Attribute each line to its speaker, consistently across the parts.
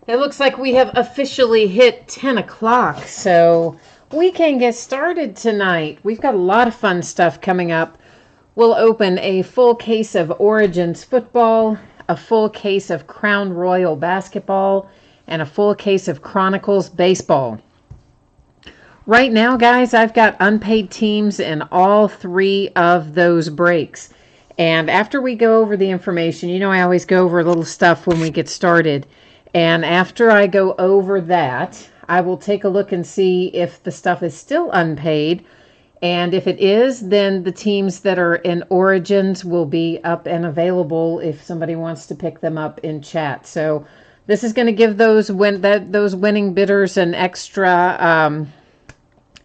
Speaker 1: It looks like we have officially hit 10 o'clock, so we can get started tonight. We've got a lot of fun stuff coming up. We'll open a full case of Origins football, a full case of Crown Royal basketball, and a full case of Chronicles baseball. Right now, guys, I've got unpaid teams in all three of those breaks. And after we go over the information, you know I always go over a little stuff when we get started. And after I go over that, I will take a look and see if the stuff is still unpaid. And if it is, then the teams that are in Origins will be up and available if somebody wants to pick them up in chat. So this is going to give those winning bidders an extra,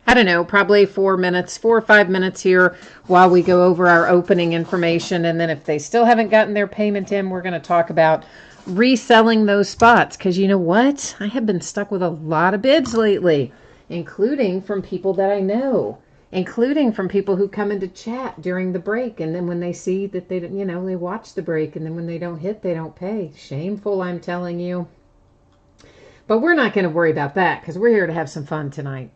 Speaker 1: I don't know, probably 4 or 5 minutes here while we go over our opening information. And then if they still haven't gotten their payment in, we're going to talk about reselling those spots. Because you know what? I have been stuck with a lot of bids lately, including from people that I know, including from people who come into chat during the break. And then when they see that they watch the break, and then when they don't hit, they don't pay. Shameful, I'm telling you. But we're not going to worry about that because we're here to have some fun tonight.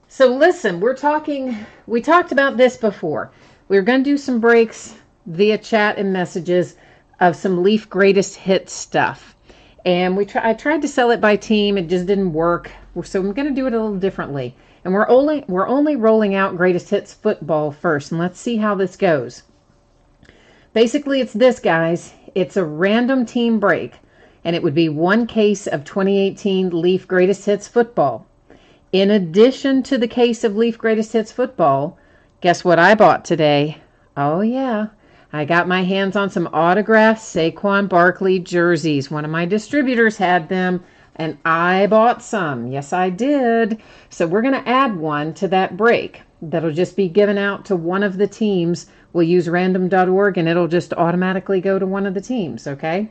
Speaker 1: So listen, we talked about this before. We were going to do some breaks via chat and messages of some Leaf Greatest Hits stuff. And I tried to sell it by team. It just didn't work. So I'm going to do it a little differently. And we're only rolling out Greatest Hits football first. And let's see how this goes. Basically, it's this, guys. It's a random team break. And it would be one case of 2018 Leaf Greatest Hits football. In addition to the case of Leaf Greatest Hits football, guess what I bought today? Oh, yeah. I got my hands on some autographed Saquon Barkley jerseys. One of my distributors had them, and I bought some. Yes, I did. So we're going to add one to that break. That'll just be given out to one of the teams. We'll use random.org, and it'll just automatically go to one of the teams, okay?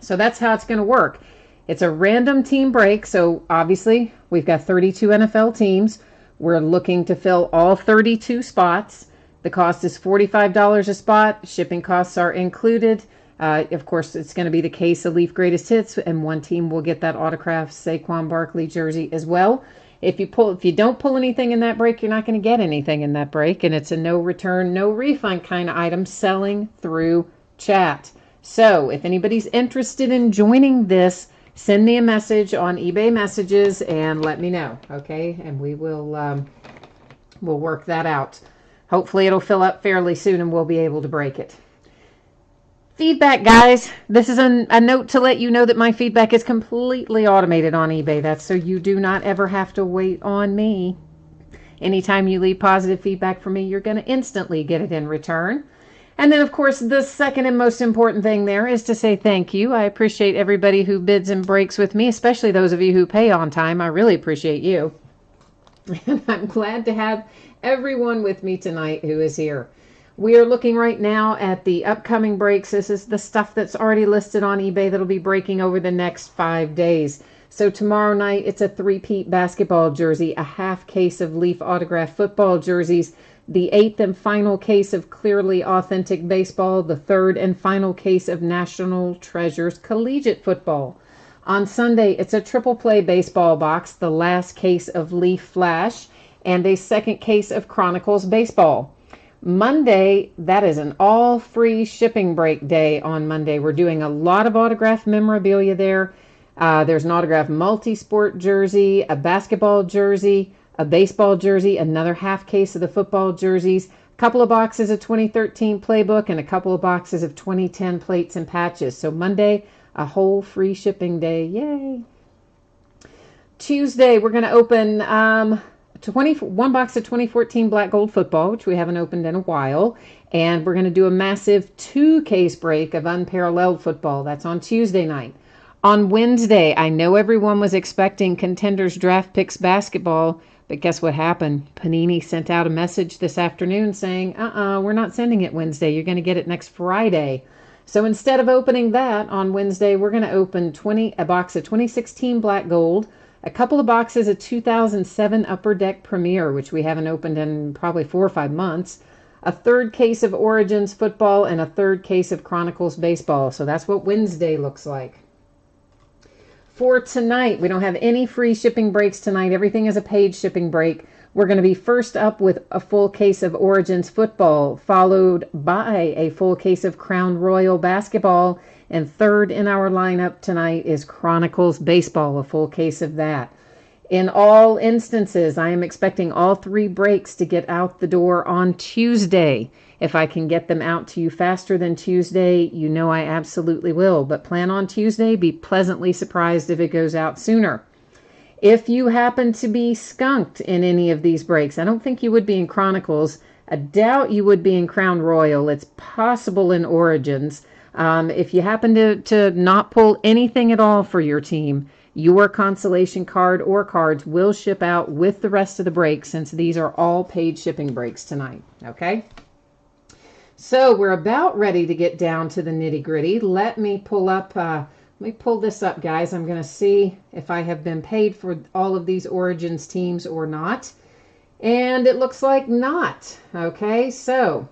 Speaker 1: So that's how it's going to work. It's a random team break, so obviously we've got 32 NFL teams. We're looking to fill all 32 spots. The cost is $45 a spot. Shipping costs are included. Of course, it's going to be the case of Leaf Greatest Hits, and one team will get that autographed Saquon Barkley jersey as well. If you don't pull anything in that break, you're not going to get anything in that break, and it's a no return, no refund kind of item selling through chat. So if anybody's interested in joining this, send me a message on eBay messages and let me know, okay? And we'll work that out. Hopefully it'll fill up fairly soon and we'll be able to break it. Feedback, guys. This is a note to let you know that my feedback is completely automated on eBay. That's so you do not ever have to wait on me. Anytime you leave positive feedback for me, you're going to instantly get it in return. And then, of course, the second and most important thing there is to say thank you. I appreciate everybody who bids and breaks with me, especially those of you who pay on time. I really appreciate you. And I'm glad to have everyone with me tonight who is here. We are looking right now at the upcoming breaks. This is the stuff that's already listed on eBay that'll be breaking over the next 5 days. So tomorrow night, it's a three-peat basketball jersey, a half case of Leaf autographed football jerseys, the 8th and final case of Clearly Authentic Baseball, the 3rd and final case of National Treasures Collegiate Football. On Sunday, it's a triple play baseball box, the last case of Leaf Flash, and a second case of Chronicles Baseball. Monday, that is an all-free shipping break day on Monday. We're doing a lot of autographed memorabilia there. There's an autographed multi-sport jersey, a basketball jersey, a baseball jersey, another half case of the football jerseys, a couple of boxes of 2013 playbook, and a couple of boxes of 2010 plates and patches. So Monday, a whole free shipping day. Yay! Tuesday, we're going to open one box of 2014 black gold football, which we haven't opened in a while. And we're going to do a massive 2-case break of unparalleled football. That's on Tuesday night. On Wednesday, I know everyone was expecting Contenders Draft Picks basketball, but guess what happened? Panini sent out a message this afternoon saying, we're not sending it Wednesday. You're going to get it next Friday. So instead of opening that on Wednesday, we're going to open a box of 2016 black gold, a couple of boxes of 2007 Upper Deck Premier, which we haven't opened in probably 4 or 5 months, a 3rd case of Origins football, and a 3rd case of Chronicles baseball. So that's what Wednesday looks like. for tonight. We don't have any free shipping breaks tonight. Everything is a paid shipping break. We're going to be first up with a full case of Origins football, followed by a full case of Crown Royal basketball, and third in our lineup tonight is Chronicles baseball, a full case of that. In all instances, I am expecting all three breaks to get out the door on Tuesday. If I can get them out to you faster than Tuesday, you know I absolutely will. But plan on Tuesday. Be pleasantly surprised if it goes out sooner. If you happen to be skunked in any of these breaks, I don't think you would be in Chronicles. I doubt you would be in Crown Royal. It's possible in Origins. If you happen to not pull anything at all for your team, your consolation card or cards will ship out with the rest of the breaks, since these are all paid shipping breaks tonight. Okay? So we're about ready to get down to the nitty-gritty. Let me pull this up, guys. I'm going to see if I have been paid for all of these Origins teams or not. And it looks like not. Okay, so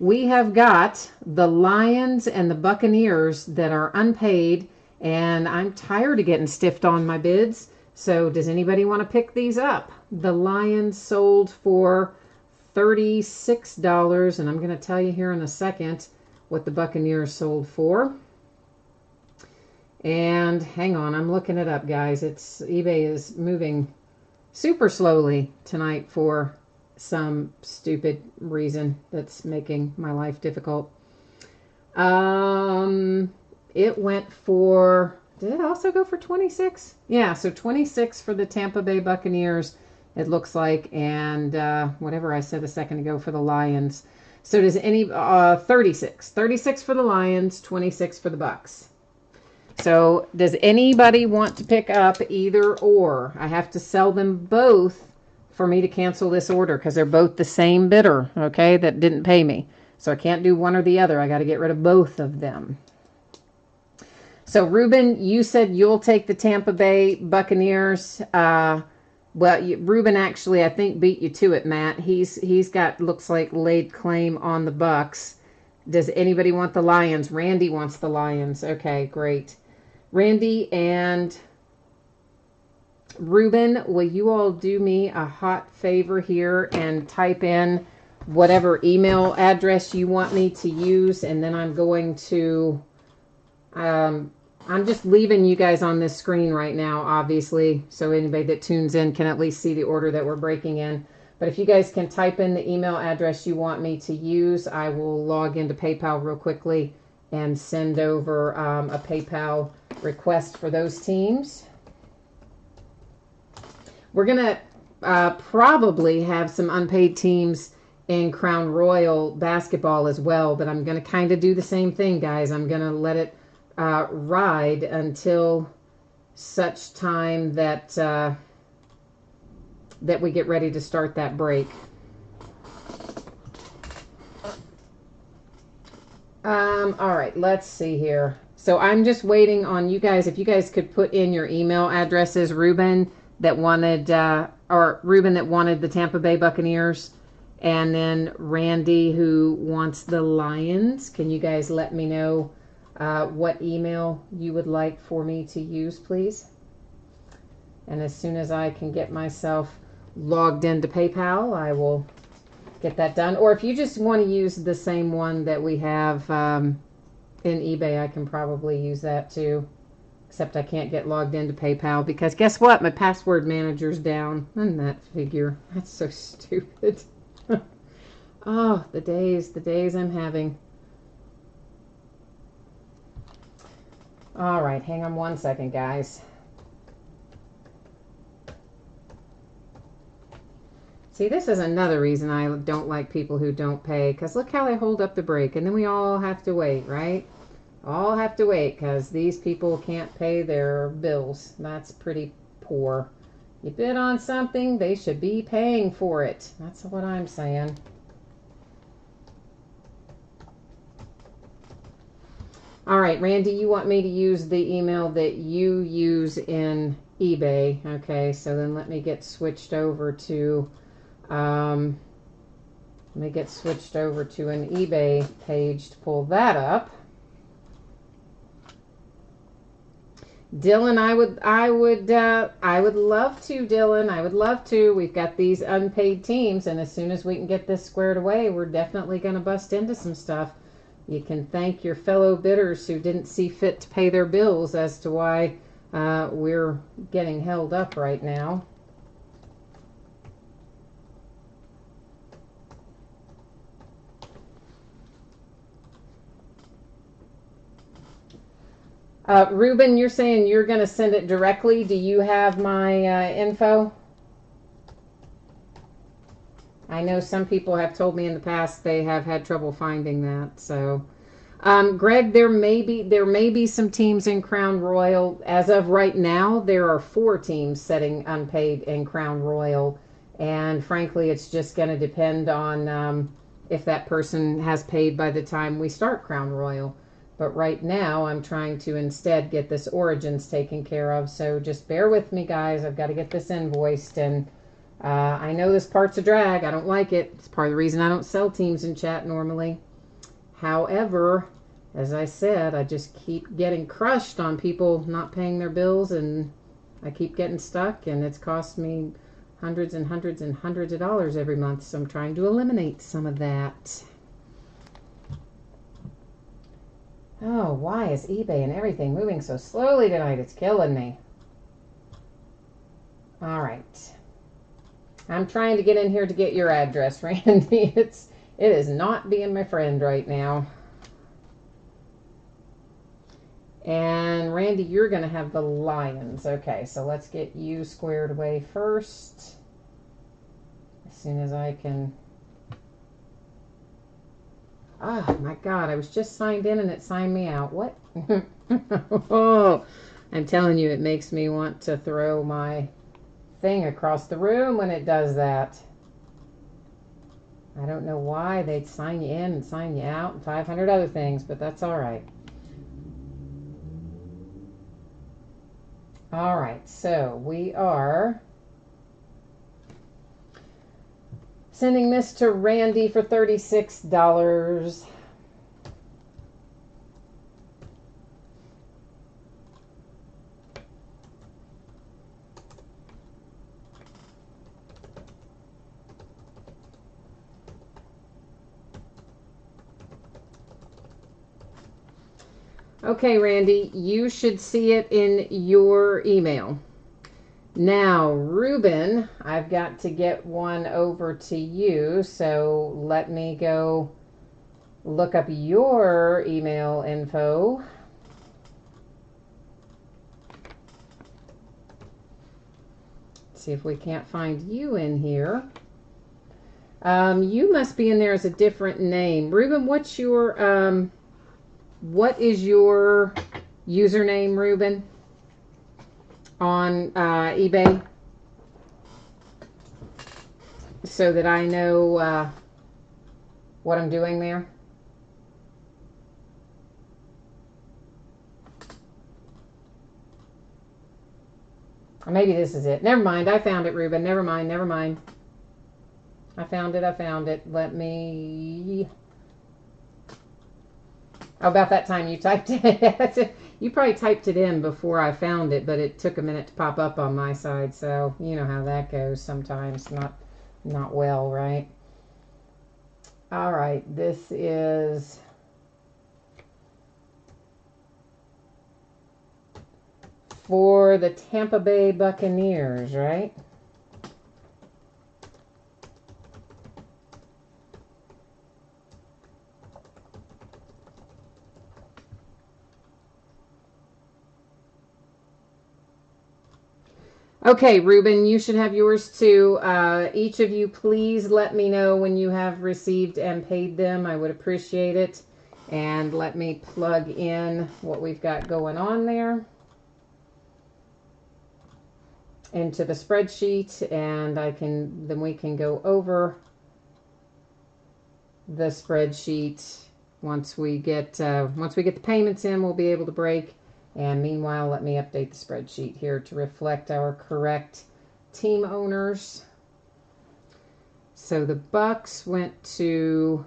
Speaker 1: we have got the Lions and the Buccaneers that are unpaid, and I'm tired of getting stiffed on my bids. So does anybody want to pick these up? The Lions sold for $36, and I'm going to tell you here in a second what the Buccaneers sold for. And hang on, I'm looking it up, guys. eBay is moving super slowly tonight for some stupid reason that's making my life difficult. It went for, did it also go for 26? Yeah, so 26 for the Tampa Bay Buccaneers, it looks like, and whatever I said a second ago for the Lions. So does 36 for the Lions, 26 for the Bucks. So does anybody want to pick up either or? I have to sell them both for me to cancel this order, because they're both the same bidder, okay, that didn't pay me. So I can't do one or the other. I got to get rid of both of them. So Ruben, you said you'll take the Tampa Bay Buccaneers. Well, Ruben actually, I think, beat you to it, Matt. He's got, looks like, laid claim on the Bucks. Does anybody want the Lions? Randy wants the Lions. Okay, great. Randy and Ruben, will you all do me a hot favor here and type in whatever email address you want me to use, and then I'm going to... I'm just leaving you guys on this screen right now, obviously, so anybody that tunes in can at least see the order that we're breaking in. But if you guys can type in the email address you want me to use, I will log into PayPal real quickly and send over a PayPal request for those teams. We're going to probably have some unpaid teams in Crown Royal basketball as well, but I'm going to kind of do the same thing, guys. I'm going to let it ride until such time that that we get ready to start that break. All right, let's see here. So I'm just waiting on you guys. If you guys could put in your email addresses, Ruben that wanted the Tampa Bay Buccaneers, and then Randy who wants the Lions. Can you guys let me know what email you would like for me to use, please? And as soon as I can get myself logged into PayPal, I will get that done. Or if you just want to use the same one that we have in eBay, I can probably use that too. Except I can't get logged into PayPal because guess what? My password manager's down. Isn't that figure? That's so stupid. Oh, the days I'm having. All right, hang on one second, guys. See, this is another reason I don't like people who don't pay, because look how they hold up the break, and then we all have to wait, right? All have to wait because these people can't pay their bills. That's pretty poor. You bid on something, they should be paying for it. That's what I'm saying. All right, Randy, you want me to use the email that you use in eBay. Okay, so then let me get switched over to an eBay page to pull that up. Dylan, I would love to, Dylan. I would love to. We've got these unpaid teams, and as soon as we can get this squared away, we're definitely going to bust into some stuff. You can thank your fellow bidders who didn't see fit to pay their bills as to why we're getting held up right now. Ruben, you're saying you're going to send it directly. Do you have my info? I know some people have told me in the past they have had trouble finding that. So, Greg, there may be some teams in Crown Royal. As of right now, there are 4 teams setting unpaid in Crown Royal, and frankly, it's just going to depend on if that person has paid by the time we start Crown Royal. But right now, I'm trying to instead get this Origins taken care of. So just bear with me, guys. I've got to get this invoiced. And I know this part's a drag. I don't like it. It's part of the reason I don't sell teams in chat normally. However, as I said, I just keep getting crushed on people not paying their bills. And I keep getting stuck. And it's cost me hundreds and hundreds and hundreds of dollars every month. So I'm trying to eliminate some of that. Oh, why is eBay and everything moving so slowly tonight? It's killing me. All right. I'm trying to get in here to get your address, Randy. It is not being my friend right now. And Randy, you're going to have the Lions. Okay, so let's get you squared away first. As soon as I can... Oh, my God. I was just signed in and it signed me out. What? Oh, I'm telling you, it makes me want to throw my thing across the room when it does that. I don't know why they'd sign you in and sign you out and 500 other things, but that's all right. All right, so we are sending this to Randy for $36. Okay, Randy, you should see it in your email. Now, Ruben, I've got to get one over to you, so let me go look up your email info. See if we can't find you in here. You must be in there as a different name. Ruben, what is your username, Ruben? On eBay, so that I know what I'm doing there. Or maybe this is it. Never mind. I found it, Ruben. Never mind. Never mind. I found it. Let me... Oh, about that time you typed it. You probably typed it in before I found it, but it took a minute to pop up on my side. So you know how that goes sometimes. Not well, right? All right. This is... for the Tampa Bay Buccaneers, right? Okay, Ruben, you should have yours too. Each of you, please let me know when you have received and paid them. I would appreciate it. And let me plug in what we've got going on there into the spreadsheet, and then we can go over the spreadsheet once we get the payments in. We'll be able to break. And meanwhile, let me update the spreadsheet here to reflect our correct team owners. So the Bucks went to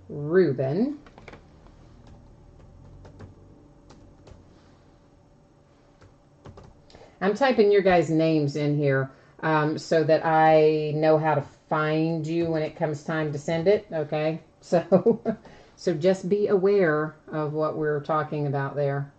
Speaker 1: Ruben. I'm typing your guys' names in here so that I know how to find you when it comes time to send it. Okay, so so just be aware of what we're talking about there.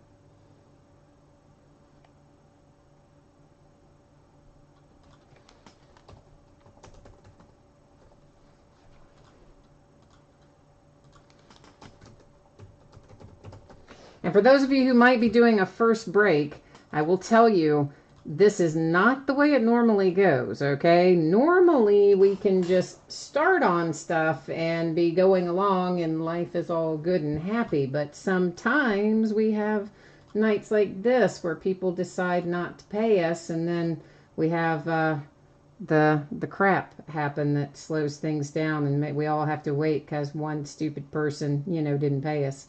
Speaker 1: And for those of you who might be doing a first break, I will tell you, this is not the way it normally goes, okay? Normally, we can just start on stuff and be going along and life is all good and happy. But sometimes we have nights like this where people decide not to pay us, and then we have the crap happen that slows things down, and we all have to wait because one stupid person, didn't pay us.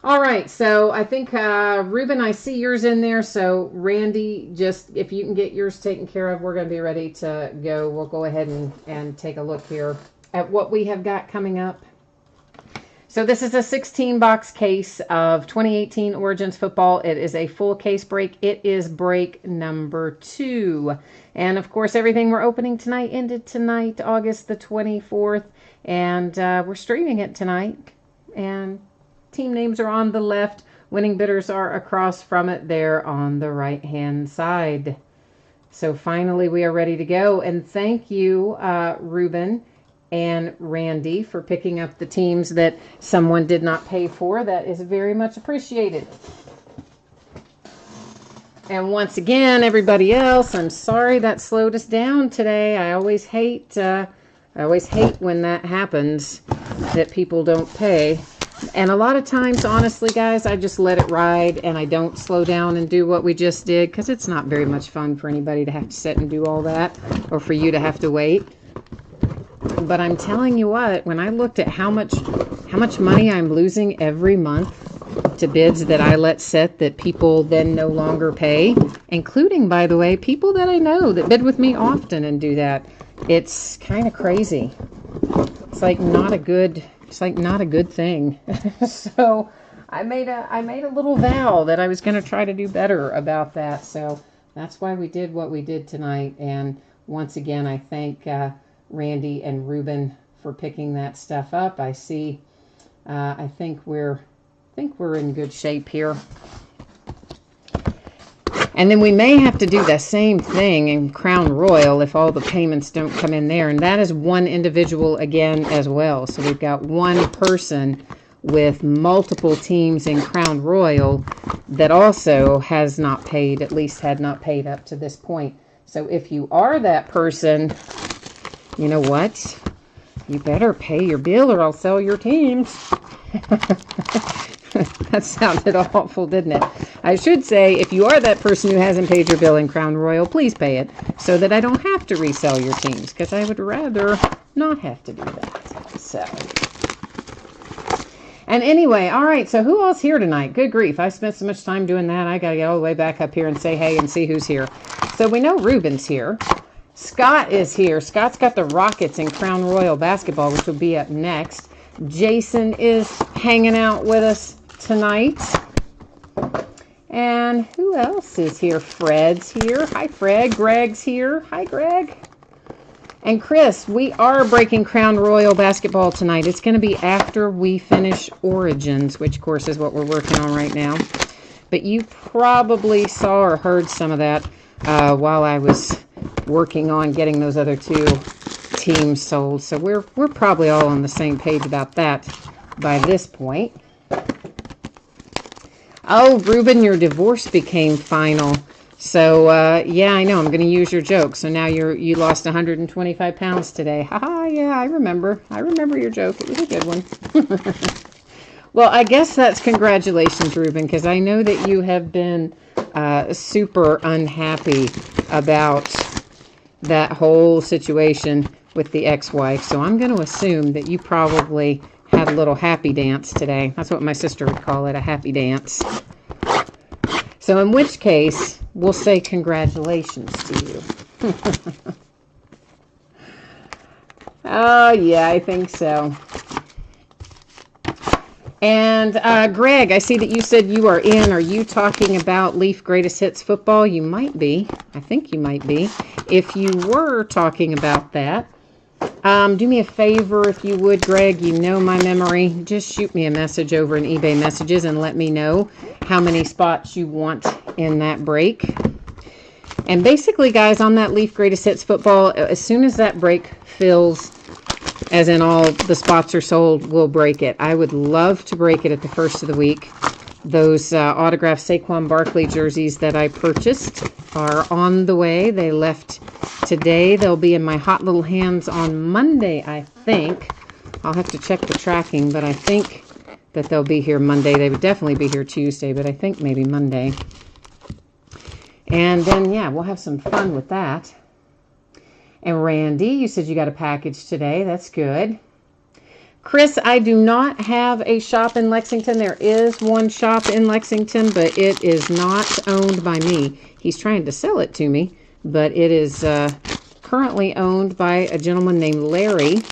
Speaker 1: All right, so I think, Ruben, I see yours in there. So, Randy, just if you can get yours taken care of, we're going to be ready to go. We'll go ahead and take a look here at what we have got coming up. So, this is a 16-box case of 2018 Origins football. It is a full case break. It is break number 2. And, of course, everything we're opening tonight ended tonight, August the 24th. And we're streaming it tonight. And team names are on the left. Winning bidders are across from it there on the right-hand side. So finally we are ready to go. And thank you, Ruben and Randy, for picking up the teams that someone did not pay for. That is very much appreciated. And once again, everybody else, I'm sorry that slowed us down today. I always hate when that happens, that people don't pay. And a lot of times, honestly, guys, I just let it ride and I don't slow down and do what we just did, because it's not very much fun for anybody to have to sit and do all that, or for you to have to wait. But I'm telling you what, when I looked at how much money I'm losing every month to bids that I let sit that people then no longer pay, including, by the way, people that I know that bid with me often and do that, it's kind of crazy. It's like not a good thing. So I made a little vow that I was going to try to do better about that. So that's why we did what we did tonight. And once again, I thank Randy and Ruben for picking that stuff up. I see. I think we're in good shape here. And then we may have to do the same thing in Crown Royal if all the payments don't come in there. And that is one individual again as well. So we've got one person with multiple teams in Crown Royal that also has not paid, at least had not paid up to this point. So if you are that person, you know what? You better pay your bill or I'll sell your teams. That sounded awful, didn't it? I should say, if you are that person who hasn't paid your bill in Crown Royal, please pay it so that I don't have to resell your teams, because I would rather not have to do that. So, and anyway, all right, so who else here tonight? Good grief, I spent so much time doing that, I got to get all the way back up here and say hey and see who's here. So we know Ruben's here. Scott is here. Scott's got the Rockets in Crown Royal basketball, which will be up next. Jason is hanging out with us tonight. And who else is here? Fred's here. Hi, Fred. Greg's here. Hi, Greg. And Chris, we are breaking Crown Royal basketball tonight. It's going to be after we finish Origins, which, of course, is what we're working on right now. But you probably saw or heard some of that while I was working on getting those other two teams sold. So we're probably all on the same page about that by this point. Oh, Ruben, your divorce became final. So, yeah, I know. I'm going to use your joke. So now you lost 125 pounds today. Haha, yeah, I remember. I remember your joke. It was a good one. Well, I guess that's congratulations, Ruben, because I know that you have been super unhappy about that whole situation with the ex-wife. So I'm going to assume that you probably had a little happy dance today. That's what my sister would call it, a happy dance. So in which case, we'll say congratulations to you. Oh, yeah, I think so. And Greg, I see that you said you are in. Are you talking about Leaf Greatest Hits football? You might be. I think you might be. If you were talking about that, do me a favor if you would, Greg. You know my memory. Just shoot me a message over in eBay messages and let me know how many spots you want in that break. And basically, guys, on that Leaf Greatest Hits football, as soon as that break fills, as in all the spots are sold, we'll break it. I would love to break it at the first of the week. Those autographed Saquon Barkley jerseys that I purchased are on the way. They left today. They'll be in my hot little hands on Monday, I think. I'll have to check the tracking, but I think that they'll be here Monday. They would definitely be here Tuesday, but I think maybe Monday. And then, yeah, we'll have some fun with that. And Randy, you said you got a package today. That's good. Chris, I do not have a shop in Lexington. There is one shop in Lexington, but it is not owned by me. He's trying to sell it to me, but it is currently owned by a gentleman named Larry.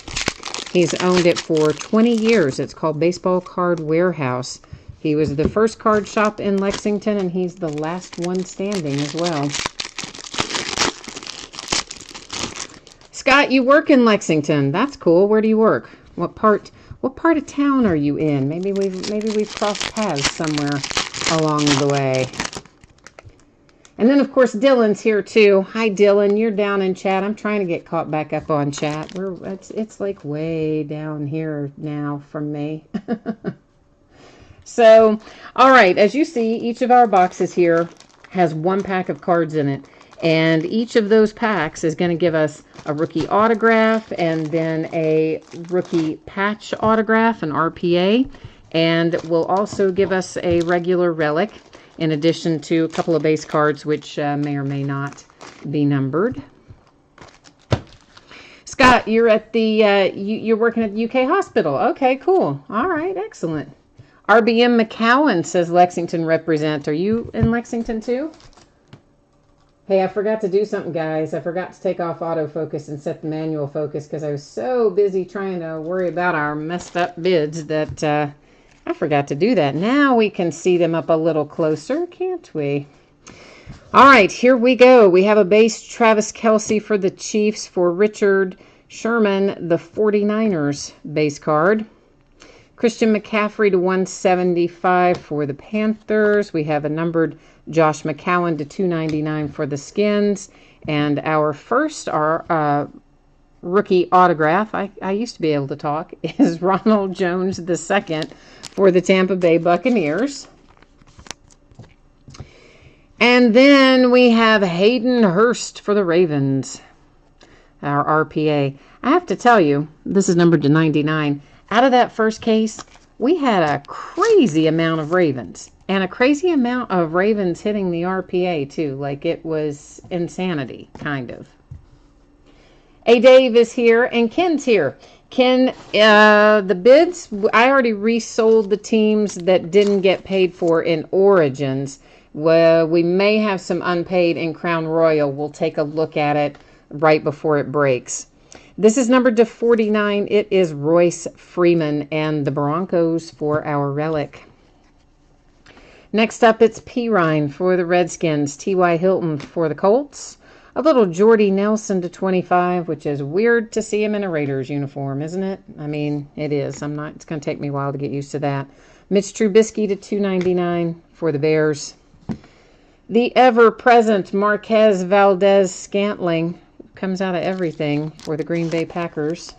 Speaker 1: He's owned it for 20 years. It's called Baseball Card Warehouse. He was the first card shop in Lexington, and he's the last one standing as well. Scott, you work in Lexington. That's cool. Where do you work? What part of town are you in? Maybe we've crossed paths somewhere along the way. And then, of course, Dylan's here, too. Hi, Dylan. You're down in chat. I'm trying to get caught back up on chat. It's like way down here now from me. So, all right. As you see, each of our boxes here has one pack of cards in it. And each of those packs is going to give us a rookie autograph and then a rookie patch autograph, an RPA. And will also give us a regular relic, in addition to a couple of base cards, which may or may not be numbered. Scott, you're at the you're working at the UK hospital. Okay, cool. All right, excellent. RBM McCowan says Lexington represent. Are you in Lexington too? Hey, I forgot to do something, guys. I forgot to take off autofocus and set the manual focus because I was so busy trying to worry about our messed up bids that I forgot to do that. Now we can see them up a little closer, can't we? All right, here we go. We have a base Travis Kelce for the Chiefs, for Richard Sherman, the 49ers base card. Christian McCaffrey to 175 for the Panthers. We have a numbered Josh McCown to 299 for the Skins. And our first rookie autograph, I used to be able to talk, is Ronald Jones II for the Tampa Bay Buccaneers. And then we have Hayden Hurst for the Ravens, our RPA. I have to tell you, this is numbered to 99. Out of that first case, we had a crazy amount of Ravens. And a crazy amount of Ravens hitting the RPA, too. Like, it was insanity, kind of. A Dave is here, and Ken's here. Ken, the bids, I already resold the teams that didn't get paid for in Origins. Well, we may have some unpaid in Crown Royal. We'll take a look at it right before it breaks. This is numbered to 49. It is Royce Freeman and the Broncos for our relic. Next up, it's Pirine for the Redskins, T.Y. Hilton for the Colts, a little Jordy Nelson to 25, which is weird to see him in a Raiders uniform, isn't it? I mean, it is. It's going to take me a while to get used to that. Mitch Trubisky to 299 for the Bears. The ever-present Marquez Valdez-Scantling comes out of everything for the Green Bay Packers.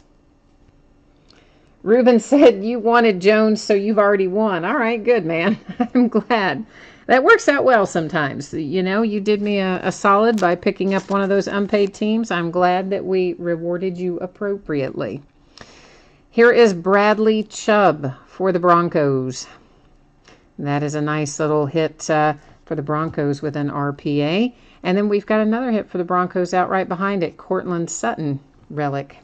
Speaker 1: Ruben said you wanted Jones, so you've already won. All right, good, man. I'm glad. That works out well sometimes. You know, you did me a solid by picking up one of those unpaid teams. I'm glad that we rewarded you appropriately. Here is Bradley Chubb for the Broncos. That is a nice little hit for the Broncos with an RPA. And then we've got another hit for the Broncos out right behind it, Cortland Sutton relic.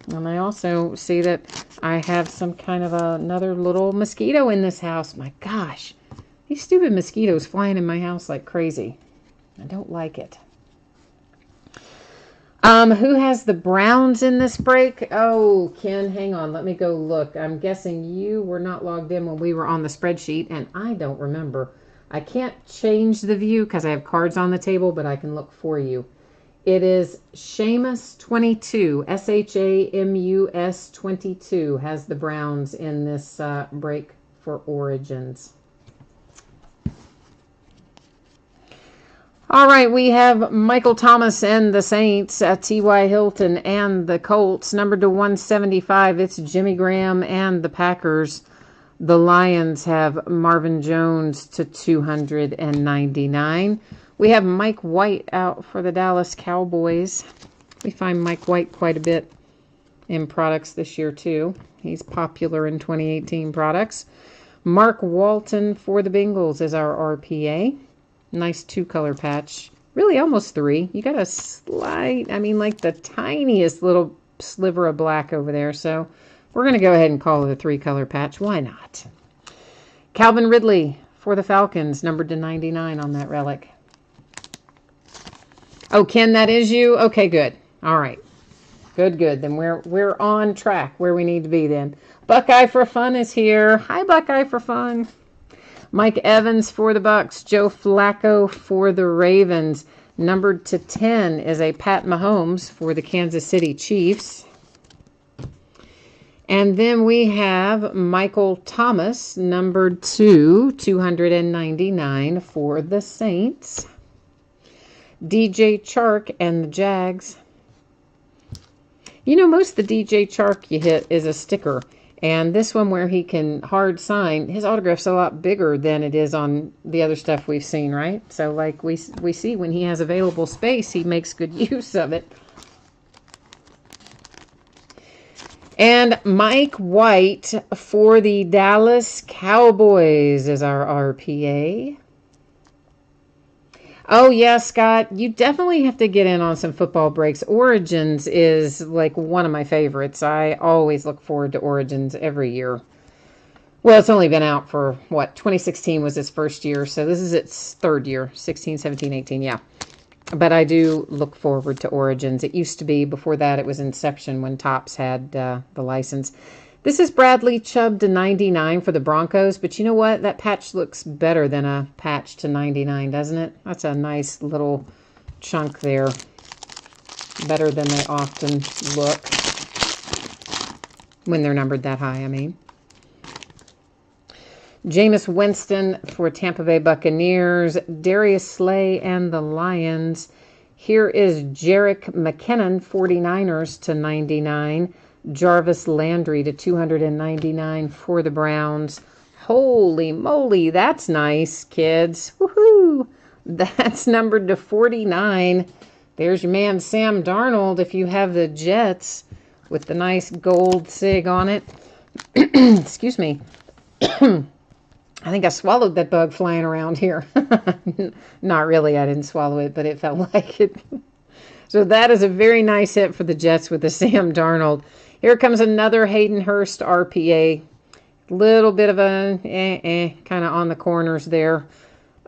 Speaker 1: And I also see that I have some kind of another little mosquito in this house. My gosh, these stupid mosquitoes flying in my house like crazy. I don't like it. Who has the Browns in this break? Oh, Ken, hang on. Let me go look. I'm guessing you were not logged in when we were on the spreadsheet, and I don't remember. I can't change the view because I have cards on the table, but I can look for you. It is Shamus 22, Shamus 22 has the Browns in this break for Origins. All right, we have Michael Thomas and the Saints, T.Y. Hilton and the Colts, numbered to 175. It's Jimmy Graham and the Packers. The Lions have Marvin Jones to 299. We have Mike White out for the Dallas Cowboys. We find Mike White quite a bit in products this year, too. He's popular in 2018 products. Mark Walton for the Bengals is our RPA. Nice 2-color patch. Really almost 3. You got a slight, like the tiniest little sliver of black over there. So we're going to go ahead and call it a 3-color patch. Why not? Calvin Ridley for the Falcons, numbered to 99 on that relic. Oh, Ken, that is you? Okay, good. All right. Good. Then we're on track where we need to be then. Buckeye for Fun is here. Hi, Buckeye for Fun. Mike Evans for the Bucks. Joe Flacco for the Ravens. Numbered to 10 is a Pat Mahomes for the Kansas City Chiefs. And then we have Michael Thomas, numbered to 299 for the Saints. DJ Chark and the Jags. Most of the DJ Chark you hit is a sticker. And this one where he can hard sign, his autograph's a lot bigger than it is on the other stuff we've seen, right? So like we see when he has available space, he makes good use of it. And Mike White for the Dallas Cowboys is our RPA. Oh, yeah, Scott, you definitely have to get in on some football breaks. Origins is like one of my favorites. I always look forward to Origins every year. Well, it's only been out for, 2016 was its first year, so this is its third year, 16, 17, 18, yeah. But I do look forward to Origins. It used to be, before that, it was Inception when Topps had the license. This is Bradley Chubb to 99 for the Broncos, but you know what? That patch looks better than a patch to 99, doesn't it? That's a nice little chunk there. Better than they often look when they're numbered that high, Jameis Winston for Tampa Bay Buccaneers. Darius Slay and the Lions. Here is Jerick McKinnon, 49ers to 99. Jarvis Landry to 299 for the Browns. Holy moly, that's nice, kids. Woohoo! That's numbered to 49. There's your man Sam Darnold if you have the Jets with the nice gold sig on it. Excuse me. I think I swallowed that bug flying around here. Not really, I didn't swallow it, but it felt like it. So that is a very nice hit for the Jets with the Sam Darnold. Here comes another Hayden Hurst RPA. Little bit of a kind of on the corners there.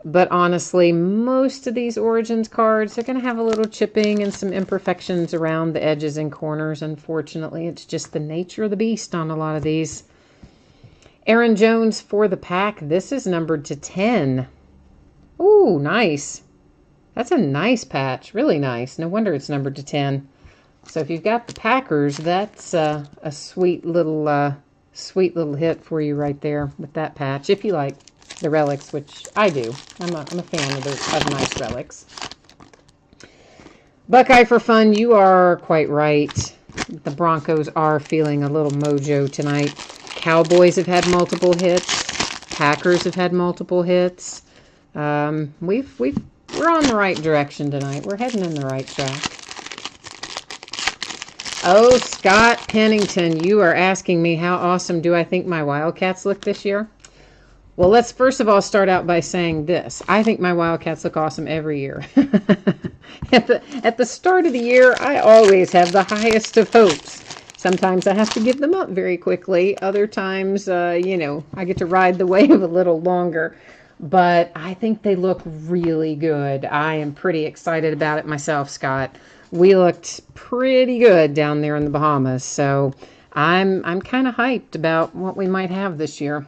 Speaker 1: But honestly, most of these Origins cards are going to have a little chipping and some imperfections around the edges and corners. Unfortunately, it's just the nature of the beast on a lot of these. Aaron Jones for the Pack. This is numbered to 10. Ooh, nice. That's a nice patch. Really nice. No wonder it's numbered to 10. So if you've got the Packers, that's a sweet little hit for you right there with that patch. If you like the relics, which I do. I'm a fan of nice relics. Buckeye for Fun, you are quite right. The Broncos are feeling a little mojo tonight. Cowboys have had multiple hits. Packers have had multiple hits. We're on the right direction tonight. We're heading in the right track. Oh, Scott Pennington, you are asking me how awesome do I think my Wildcats look this year? Well, let's first of all start out by saying this. I think my Wildcats look awesome every year. At the start of the year, I always have the highest of hopes. Sometimes I have to give them up very quickly. Other times, I get to ride the wave a little longer. But I think they look really good. I am pretty excited about it myself, Scott. we looked pretty good down there in the Bahamas. So I'm kind of hyped about what we might have this year.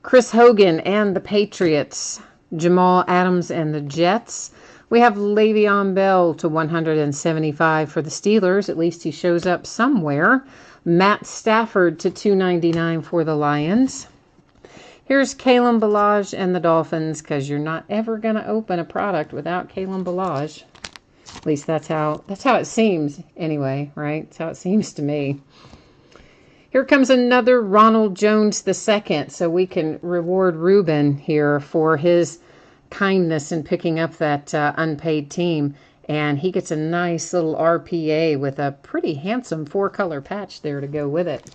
Speaker 1: Chris Hogan and the Patriots. Jamal Adams and the Jets. We have Le'Veon Bell to 175 for the Steelers. At least he shows up somewhere. Matt Stafford to 299 for the Lions. Here's Kalen Ballage and the Dolphins, because you're not ever going to open a product without Kalen Ballage. At least that's how it seems anyway, right? That's how it seems to me. Here comes another Ronald Jones II, so we can reward Ruben here for his kindness in picking up that unpaid team. And he gets a nice little RPA with a pretty handsome 4-color patch there to go with it.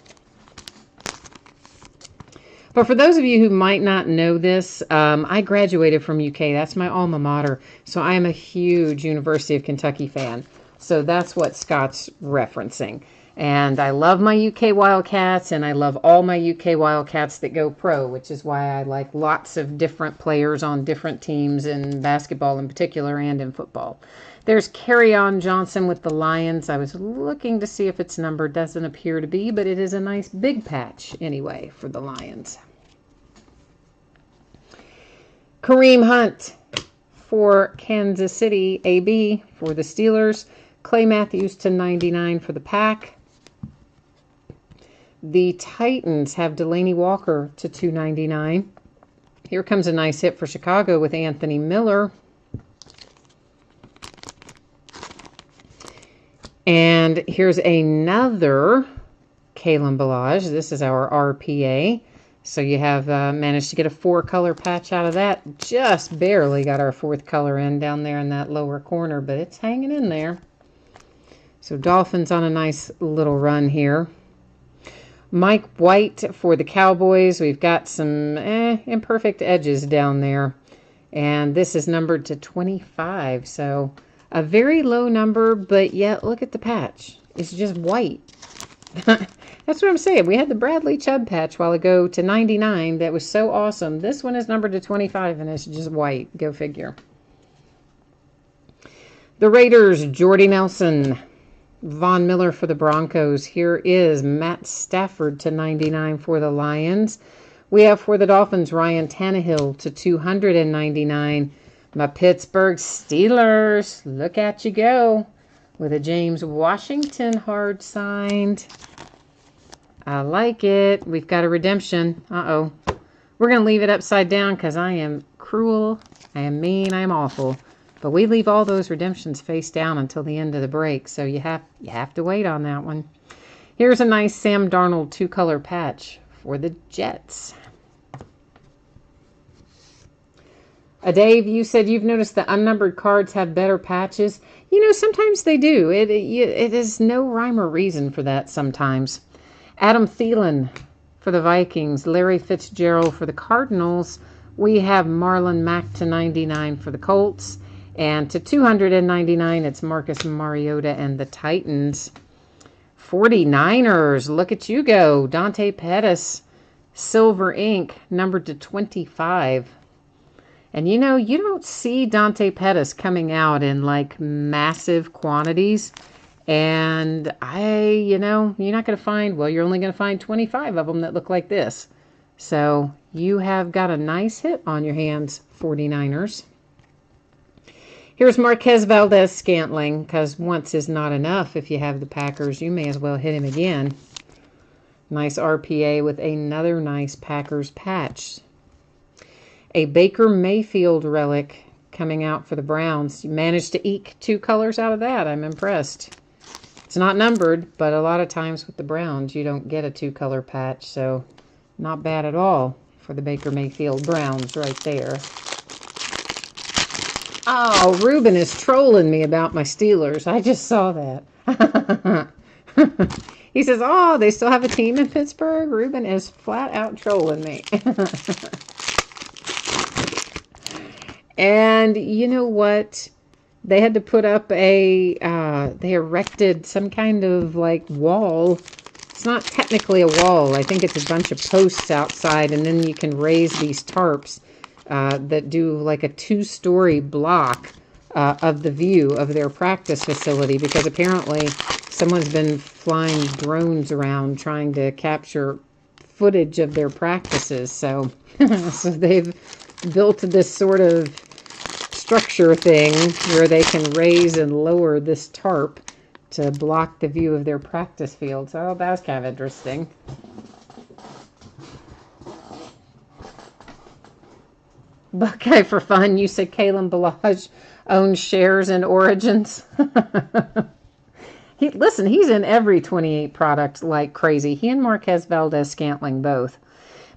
Speaker 1: But for those of you who might not know this, I graduated from UK. That's my alma mater. So I am a huge University of Kentucky fan. So that's what Scott's referencing. And I love my UK Wildcats, and I love all my UK Wildcats that go pro, which is why I like lots of different players on different teams in basketball in particular and in football. There's Kerryon Johnson with the Lions. I was looking to see if it's numbered. Doesn't appear to be, but it is a nice big patch anyway for the Lions. Kareem Hunt for Kansas City, AB for the Steelers. Clay Matthews to 99 for the Pack. The Titans have Delaney Walker to 299. Here comes a nice hit for Chicago with Anthony Miller. And here's another Kalen Ballage. This is our RPA. So you have managed to get a 4-color patch out of that. Just barely got our 4th color in down there in that lower corner, but it's hanging in there. So Dolphins on a nice little run here. Mike White for the Cowboys. We've got some imperfect edges down there. And this is numbered to 25. So a very low number, but yet look at the patch. It's just white. That's what I'm saying. We had the Bradley Chubb patch a while ago to 99. That was so awesome. This one is numbered to 25, and it's just white. Go figure. The Raiders, Jordy Nelson. Von Miller for the Broncos. Here is Matt Stafford to 99 for the Lions. We have for the Dolphins, Ryan Tannehill to 299. My Pittsburgh Steelers. Look at you go. With a James Washington hard signed. I like it. We've got a redemption. Uh-oh. We're going to leave it upside down because I am cruel. I am mean. I am awful. But we leave all those redemptions face down until the end of the break, so you have to wait on that one. Here's a nice Sam Darnold 2-color patch for the Jets. Dave, you said you've noticed the unnumbered cards have better patches. You know, sometimes they do. It is no rhyme or reason for that sometimes. Adam Thielen for the Vikings. Larry Fitzgerald for the Cardinals. We have Marlon Mack to 99 for the Colts. And to 299, it's Marcus Mariota and the Titans. 49ers, look at you go. Dante Pettis, silver ink, numbered to 25. And you know, you don't see Dante Pettis coming out in like massive quantities. And you're not going to find, well, you're only going to find 25 of them that look like this. So you have got a nice hit on your hands, 49ers. Here's Marquez Valdez-Scantling, because once is not enough. If you have the Packers, you may as well hit him again. Nice RPA with another nice Packers patch. A Baker Mayfield relic coming out for the Browns. You managed to eke 2 colors out of that. I'm impressed. It's not numbered, but a lot of times with the Browns, you don't get a 2-color patch, so not bad at all for the Baker Mayfield Browns right there. Oh, Ruben is trolling me about my Steelers. I just saw that. He says, oh, they still have a team in Pittsburgh? Ruben is flat out trolling me. And you know what? They had to put up they erected some kind of like wall. It's not technically a wall. I think it's a bunch of posts outside, and then you can raise these tarps that do like a 2-story block of the view of their practice facility, because apparently someone's been flying drones around trying to capture footage of their practices. So, so they've built this sort of structure thing where they can raise and lower this tarp to block the view of their practice field. So that was kind of interesting. Buckeye for fun. You said Kalen Balaj owns shares in Origins. Listen, he's in every 28 product like crazy. He and Marquez Valdez-Scantling both.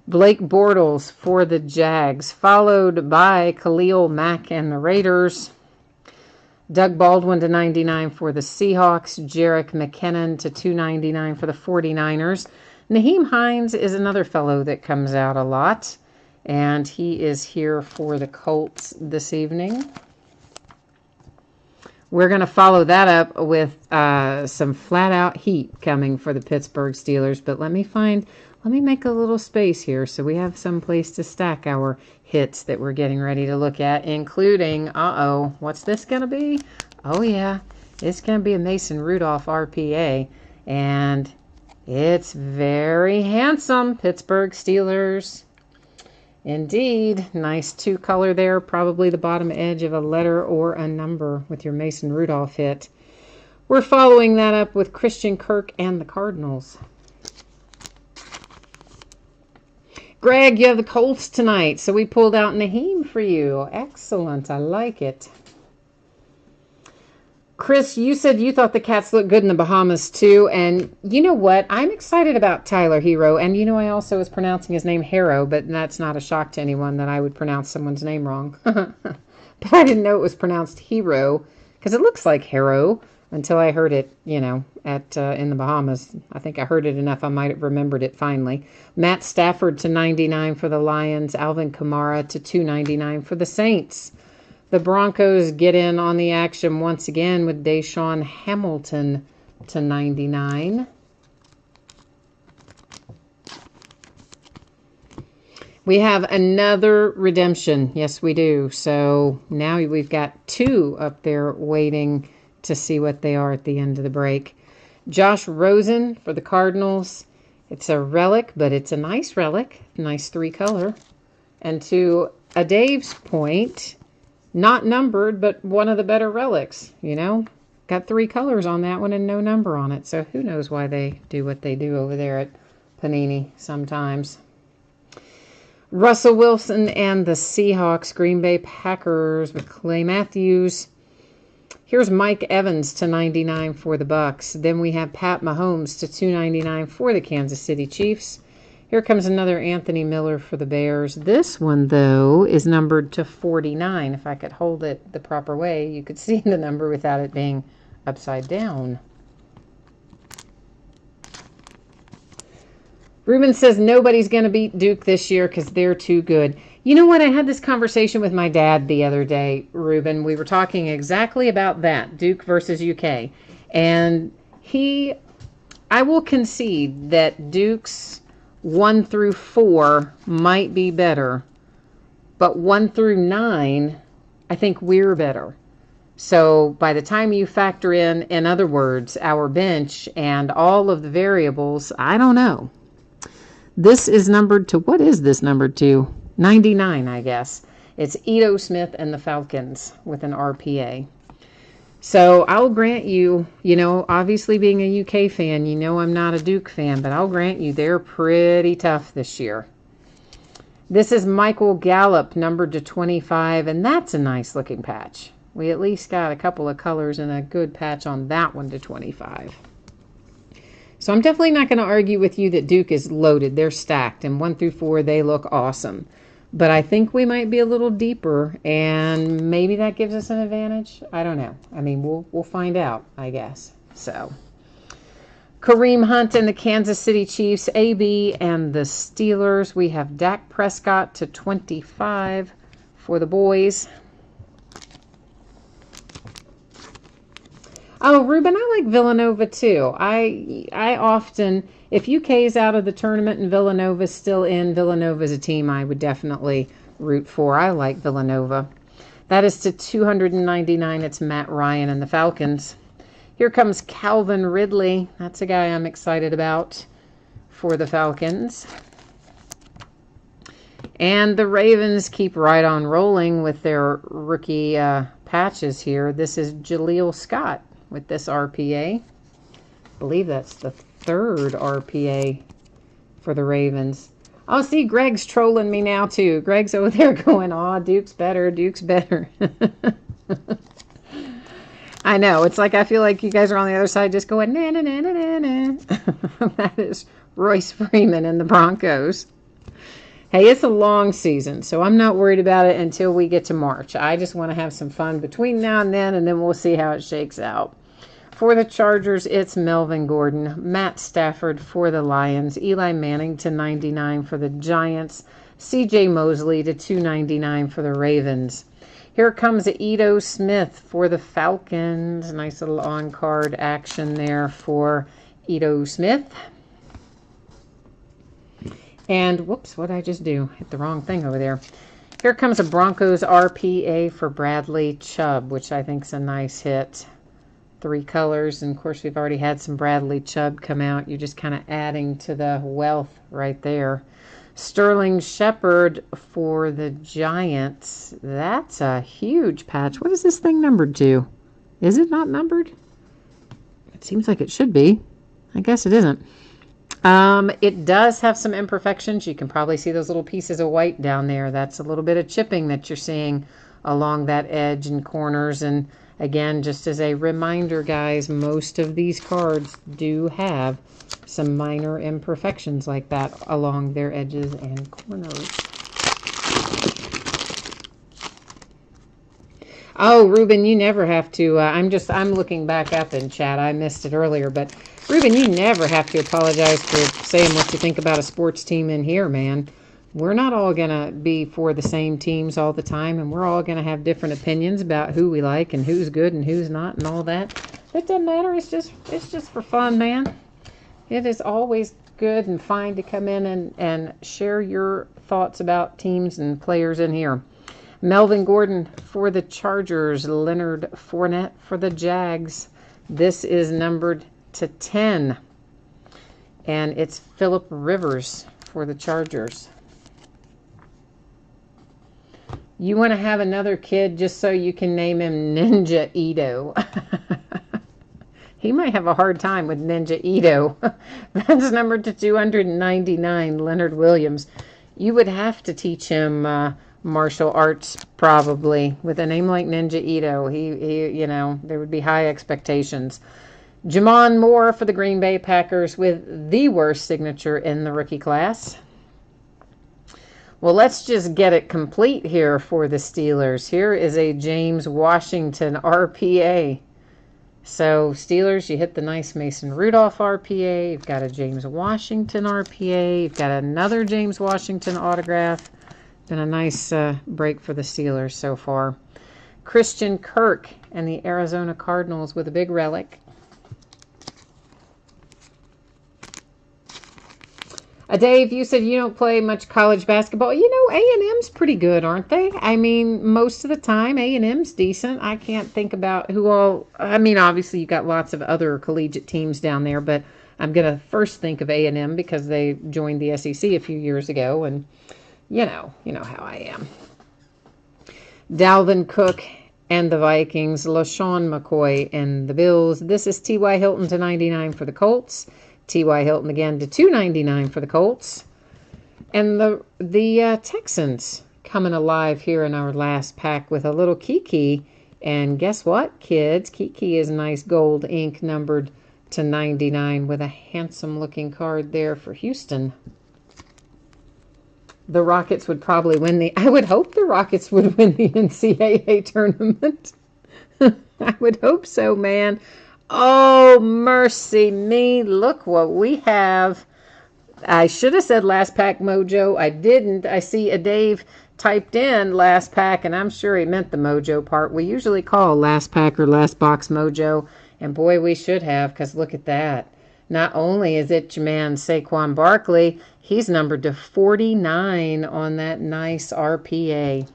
Speaker 1: Blake Bortles for the Jags, followed by Khalil Mack and the Raiders. Doug Baldwin to 99 for the Seahawks. Jerick McKinnon to 299 for the 49ers. Naheem Hines is another fellow that comes out a lot, and he is here for the Colts this evening. We're going to follow that up with some flat-out heat coming for the Pittsburgh Steelers, but let me make a little space here so we have some place to stack our hits that we're getting ready to look at, including, what's this going to be? Oh, yeah, it's going to be a Mason Rudolph RPA, and it's very handsome, Pittsburgh Steelers. Indeed, nice two-color there, probably the bottom edge of a letter or a number with your Mason Rudolph hit. We're following that up with Christian Kirk and the Cardinals. Greg, you have the Colts tonight, so we pulled out Naheem for you. Excellent, I like it. Chris, you said you thought the cats looked good in the Bahamas too, and you know what? I'm excited about Tyler Hero, and you know I also was pronouncing his name Harrow, but that's not a shock to anyone that I would pronounce someone's name wrong. But I didn't know it was pronounced Hero, because it looks like Harrow, until I heard it, in the Bahamas. I think I heard it enough, I might have remembered it finally. Matt Stafford to 99 for the Lions. Alvin Kamara to 299 for the Saints. The Broncos get in on the action once again with Deshaun Hamilton to 99. We have another redemption. Yes, we do. So now we've got two up there waiting to see what they are at the end of the break. Josh Rosen for the Cardinals. It's a relic, but it's a nice relic. Nice three-color. And to a Dave's point, not numbered, but one of the better relics, Got three colors on that one and no number on it. So who knows why they do what they do over there at Panini sometimes. Russell Wilson and the Seahawks. Green Bay Packers with Clay Matthews. Here's Mike Evans to 99 for the Bucks. Then we have Pat Mahomes to 299 for the Kansas City Chiefs. Here comes another Anthony Miller for the Bears. This one, though, is numbered to 49. If I could hold it the proper way, you could see the number without it being upside down. Ruben says nobody's going to beat Duke this year because they're too good. You know what? I had this conversation with my dad the other day, Ruben. We were talking exactly about that, Duke versus UK. And I will concede that Duke's 1 through 4 might be better, but 1 through 9, I think we're better. So by the time you factor in other words, our bench and all of the variables, I don't know. This is numbered to, what is this numbered to? 99, I guess. It's Ito Smith and the Falcons with an RPA. So I'll grant you, obviously being a UK fan, I'm not a Duke fan, but I'll grant you they're pretty tough this year. This is Michael Gallup, numbered to 25, and that's a nice looking patch. We at least got a couple of colors and a good patch on that one to 25. So I'm definitely not going to argue with you that Duke is loaded. They're stacked, and 1 through 4, they look awesome. But I think we might be a little deeper, and maybe that gives us an advantage. I don't know. I mean, we'll find out, I guess. So, Kareem Hunt and the Kansas City Chiefs, AB and the Steelers. We have Dak Prescott to 25 for the boys. Oh, Ruben, I like Villanova too. I often, if UK's out of the tournament and Villanova's still in, Villanova's a team I would definitely root for. I like Villanova. That is to 299. It's Matt Ryan and the Falcons. Here comes Calvin Ridley. That's a guy I'm excited about for the Falcons. And the Ravens keep right on rolling with their rookie patches here. This is Jaleel Scott with this RPA. I believe that's the third RPA for the Ravens. Oh, see, Greg's trolling me now, too. Greg's over there going, aw, Duke's better, Duke's better. I know. It's like I feel like you guys are on the other side just going, na, na, na, na, na, na. That is Royce Freeman and the Broncos. Hey, it's a long season, so I'm not worried about it until we get to March. I just want to have some fun between now and then we'll see how it shakes out. For the Chargers, it's Melvin Gordon, Matt Stafford for the Lions, Eli Manning to 99 for the Giants, C.J. Mosley to 299 for the Ravens. Here comes Ito Smith for the Falcons. Nice little on-card action there for Ito Smith. And, whoops, what did I just do? Hit the wrong thing over there. Here comes a Broncos RPA for Bradley Chubb, which I think is a nice hit. 3 colors, and of course we've already had some Bradley Chubb come out. You're just kind of adding to the wealth right there. Sterling Shepard for the Giants. That's a huge patch. What is this thing numbered to? Is it not numbered? It seems like it should be. I guess it isn't. It does have some imperfections. You can probably see those little pieces of white down there. That's a little bit of chipping that you're seeing along that edge and corners. And again, just as a reminder, guys, most of these cards do have some minor imperfections like that along their edges and corners. Oh, Ruben, you never have to, I'm looking back up in chat. I missed it earlier, but Ruben, you never have to apologize for saying what you think about a sports team in here, man. We're not all going to be for the same teams all the time, and we're all going to have different opinions about who we like and who's good and who's not and all that. It doesn't matter. It's just for fun, man. It is always good and fine to come in and share your thoughts about teams and players in here. Melvin Gordon for the Chargers. Leonard Fournette for the Jags. This is numbered to 10. And it's Phillip Rivers for the Chargers. You want to have another kid just so you can name him Ninja Ito. He might have a hard time with Ninja Ito. That's numbered to 299, Leonard Williams. You would have to teach him martial arts, probably. With a name like Ninja Ito, he you know, there would be high expectations. Jamon Moore for the Green Bay Packers with the worst signature in the rookie class. Well, let's just get it complete here for the Steelers. Here is a James Washington RPA. So, Steelers, you hit the nice Mason Rudolph RPA. You've got a James Washington RPA. You've got another James Washington autograph. Been a nice break for the Steelers so far. Christian Kirk and the Arizona Cardinals with a big relic. Dave, you said you don't play much college basketball. You know, A&M's pretty good, aren't they? I mean, most of the time, A&M's decent. I can't think about who all... I mean, obviously, you've got lots of other collegiate teams down there, but I'm going to first think of A&M because they joined the SEC a few years ago, and you know how I am. Dalvin Cook and the Vikings. LaShawn McCoy and the Bills. This is T.Y. Hilton to 99 for the Colts. T.Y. Hilton again to 299 for the Colts. And the Texans coming alive here in our last pack with a little Kiki. And guess what, kids? Kiki is nice gold ink numbered to 99 with a handsome looking card there for Houston. The Rockets would probably win I would hope the Rockets would win the NCAA tournament. I would hope so, man. Oh, mercy me. Look what we have. I should have said last pack mojo. I didn't. I see a Dave typed in last pack, and I'm sure he meant the mojo part. We usually call last pack or last box mojo, and boy, we should have, because look at that. Not only is it your man Saquon Barkley, he's numbered to 49 on that nice RPA.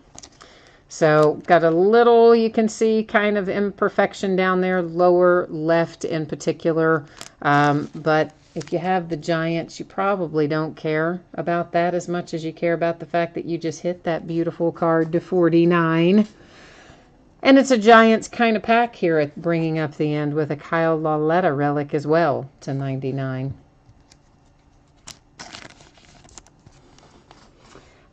Speaker 1: So got a little, you can see, kind of imperfection down there, lower left in particular. But if you have the Giants, you probably don't care about that as much as you care about the fact that you just hit that beautiful card to 49. And it's a Giants kind of pack here at bringing up the end with a Kyle Lauletta relic as well to 99.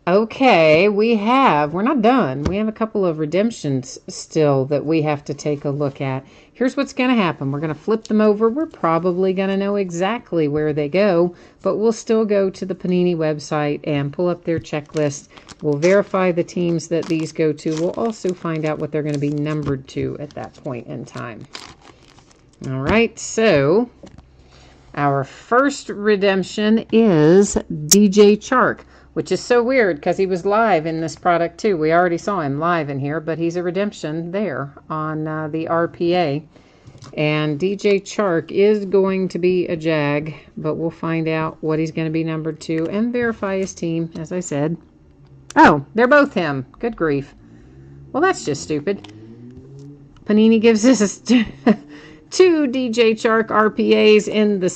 Speaker 1: Okay, we're not done. We have a couple of redemptions still that we have to take a look at. Here's what's going to happen. We're going to flip them over. We're probably going to know exactly where they go, but we'll still go to the Panini website and pull up their checklist. We'll verify the teams that these go to. We'll also find out what they're going to be numbered to at that point in time. All right, so our first redemption is DJ Chark, which is so weird because he was live in this product too. We already saw him live in here, but he's a redemption there on the RPA. And DJ Chark is going to be a Jag, but we'll find out what he's going to be numbered to and verify his team, as I said. Oh, they're both him. Good grief. Well, that's just stupid. Panini gives us two DJ Chark RPAs in the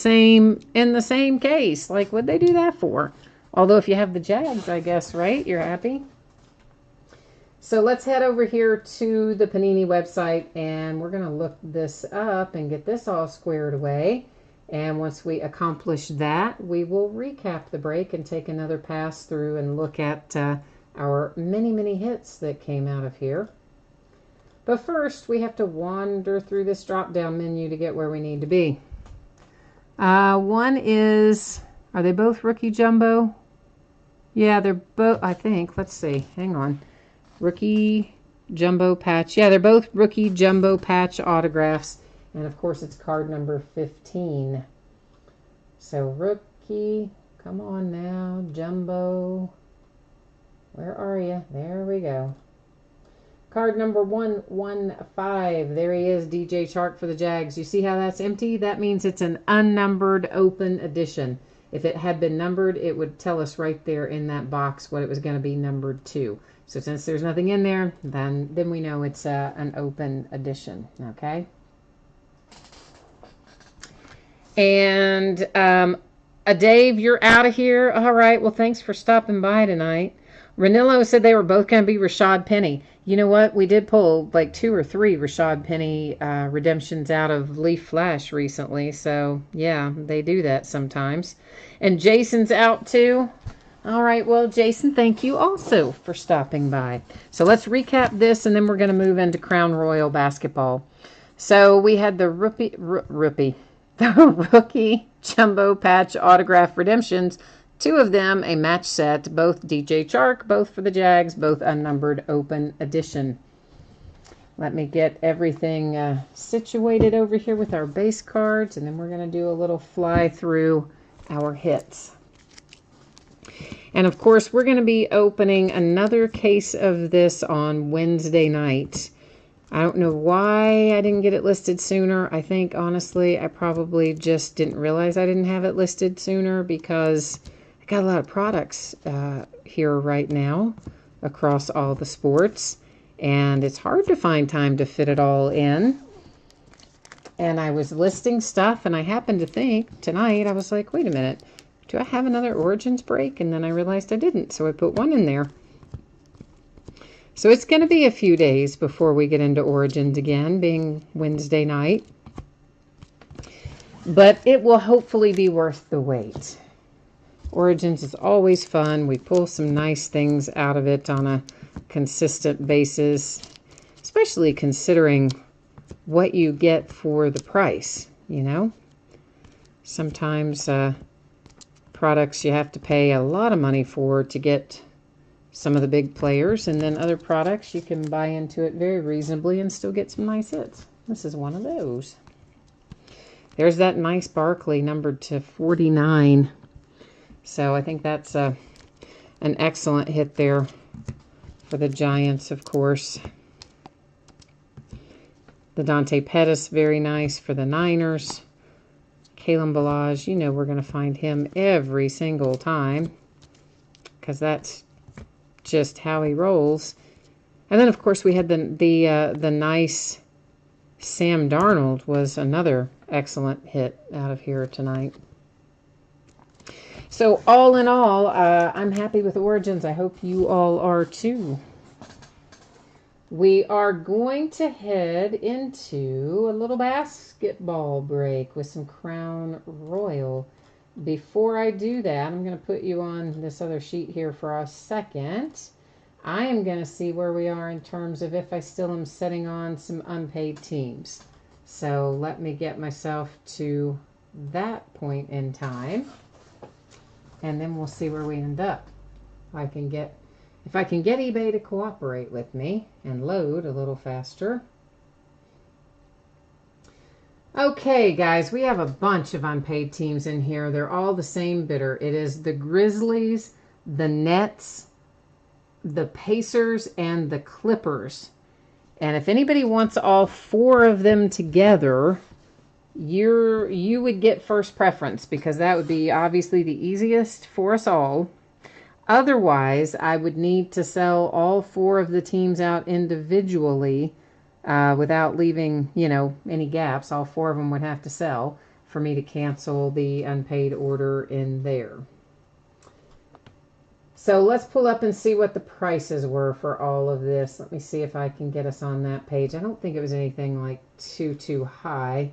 Speaker 1: same case. Like, what'd they do that for? Although if you have the Jags, I guess, right? You're happy? So let's head over here to the Panini website, and we're going to look this up and get this all squared away. And once we accomplish that, we will recap the break and take another pass through and look at our many, many hits that came out of here. But first, we have to wander through this drop-down menu to get where we need to be. One is, are they both rookie jumbo? Yeah, they're both, I think. Let's see. Hang on. Rookie jumbo patch. Yeah, they're both rookie jumbo patch autographs. And, of course, it's card number 15. So, rookie, come on now, jumbo. Where are you? There we go. Card number 115. There he is, DJ Chark for the Jags. You see how that's empty? That means it's an unnumbered open edition. If it had been numbered, it would tell us right there in that box what it was going to be numbered to. So since there's nothing in there, then we know it's an open edition. Okay? And Dave, you're out of here. All right. Well, thanks for stopping by tonight. Ranillo said they were both going to be Rashad Penny. You know what? We did pull like 2 or 3 Rashad Penny redemptions out of Leaf Flash recently. So, yeah, they do that sometimes. And Jason's out too. All right. Well, Jason, thank you also for stopping by. So let's recap this, and then we're going to move into Crown Royal basketball. So we had the rookie jumbo patch autograph redemptions. 2 of them, a match set, both DJ Chark, both for the Jags, both unnumbered open edition. Let me get everything situated over here with our base cards, and then we're going to do a little fly through our hits. And of course, we're going to be opening another case of this on Wednesday night. I don't know why I didn't get it listed sooner. I think, honestly, I probably just didn't realize I didn't have it listed sooner because I got a lot of products here right now across all the sports. And it's hard to find time to fit it all in. And I was listing stuff, and I happened to think tonight, I was like, wait a minute, do I have another Origins break? And then I realized I didn't, so I put one in there. So it's going to be a few days before we get into Origins again, being Wednesday night. But it will hopefully be worth the wait. Origins is always fun. We pull some nice things out of it on a consistent basis, especially considering what you get for the price, you know. Sometimes products you have to pay a lot of money for to get some of the big players, and then other products you can buy into it very reasonably and still get some nice hits. This is one of those. There's that nice Barkley numbered to 49. So I think that's an excellent hit there for the Giants, of course. The Dante Pettis, very nice for the Niners. Kalen Ballage, you know we're going to find him every single time because that's just how he rolls. And then, of course, we had the nice Sam Darnold was another excellent hit out of here tonight. So all in all, I'm happy with Origins. I hope you all are too. We are going to head into a little basketball break with some Crown Royal. Before I do that, I'm going to put you on this other sheet here for a second. I am going to see where we are in terms of if I still am setting on some unpaid teams. So let me get myself to that point in time, and then we'll see where we end up. If I can get eBay to cooperate with me and load a little faster. Okay, guys, we have a bunch of unpaid teams in here. They're all the same bidder. It is the Grizzlies, the Nets, the Pacers, and the Clippers. And if anybody wants all four of them together, you would get first preference, because that would be obviously the easiest for us all. Otherwise, I would need to sell all four of the teams out individually without leaving, any gaps. All four of them would have to sell for me to cancel the unpaid order in there. So let's pull up and see what the prices were for all of this. Let me see if I can get us on that page. I don't think it was anything like too high.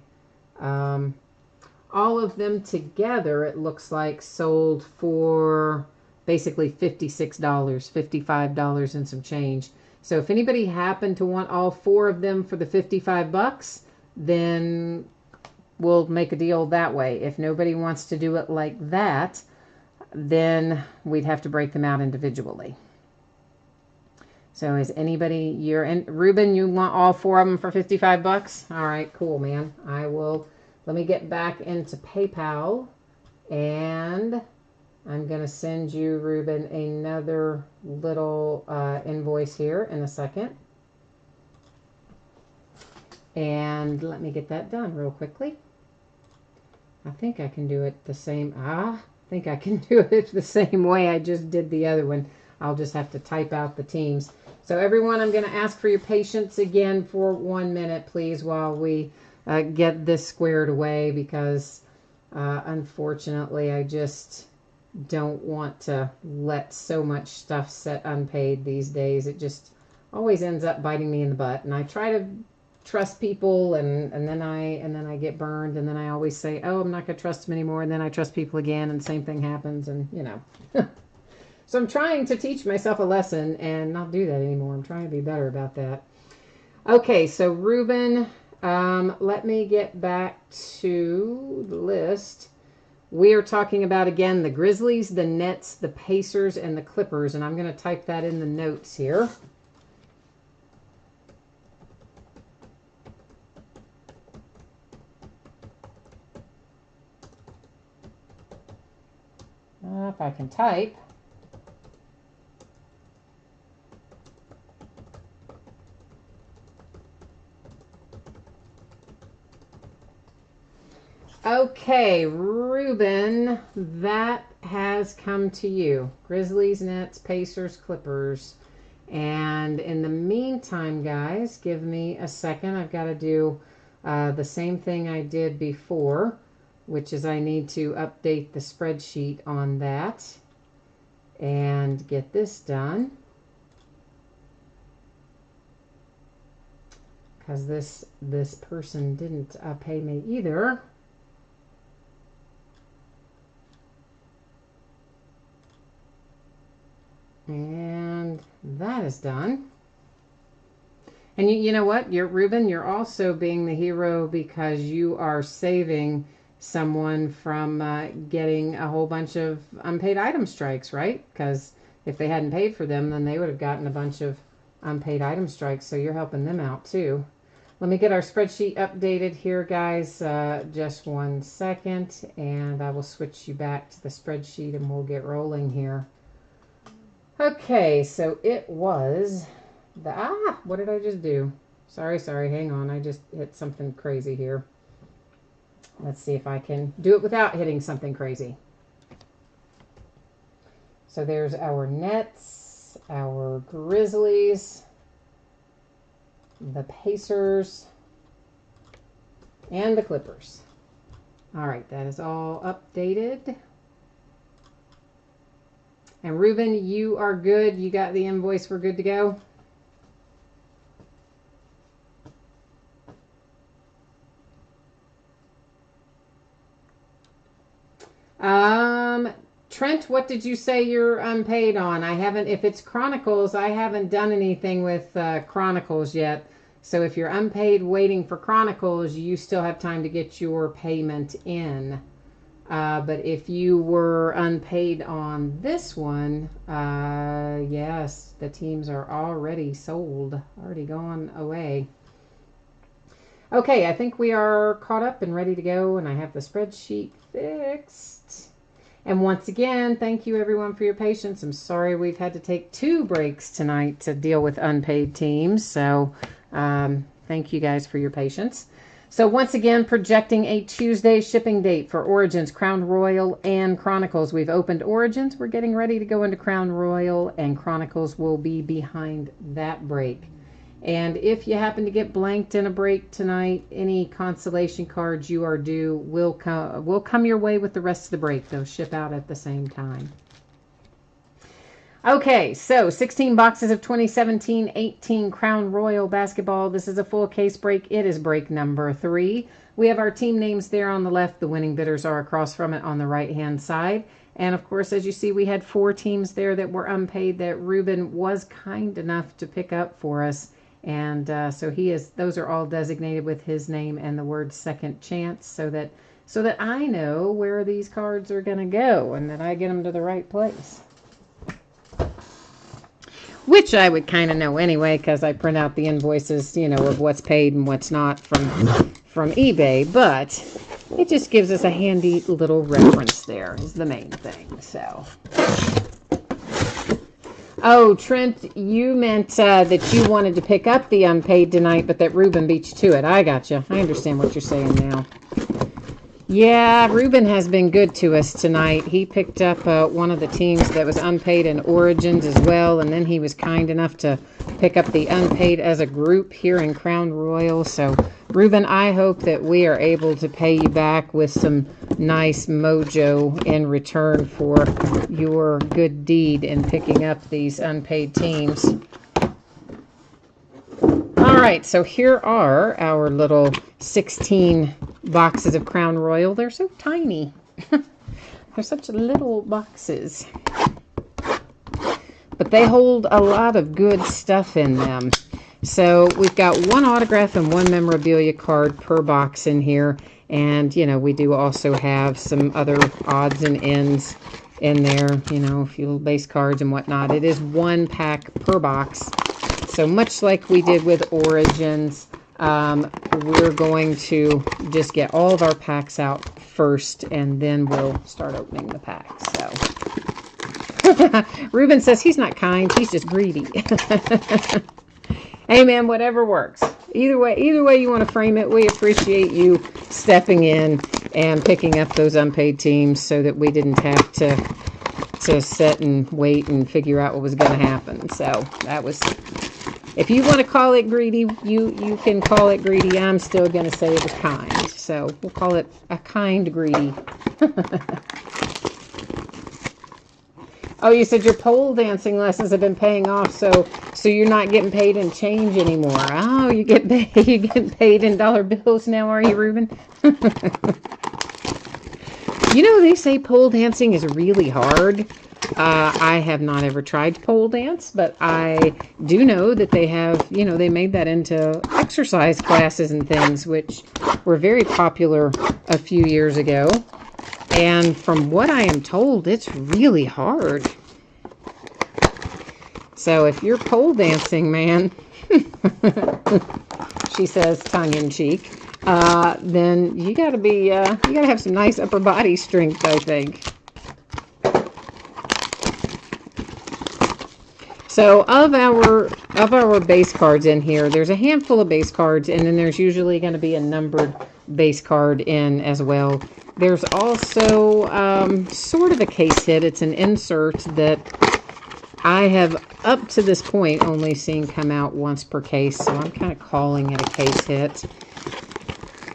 Speaker 1: All of them together, it looks like, sold for basically $56, $55 and some change. So if anybody happened to want all four of them for the $55, then we'll make a deal that way. If nobody wants to do it like that, then we'd have to break them out individually. So is anybody, Ruben, you want all four of them for $55? All right, cool, man. Let me get back into PayPal, and I'm going to send you, Ruben, another little invoice here in a second. And let me get that done real quickly. I think I can do it the same. I think I can do it the same way I just did the other one. I'll just have to type out the teams. So everyone, I'm going to ask for your patience again for 1 minute, please, while we get this squared away, because unfortunately I just don't want to let so much stuff set unpaid these days. It just always ends up biting me in the butt, and I try to trust people, and then I get burned, and then I always say, oh, I'm not going to trust them anymore, and then I trust people again, and the same thing happens, and So I'm trying to teach myself a lesson and not do that anymore. I'm trying to be better about that. Okay, so Ruben, let me get back to the list. We are talking about, again, the Grizzlies, the Nets, the Pacers, and the Clippers, and I'm going to type that in the notes here. If I can type. Okay, Ruben, that has come to you. Grizzlies, Nets, Pacers, Clippers. And in the meantime, guys, give me a second. I've got to do the same thing I did before, which is I need to update the spreadsheet on that and get this done. Because this person didn't pay me either. And that is done. And you know what? Ruben, you're also being the hero, because you are saving someone from getting a whole bunch of unpaid item strikes, right? Because if they hadn't paid for them, then they would have gotten a bunch of unpaid item strikes. So you're helping them out too. Let me get our spreadsheet updated here, guys. Just 1 second, and I will switch you back to the spreadsheet, and we'll get rolling here. Okay, so it was what did I just do? Sorry, hang on. I just hit something crazy here. Let's see if I can do it without hitting something crazy. So there's our Nets, our Grizzlies, the Pacers, and the Clippers. All right, that is all updated. And Ruben, you are good. You got the invoice. We're good to go. Trent, what did you say you're unpaid on? I haven't, if it's Chronicles, I haven't done anything with Chronicles yet. So if you're unpaid waiting for Chronicles, you still have time to get your payment in. But if you were unpaid on this one, yes, the teams are already sold, already gone away. Okay, I think we are caught up and ready to go, and I have the spreadsheet fixed. And once again, thank you everyone for your patience. I'm sorry we've had to take 2 breaks tonight to deal with unpaid teams. So thank you guys for your patience. So once again, projecting a Tuesday shipping date for Origins, Crown Royal, and Chronicles. We've opened Origins. We're getting ready to go into Crown Royal, and Chronicles will be behind that break. And if you happen to get blanked in a break tonight, any consolation cards you are due will come your way with the rest of the break. They'll ship out at the same time. Okay, so 16 boxes of 2017-18 Crown Royal basketball. This is a full case break. It is break number 3. We have our team names there on the left. The winning bidders are across from it on the right-hand side. And of course, as you see, we had 4 teams there that were unpaid that Ruben was kind enough to pick up for us. And so those are all designated with his name and the word second chance so that I know where these cards are going to go and that I get them to the right place. Which I would kind of know anyway because I print out the invoices, of what's paid and what's not from eBay. But it just gives us a handy little reference there is the main thing. So... Oh, Trent, you meant that you wanted to pick up the unpaid tonight, but that Ruben beat you to it. I got you. I understand what you're saying now. Yeah, Ruben has been good to us tonight. He picked up one of the teams that was unpaid in Origins as well, and then he was kind enough to pick up the unpaid as a group here in Crown Royal. So, Ruben, I hope that we are able to pay you back with some nice mojo in return for your good deed in picking up these unpaid teams. All right, so here are our little 16 boxes of Crown Royal. They're so tiny. They're such little boxes. But they hold a lot of good stuff in them. So we've got 1 autograph and 1 memorabilia card per box in here. And, we do also have some other odds and ends in there, a few little base cards and whatnot. It is 1 pack per box. So much like we did with Origins, we're going to just get all of our packs out first, and then we'll start opening the packs. So, Ruben says he's not kind, he's just greedy. Hey, man, whatever works. Either way you want to frame it, we appreciate you stepping in and picking up those unpaid teams so that we didn't have to sit and wait and figure out what was going to happen. So that was... If you want to call it greedy, you can call it greedy. I'm still going to say it was kind. So we'll call it a kind greedy. Oh, you said your pole dancing lessons have been paying off, so you're not getting paid in change anymore. Oh, you get paid in dollar bills now, are you, Ruben? They say pole dancing is really hard. I have not ever tried pole dance, but I do know that they have, they made that into exercise classes and things, which were very popular a few years ago. And from what I am told, it's really hard. So if you're pole dancing, man, she says tongue in cheek, then you gotta have some nice upper body strength, I think. So of our base cards in here, there's a handful of base cards, and then there's usually going to be a numbered base card in as well. There's also sort of a case hit. It's an insert that I have, up to this point, only seen come out once per case, so I'm kind of calling it a case hit.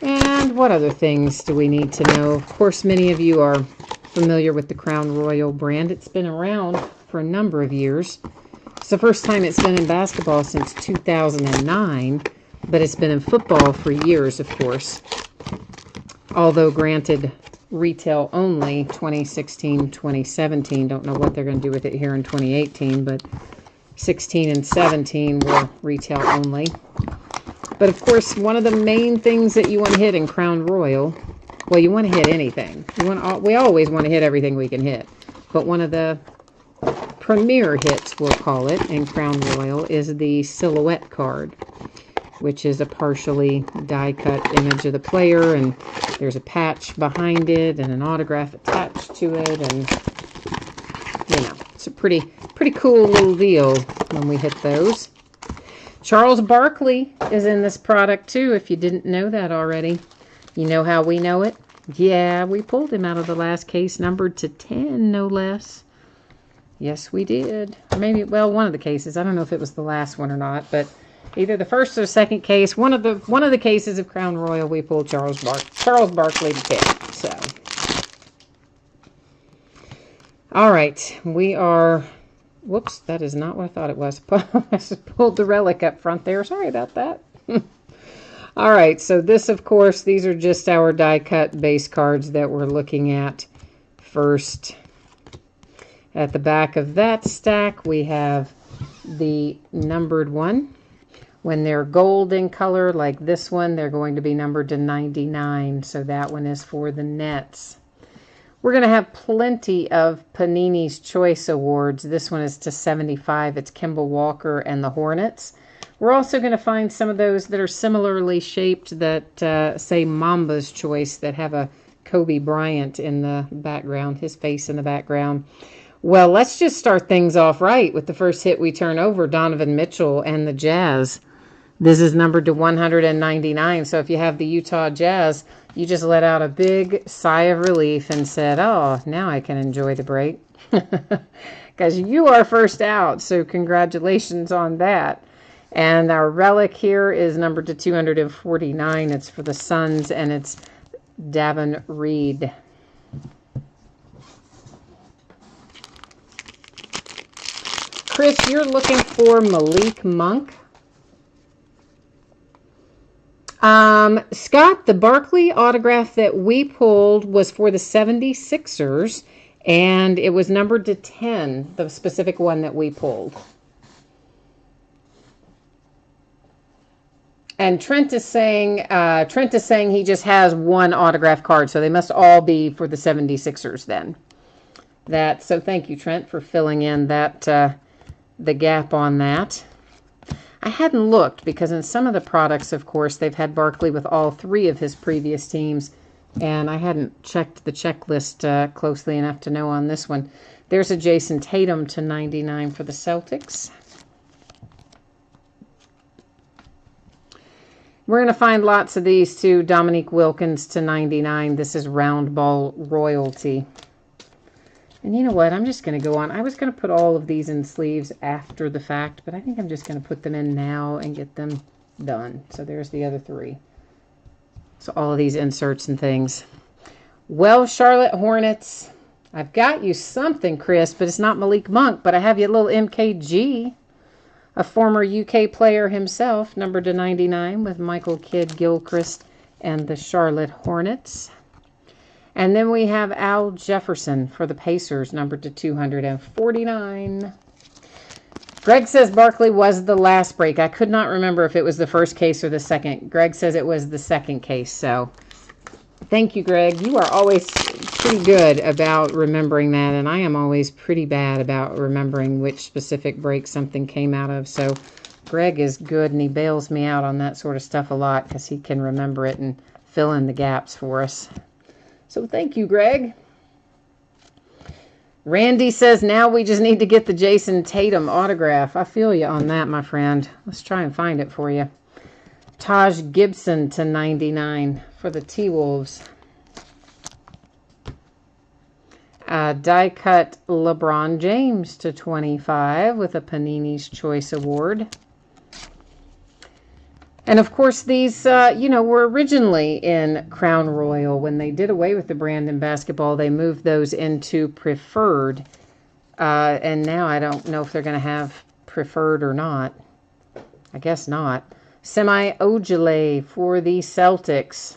Speaker 1: And what other things do we need to know? Of course, many of you are familiar with the Crown Royal brand. It's been around for a number of years. It's the first time it's been in basketball since 2009, but it's been in football for years, of course. Although, granted, retail only 2016, 2017. Don't know what they're going to do with it here in 2018, but 16 and 17 were retail only. But of course, one of the main things that you want to hit in Crown Royal, well, you want to hit anything. We always want to hit everything we can hit. But one of the premier hits, we'll call it, in Crown Royal is the silhouette card, which is a partially die-cut image of the player, and there's a patch behind it and an autograph attached to it, and you know, it's a pretty cool little deal when we hit those. Charles Barkley is in this product too, if you didn't know that already. You know how we know it? Yeah, we pulled him out of the last case, numbered to 10, no less. Yes, we did. Or maybe, well, one of the cases. I don't know if it was the last one or not, but either the first or second case, one of the cases of Crown Royal, we pulled Charles Barkley to 10. So, all right, we are. Whoops, that is not what I thought it was. I just pulled the relic up front there. Sorry about that. All right, so this, of course, these are just our die-cut base cards that we're looking at first. At the back of that stack, we have the numbered one. When they're gold in color, like this one, they're going to be numbered to 99. So that one is for the Nets. We're going to have plenty of Panini's Choice Awards. This one is to 75. It's Kemba Walker and the Hornets. We're also going to find some of those that are similarly shaped that say Mamba's Choice, that have a Kobe Bryant in the background, his face in the background. Well, let's just start things off right with the first hit we turn over, Donovan Mitchell and the Jazz. This is numbered to 199, so if you have the Utah Jazz, you just let out a big sigh of relief and said, oh, now I can enjoy the break. Because you are first out, so congratulations on that. And our relic here is numbered to 249. It's for the Suns, and it's Davin Reed. Chris, you're looking for Malik Monk. Scott, the Barkley autograph that we pulled was for the 76ers, and it was numbered to 10, the specific one that we pulled. And Trent is saying he just has one autograph card, so they must all be for the 76ers then. So thank you, Trent, for filling in that the gap on that. I hadn't looked because in some of the products, of course, they've had Barkley with all three of his previous teams, and I hadn't checked the checklist closely enough to know on this one. There's a Jason Tatum to 99 for the Celtics. We're going to find lots of these too. Dominique Wilkins to 99. This is round ball royalty. And you know what? I'm just going to go on. I was going to put all of these in sleeves after the fact, but I think I'm just going to put them in now and get them done. So there's the other three. So all of these inserts and things. Well, Charlotte Hornets, I've got you something, Chris, but it's not Malik Monk, but I have you a little MKG, a former UK player himself, numbered to 99 with Michael Kidd-Gilchrist and the Charlotte Hornets. And then we have Al Jefferson for the Pacers, numbered to 249. Greg says Barkley was the last break. I could not remember if it was the first case or the second. Greg says it was the second case. So thank you, Greg. You are always pretty good about remembering that, and I am always pretty bad about remembering which specific break something came out of. So Greg is good, and he bails me out on that sort of stuff a lot because he can remember it and fill in the gaps for us. So thank you, Greg. Randy says now we just need to get the Jason Tatum autograph. I feel you on that, my friend. Let's try and find it for you. Taj Gibson to 99 for the T-Wolves. Die-cut LeBron James to 25 with a Panini's Choice Award. And of course, these, were originally in Crown Royal. When they did away with the brand in basketball, they moved those into Preferred. And now I don't know if they're going to have Preferred or not. I guess not. Semi Ojeleye for the Celtics.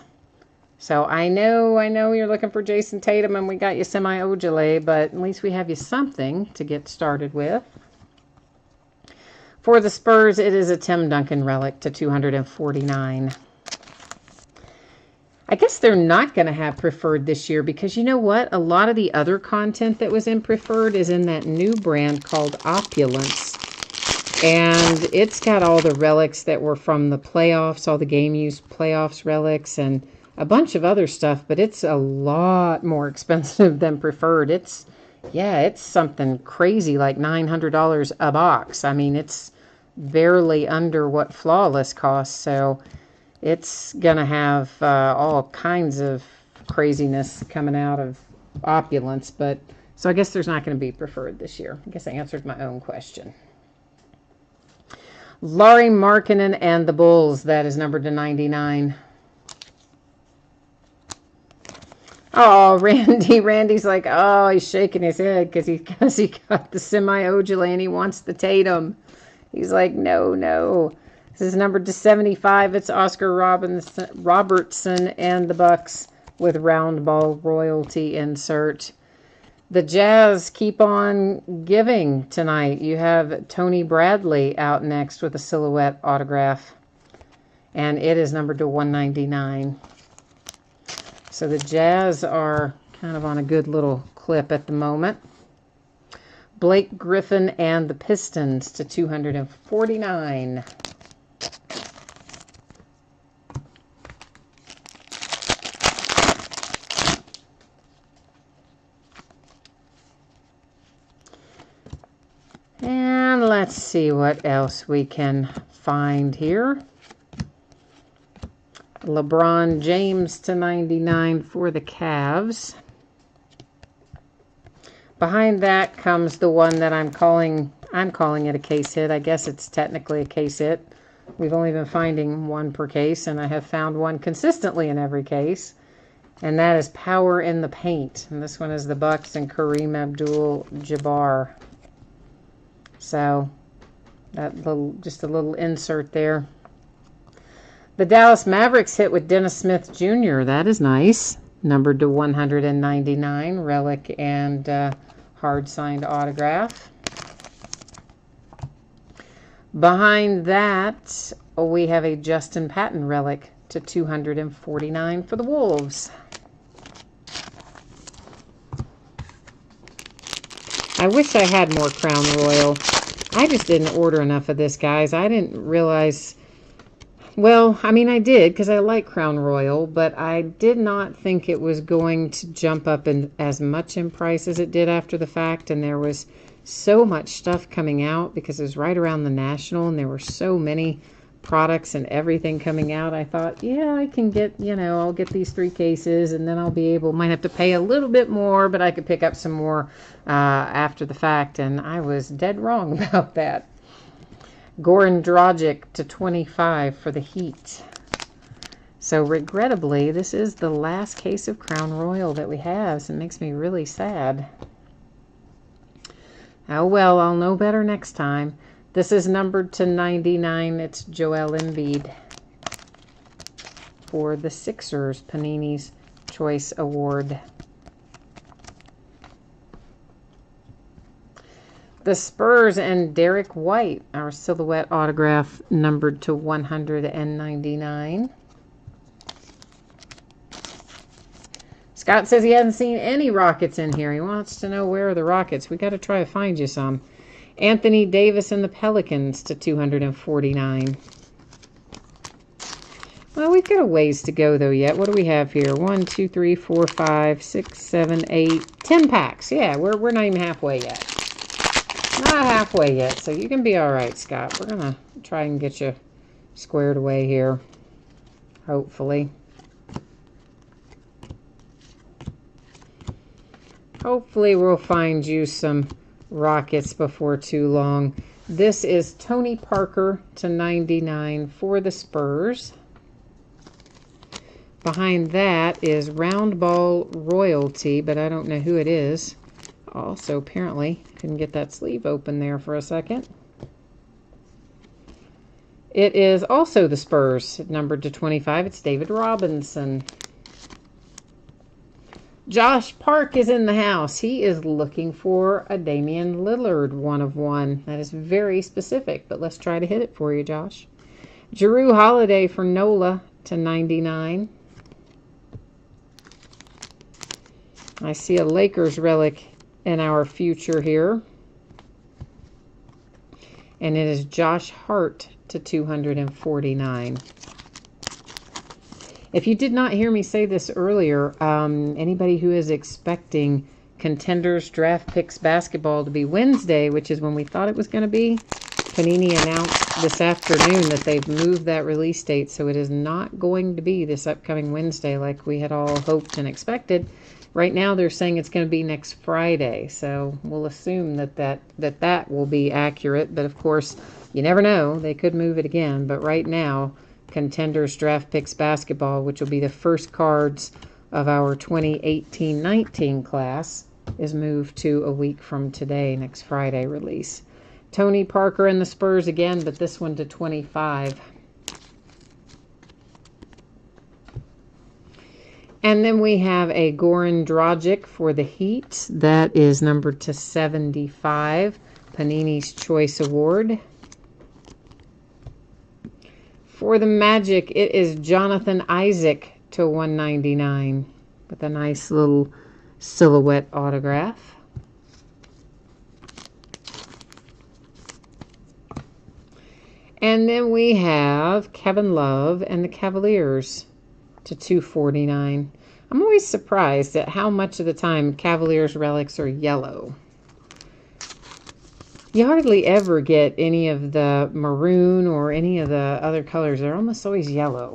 Speaker 1: So I know you're looking for Jason Tatum, and we got you Semi Ojeleye, but at least we have you something to get started with. For the Spurs, it is a Tim Duncan relic to 249. I guess they're not going to have Preferred this year because you know what? A lot of the other content that was in Preferred is in that new brand called Opulence. And it's got all the relics that were from the playoffs, all the game-used playoffs relics, and a bunch of other stuff, but it's a lot more expensive than Preferred. It's something crazy like $900 a box. I mean, it's barely under what Flawless costs, so it's going to have all kinds of craziness coming out of Opulence, but so I guess there's not going to be Preferred this year. I guess I answered my own question. Lauri Markkanen and the Bulls, that is numbered to 99. Oh, Randy's like, oh, he's shaking his head because he got the Semi Ojeleye and he wants the Tatum. He's like, no. This is numbered to 75. It's Oscar Robertson and the Bucks with round ball royalty insert. The Jazz keep on giving tonight. You have Tony Bradley out next with a silhouette autograph. And it is numbered to 199. So the Jazz are kind of on a good little clip at the moment. Blake Griffin and the Pistons to 249. And let's see what else we can find here. LeBron James to 99 for the Cavs. Behind that comes the one that I'm calling it a case hit. I guess it's technically a case hit. We've only been finding one per case, and I have found one consistently in every case. And that is Power in the Paint. And this one is the Bucks and Kareem Abdul-Jabbar. So, just a little insert there. The Dallas Mavericks hit with Dennis Smith Jr. That is nice. Numbered to 199. Relic and hard-signed autograph. Behind that, we have a Justin Patton relic to 249 for the Wolves. I wish I had more Crown Royal. I just didn't order enough of this, guys. I didn't realize... Well, I mean, I did because I like Crown Royal, but I did not think it was going to jump up in as much in price as it did after the fact. And there was so much stuff coming out because it was right around the National and there were so many products and everything coming out. I thought, yeah, I can get, I'll get these 3 cases and then I'll be able, might have to pay a little bit more, but I could pick up some more after the fact. And I was dead wrong about that. Goran Dragic to 25 for the Heat. So regrettably, this is the last case of Crown Royal that we have. So it makes me really sad. Oh well, I'll know better next time. This is numbered to 99. It's Joel Embiid for the Sixers, Panini's Choice Award. The Spurs and Derek White, our silhouette autograph, numbered to 199. Scott says he hasn't seen any Rockets in here. He wants to know where are the Rockets. We got to try to find you some. Anthony Davis and the Pelicans to 249. Well, we've got a ways to go, though, yet. What do we have here? 1, 2, 3, 4, 5, 6, 7, 8, 10 packs. Yeah, we're not even halfway yet. Not halfway yet, so you can be all right, Scott. We're going to try and get you squared away here, hopefully. Hopefully we'll find you some Rockets before too long. This is Tony Parker /99 for the Spurs. Behind that is Round Ball Royalty, but I don't know who it is. Also, apparently, couldn't get that sleeve open there for a second. It is also the Spurs, numbered to 25. It's David Robinson. Josh Park is in the house. He is looking for a Damian Lillard 1/1. That is very specific, but let's try to hit it for you, Josh. Jrue Holiday for Nola /99. I see a Lakers relic in our future here. And it is Josh Hart /249. If you did not hear me say this earlier, anybody who is expecting Contenders Draft Picks Basketball to be Wednesday, which is when we thought it was going to be, Panini announced this afternoon that they've moved that release date, so it is not going to be this upcoming Wednesday like we had all hoped and expected. Right now they're saying it's going to be next Friday, so we'll assume that will be accurate, but of course, you never know. They could move it again, but right now, Contenders Draft Picks Basketball, which will be the first cards of our 2018-19 class, is moved to a week from today, next Friday release. Tony Parker and the Spurs again, but this one /25. And then we have a Goran Dragic for the Heat. That is numbered to 75. Panini's Choice Award. For the Magic, it is Jonathan Isaac /199 with a nice little silhouette autograph. And then we have Kevin Love and the Cavaliers /249. I'm always surprised at how much of the time Cavaliers relics are yellow. You hardly ever get any of the maroon or any of the other colors. They're almost always yellow.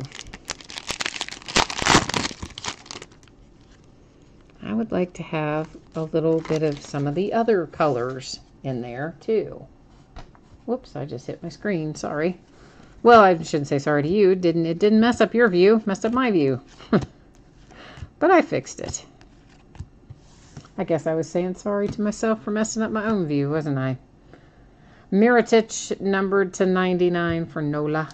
Speaker 1: I would like to have a little bit of some of the other colors in there too. Whoops, I just hit my screen. Sorry. Well, I shouldn't say sorry to you. It didn't mess up your view. Messed up my view. But I fixed it. I guess I was saying sorry to myself for messing up my own view, wasn't I? Mirotic numbered to 99 for Nola.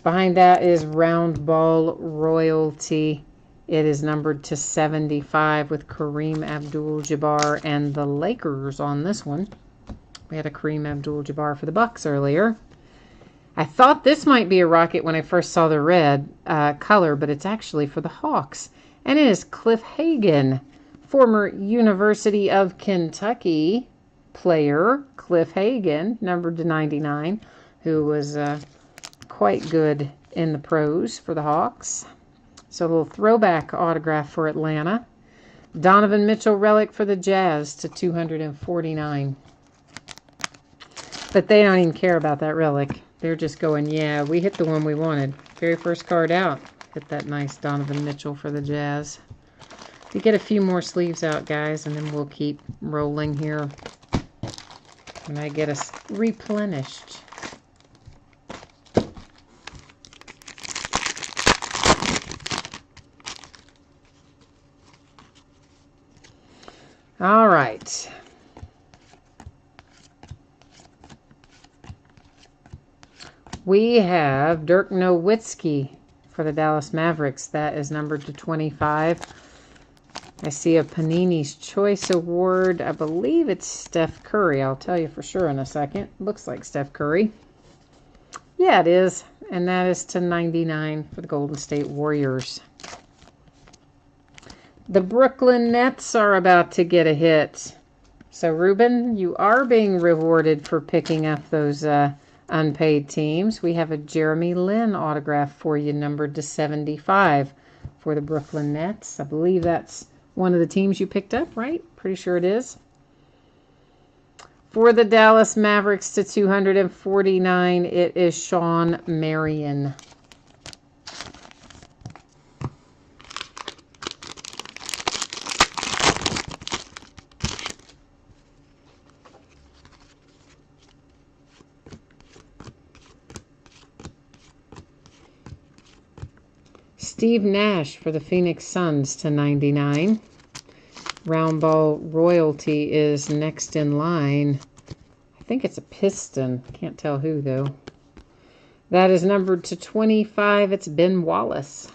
Speaker 1: Behind that is Round Ball Royalty. It is numbered to 75 with Kareem Abdul-Jabbar and the Lakers on this one. We had a Kareem Abdul-Jabbar for the Bucks earlier. I thought this might be a Rocket when I first saw the red color, but it's actually for the Hawks. And it is Cliff Hagan, former University of Kentucky player, Cliff Hagan, numbered to 99, who was quite good in the pros for the Hawks. So a little throwback autograph for Atlanta. Donovan Mitchell relic for the Jazz /249. But they don't even care about that relic. They're just going, yeah, we hit the one we wanted. Very first card out. Hit that nice Donovan Mitchell for the Jazz. We get a few more sleeves out, guys, and then we'll keep rolling here. And I get us replenished. All right. We have Dirk Nowitzki for the Dallas Mavericks. That is numbered to 25. I see a Panini's Choice Award. I believe it's Steph Curry. I'll tell you for sure in a second. Looks like Steph Curry. Yeah, it is. And that is to 99 for the Golden State Warriors. The Brooklyn Nets are about to get a hit. So, Ruben, you are being rewarded for picking up those unpaid teams. We have a Jeremy Lin autograph for you, numbered to 75 for the Brooklyn Nets. I believe that's one of the teams you picked up, right? Pretty sure it is. For the Dallas Mavericks /249, it is Sean Marion. Steve Nash for the Phoenix Suns to 99. Round ball royalty is next in line. I think it's a Piston. Can't tell who, though. That is numbered to 25. It's Ben Wallace.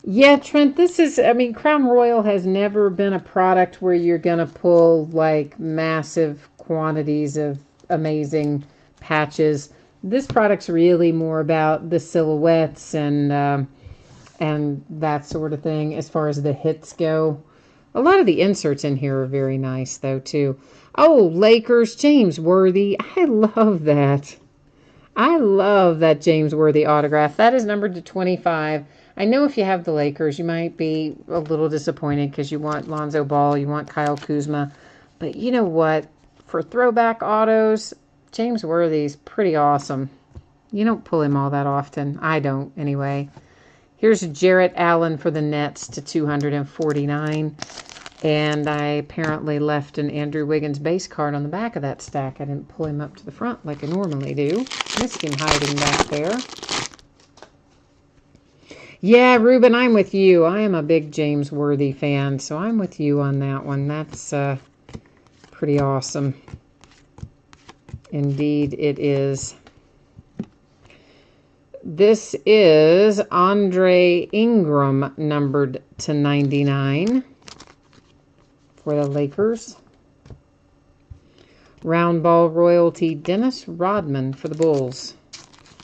Speaker 1: Yeah, Trent, this is, I mean, Crown Royal has never been a product where you're going to pull, like, massive quantities of amazing patches. This product's really more about the silhouettes and that sort of thing as far as the hits go. A lot of the inserts in here are very nice, though, too. Oh, Lakers, James Worthy. I love that. I love that James Worthy autograph. That is numbered to 25. I know if you have the Lakers, you might be a little disappointed because you want Lonzo Ball, you want Kyle Kuzma. But you know what? For throwback autos, James Worthy's pretty awesome. You don't pull him all that often. I don't, anyway. Here's Jarrett Allen for the Nets to 249. And I apparently left an Andrew Wiggins base card on the back of that stack. I didn't pull him up to the front like I normally do. Missed him hiding back there. Yeah, Ruben, I'm with you. I am a big James Worthy fan, so I'm with you on that one. That's pretty awesome. Indeed, it is. This is Andre Ingram, numbered to 99 for the Lakers. Round ball royalty, Dennis Rodman for the Bulls.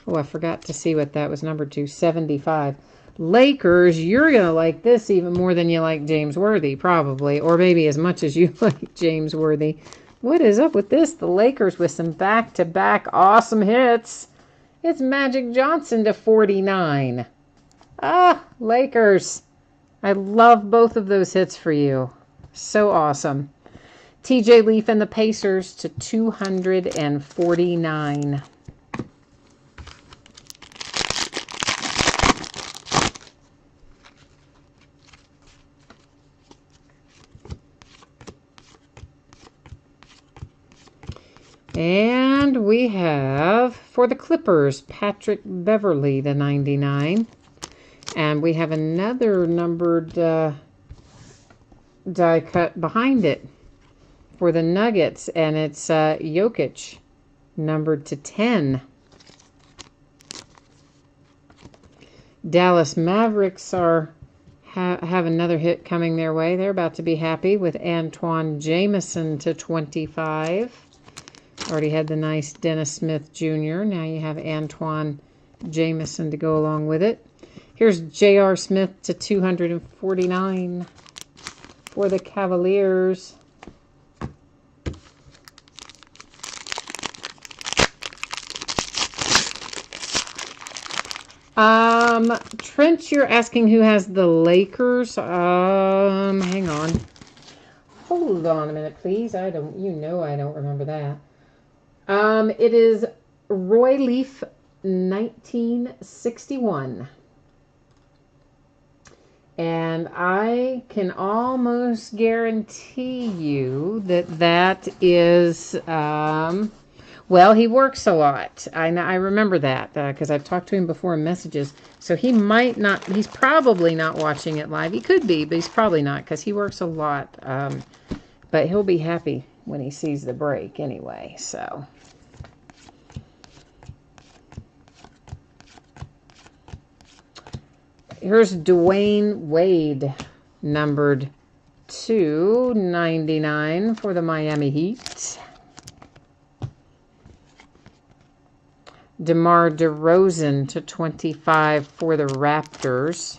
Speaker 1: Oh, I forgot to see what that was numbered to, 75. Lakers, you're going to like this even more than you like James Worthy, probably. Or maybe as much as you like James Worthy. What is up with this? The Lakers with some back-to-back awesome hits. It's Magic Johnson to 49. Ah, Lakers. I love both of those hits for you. So awesome. TJ Leaf and the Pacers to 249. And we have, for the Clippers, Patrick Beverly to 99. And we have another numbered die cut behind it for the Nuggets. And it's Jokic, numbered to 10. Dallas Mavericks have another hit coming their way. They're about to be happy with Antoine Jamison to 25. Already had the nice Dennis Smith Jr. Now you have Antoine Jamison to go along with it. Here's J.R. Smith to 249 for the Cavaliers. Trent, you're asking who has the Lakers. Hang on. Hold on a minute, please. I don't remember that. It is Roy Leaf, 1961. And I can almost guarantee you that is, well, he works a lot. I remember that because I've talked to him before in messages. So he might not, he's probably not watching it live. He could be, but he's probably not because he works a lot. But he'll be happy when he sees the break anyway, so. Here's Dwayne Wade, numbered 299 for the Miami Heat. DeMar DeRozan to 25 for the Raptors.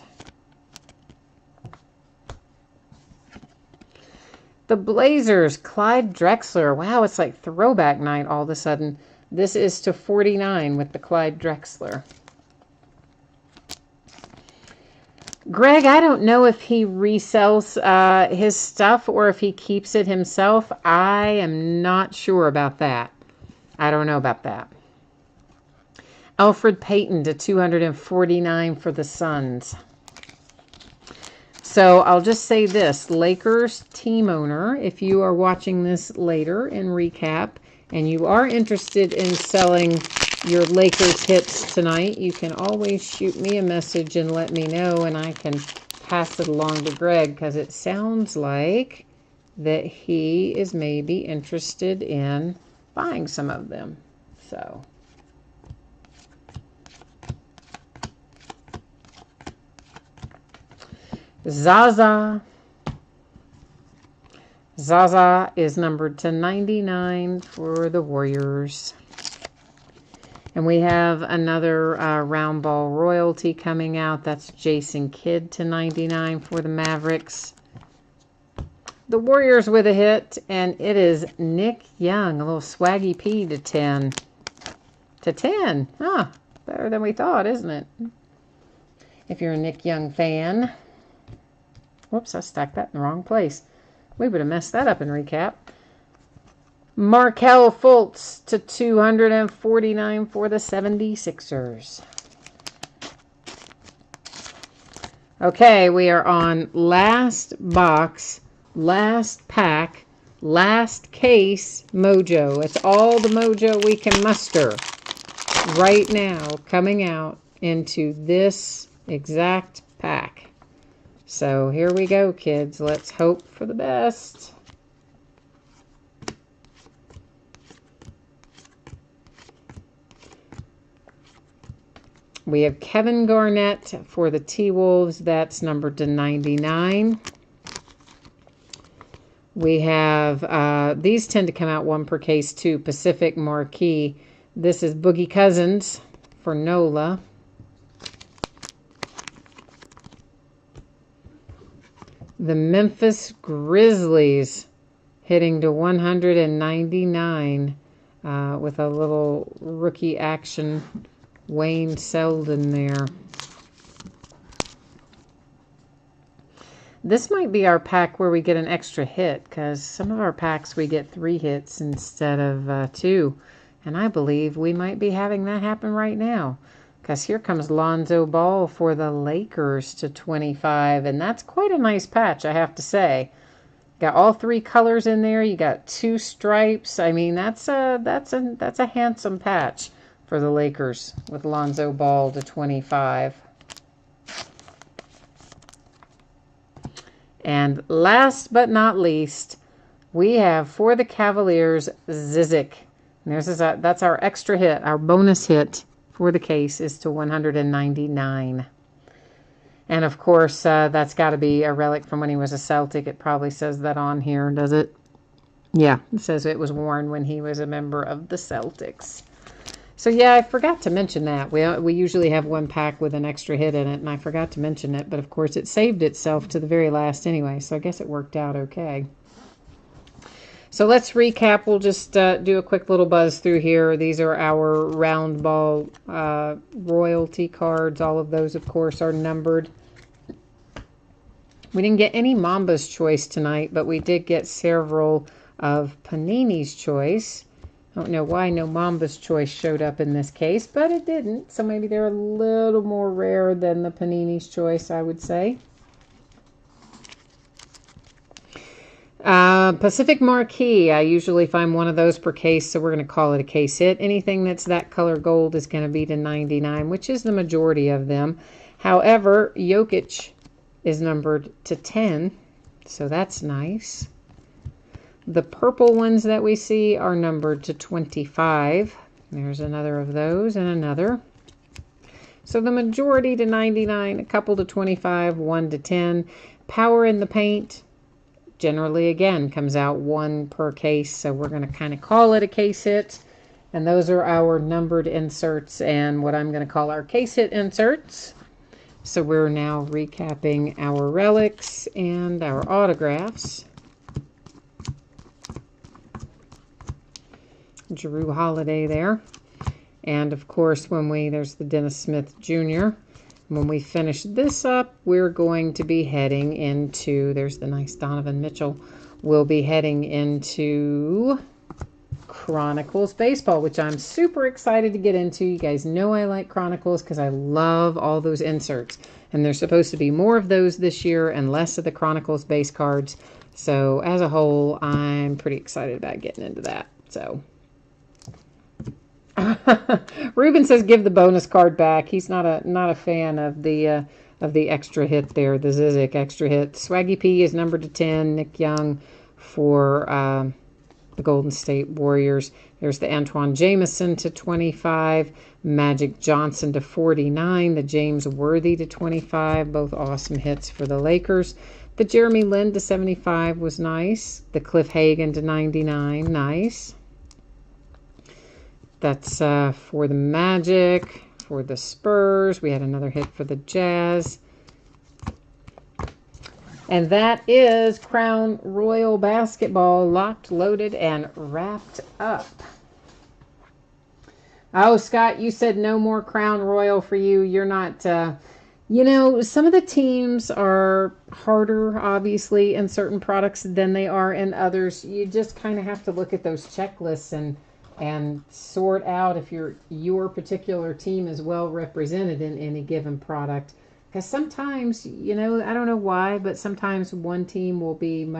Speaker 1: The Blazers, Clyde Drexler. Wow, it's like throwback night all of a sudden. This is to 49 with the Clyde Drexler. Greg, I don't know if he resells his stuff or if he keeps it himself. I am not sure about that. I don't know about that. Alfred Payton to 249 for the Suns. So I'll just say this, Lakers team owner, if you are watching this later in recap and you are interested in selling your Lakers hits tonight, you can always shoot me a message and let me know, and I can pass it along to Greg, because it sounds like that he is maybe interested in buying some of them. So Zaza. Zaza is numbered to 99 for the Warriors. And we have another round ball royalty coming out. That's Jason Kidd to 99 for the Mavericks. The Warriors with a hit, and it is Nick Young, a little swaggy P to 10. To 10. Huh. Better than we thought, isn't it? If you're a Nick Young fan. Whoops, I stacked that in the wrong place. We would have messed that up in recap. Markelle Fultz to 249 for the 76ers. Okay, we are on last box, last pack, last case mojo. It's all the mojo we can muster right now coming out into this exact pack. So here we go, kids. Let's hope for the best. We have Kevin Garnett for the T-Wolves. That's numbered to 99. We have, these tend to come out one per case too. Pacific Marquee. This is Boogie Cousins for NOLA. The Memphis Grizzlies hitting to 199 with a little rookie action. Wayne Selden there. This might be our pack where we get an extra hit, because some of our packs we get 3 hits instead of 2. And I believe we might be having that happen right now. Because here comes Lonzo Ball for the Lakers to 25. And that's quite a nice patch, I have to say. Got all 3 colors in there. You got 2 stripes. I mean, that's a handsome patch for the Lakers with Lonzo Ball to 25. And last but not least, we have for the Cavaliers, Zizic. And that's our extra hit, our bonus hit for the case is to 199. And of course, that's got to be a relic from when he was a Celtic. It probably says that on here, does it? Yeah, it says it was worn when he was a member of the Celtics. So yeah, I forgot to mention that. We usually have one pack with an extra hit in it, and I forgot to mention it. But of course, it saved itself to the very last anyway, so I guess it worked out okay. So let's recap. We'll just do a quick little buzz through here. These are our round ball royalty cards. All of those, of course, are numbered. We didn't get any Mamba's Choice tonight, but we did get several of Panini's Choice. I don't know why no Mamba's Choice showed up in this case, but it didn't. So maybe they're a little more rare than the Panini's Choice, I would say. Pacific Marquee, I usually find one of those per case, so we're going to call it a case hit. Anything that's that color gold is going to be to 99, which is the majority of them. However, Jokic is numbered to 10, so that's nice. The purple ones that we see are numbered to 25. There's another of those and another. So the majority to 99, a couple to 25, 1 to 10. Power in the Paint generally, again, comes out 1 per case, so we're going to kind of call it a case hit. And those are our numbered inserts and what I'm going to call our case hit inserts. So we're now recapping our relics and our autographs. Drew Holiday there. And of course, there's the Dennis Smith Jr. When we finish this up, we're going to be heading into, there's the nice Donovan Mitchell. We'll be heading into Chronicles Baseball, which I'm super excited to get into. You guys know I like Chronicles because I love all those inserts. And there's supposed to be more of those this year and less of the Chronicles base cards. So as a whole, I'm pretty excited about getting into that. So Ruben says give the bonus card back. He's not a fan of the extra hit there, the Zizik extra hit. Swaggy P is numbered to 10. Nick Young for the Golden State Warriors. There's the Antoine Jameson to 25. Magic Johnson to 49. The James Worthy to 25. Both awesome hits for the Lakers. The Jeremy Lin to 75 was nice. The Cliff Hagan to 99. Nice. That's for the Magic. For the Spurs, we had another hit for the Jazz. And that is Crown Royal Basketball locked, loaded, and wrapped up. Oh, Scott, you said no more Crown Royal for you. You're not, you know, some of the teams are harder, obviously, in certain products than they are in others. You just kind of have to look at those checklists and sort out if your particular team is well represented in any given product. Because sometimes, you know, I don't know why, but sometimes one team will be found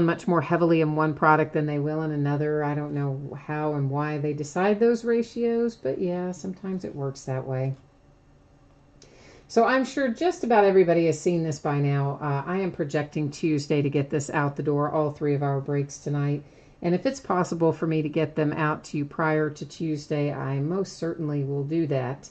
Speaker 1: much more heavily in one product than they will in another. I don't know how and why they decide those ratios, but yeah, sometimes it works that way. So I'm sure just about everybody has seen this by now. I am projecting Tuesday to get this out the door, all 3 of our breaks tonight. And if it's possible for me to get them out to you prior to Tuesday, I most certainly will do that.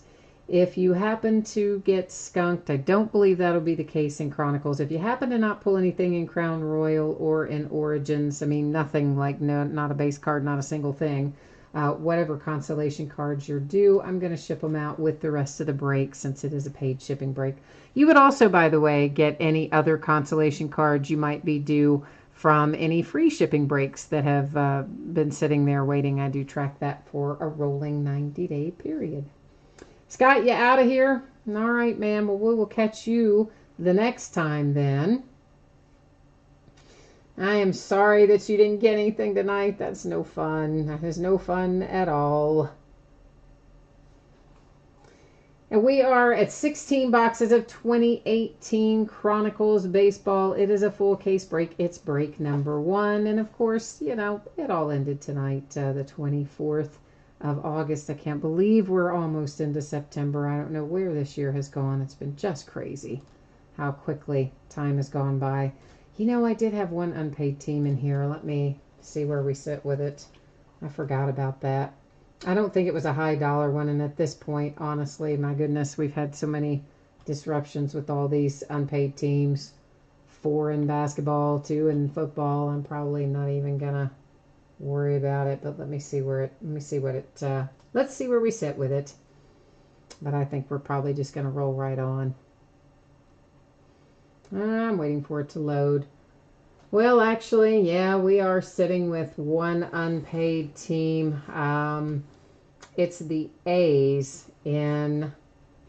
Speaker 1: If you happen to get skunked, I don't believe that'll be the case in Chronicles. If you happen to not pull anything in Crown Royal or in Origins, I mean, nothing like, no, not a base card, not a single thing. Whatever consolation cards you're due, I'm going to ship them out with the rest of the break since it is a paid shipping break. You would also, by the way, get any other consolation cards you might be due from any free shipping breaks that have been sitting there waiting. I do track that for a rolling 90-day period. Scott, you out of here? All right, man. Well, we will catch you the next time then. I am sorry that you didn't get anything tonight. That's no fun. That is no fun at all. And we are at 16 boxes of 2018 Chronicles Baseball. It is a full case break. It's break number 1. And of course, you know, it all ended tonight, the 24th of August. I can't believe we're almost into September. I don't know where this year has gone. It's been just crazy how quickly time has gone by. You know, I did have one unpaid team in here. Let me see where we sit with it. I forgot about that. I don't think it was a high dollar one. And at this point, honestly, my goodness, we've had so many disruptions with all these unpaid teams. 4 in basketball, 2 in football. I'm probably not even going to worry about it. But let's see where we sit with it. But I think we're probably just going to roll right on. I'm waiting for it to load. Well, actually, yeah, we are sitting with one unpaid team. It's the A's in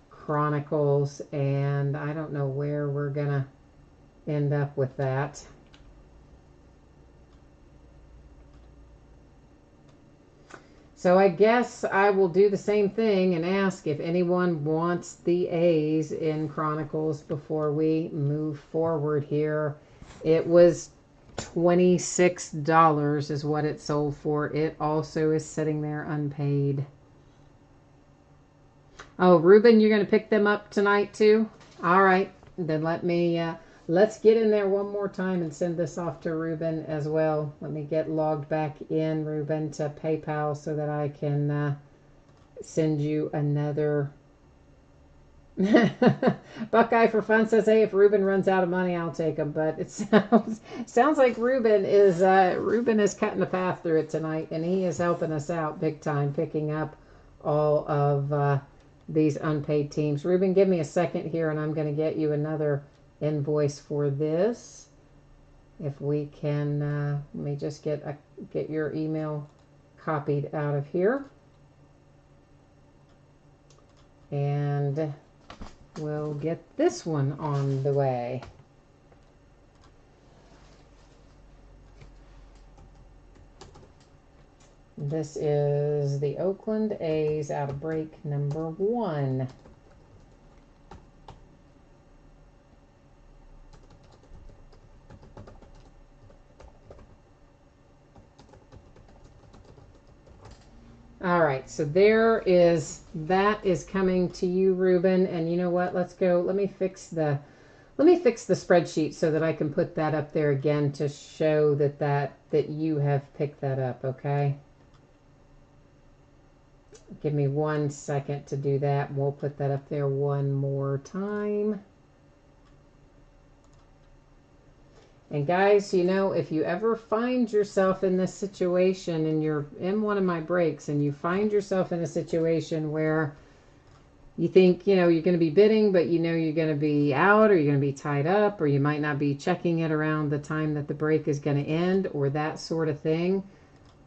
Speaker 1: Chronicles, and I don't know where we're going to end up with that. So I guess I will do the same thing and ask if anyone wants the A's in Chronicles before we move forward here. It was $26 is what it sold for. It also is sitting there unpaid. Oh, Ruben, you're going to pick them up tonight too? All right. Then let's get in there one more time and send this off to Ruben as well. Let me get logged back in, Ruben, to PayPal so that I can send you another. Buckeye for Fun says, hey, if Ruben runs out of money, I'll take him. But it sounds like Ruben is cutting the path through it tonight, and he is helping us out big time, picking up all of these unpaid teams. Ruben, give me a second here, and I'm going to get you another invoice for this. If we can, let me just get your email copied out of here, and we'll get this one on the way. This is the Oakland A's out of break number 1. right, so that is coming to you, Ruben. And you know what? Let's go. Let me fix the spreadsheet so that I can put that up there again to show that you have picked that up, okay? Give me 1 second to do that. We'll put that up there one more time. And guys, you know, if you ever find yourself in this situation and you're in one of my breaks and you find yourself in a situation where you think, you know, you're going to be bidding, but you know you're going to be out or you're going to be tied up or you might not be checking it around the time that the break is going to end or that sort of thing,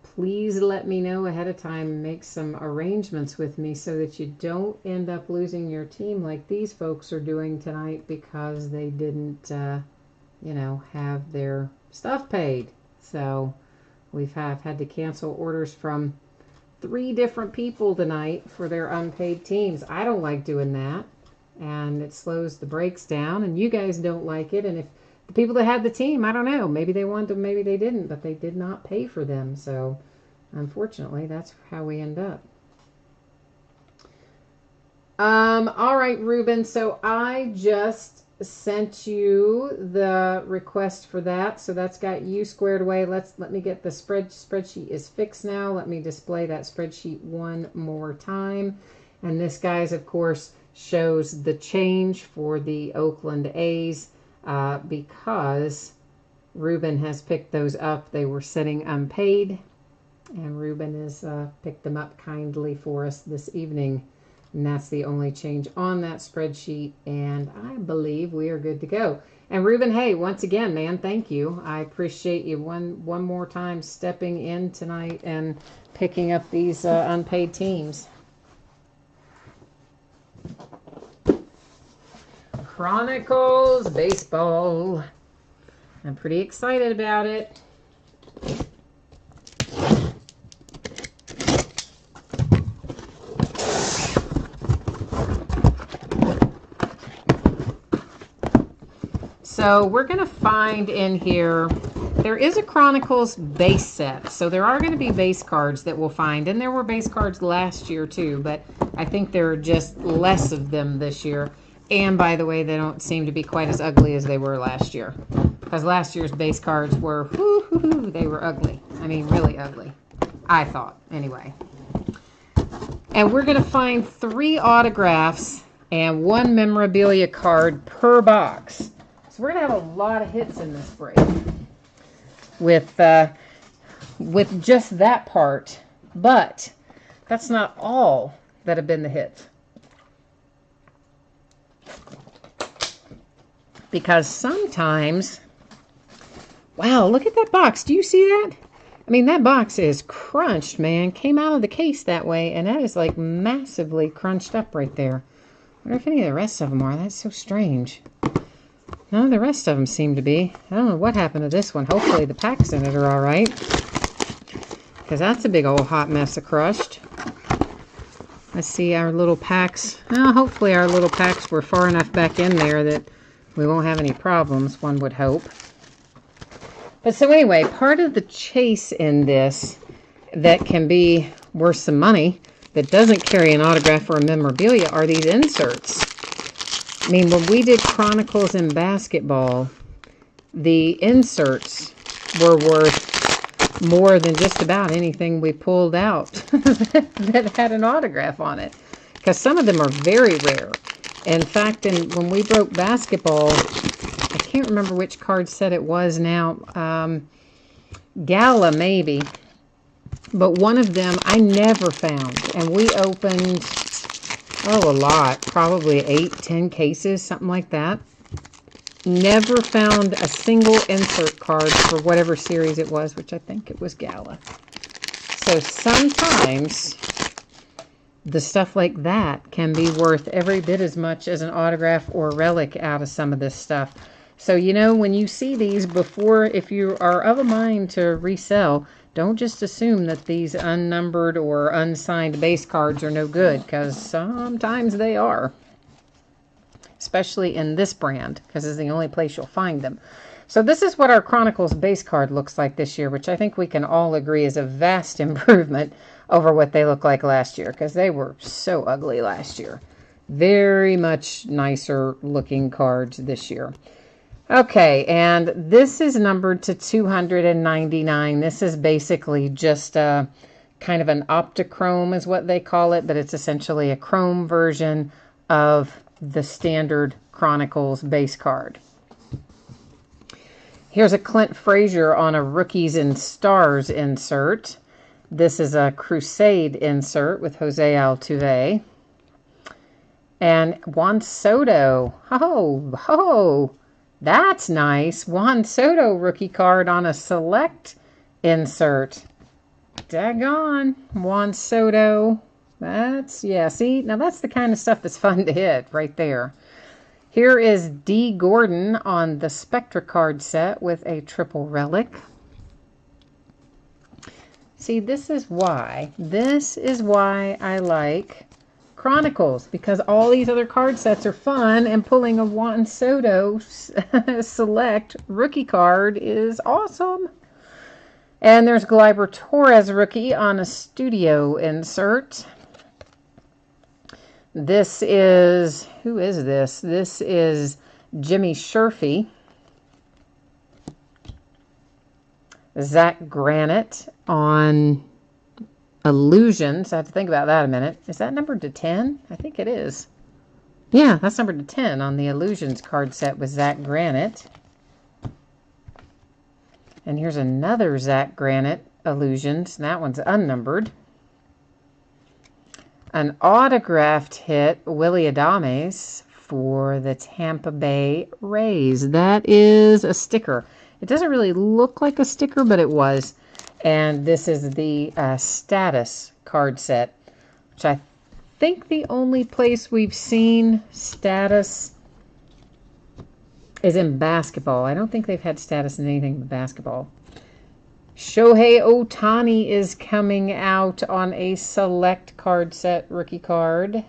Speaker 1: please let me know ahead of time. Make some arrangements with me so that you don't end up losing your team like these folks are doing tonight because they didn't you know, have their stuff paid. So we've had to cancel orders from 3 different people tonight for their unpaid teams. I don't like doing that, and it slows the breaks down, and you guys don't like it. And if the people that had the team, I don't know, maybe they wanted them, maybe they didn't, but they did not pay for them. So unfortunately, that's how we end up. All right, Ruben, so I just sent you the request for that, so that's got you squared away. Let me get the spreadsheet is fixed now. Let me display that spreadsheet one more time. And this, guys, of course, shows the change for the Oakland A's because Ruben has picked those up. They were sitting unpaid, and Ruben has picked them up kindly for us this evening. And that's the only change on that spreadsheet. And I believe we are good to go. And Ruben, hey, once again, man, thank you. I appreciate you one more time stepping in tonight and picking up these unpaid teams. Chronicles baseball. I'm pretty excited about it. So we're going to find in here, there is a Chronicles base set. So there are going to be base cards that we'll find. And there were base cards last year too, but I think there are just less of them this year. And by the way, they don't seem to be quite as ugly as they were last year. Because last year's base cards were, they were ugly. I mean, really ugly. I thought, anyway. And we're going to find 3 autographs and 1 memorabilia card per box. So we're going to have a lot of hits in this break with just that part. But that's not all that have been the hits. Because sometimes, wow, look at that box. Do you see that? I mean, that box is crunched, man. Came out of the case that way, and that is like massively crunched up right there. I wonder if any of the rest of them are. That's so strange. None of the rest of them seem to be. I don't know what happened to this one. Hopefully the packs in it are all right. Because that's a big old hot mess of crushed. Let's see our little packs. Well, hopefully our little packs were far enough back in there that we won't have any problems, one would hope. But so anyway, part of the chase in this that can be worth some money, that doesn't carry an autograph or a memorabilia, are these inserts. I mean, when we did Chronicles in basketball, the inserts were worth more than just about anything we pulled out that had an autograph on it. Because some of them are very rare. In fact, when we broke basketball, I can't remember which card set it was now. Gala, maybe. But one of them I never found. And we opened, a lot. Probably 8, 10 cases, something like that. Never found a single insert card for whatever series it was, which I think it was Gala. So sometimes the stuff like that can be worth every bit as much as an autograph or relic out of some of this stuff. So, you know, when you see these before, if you are of a mind to resell, don't just assume that these unnumbered or unsigned base cards are no good, because sometimes they are. Especially in this brand, because it's the only place you'll find them. So this is what our Chronicles base card looks like this year, which I think we can all agree is a vast improvement over what they look like last year, because they were so ugly last year. Very much nicer looking cards this year. Okay, and this is numbered to 299. This is basically just a kind of an optichrome is what they call it, but it's essentially a chrome version of the standard Chronicles base card. Here's a Clint Frazier on a Rookies and Stars insert. This is a Crusade insert with Jose Altuve. And Juan Soto. Oh, that's nice. Juan Soto rookie card on a select insert. Daggone. Juan Soto. That's, yeah, see, now that's the kind of stuff that's fun to hit right there. Here is D. Gordon on the Spectra card set with a triple relic. See, this is why I like Chronicles, because all these other card sets are fun, and pulling a Juan Soto select rookie card is awesome. And there's Gleyber Torres rookie on a studio insert. This is, who is this? This is Jimmy Sherfy. Zach Granite on Illusions. I have to think about that a minute. Is that numbered to 10? I think it is. Yeah, that's numbered to 10 on the Illusions card set with Zach Granite. And here's another Zach Granite Illusions. That one's unnumbered. An autographed hit, Willy Adames for the Tampa Bay Rays. That is a sticker. It doesn't really look like a sticker, but it was. And this is the Status card set, which I think the only place we've seen Status is in basketball. I don't think they've had Status in anything but basketball. Shohei Ohtani is coming out on a select card set rookie card.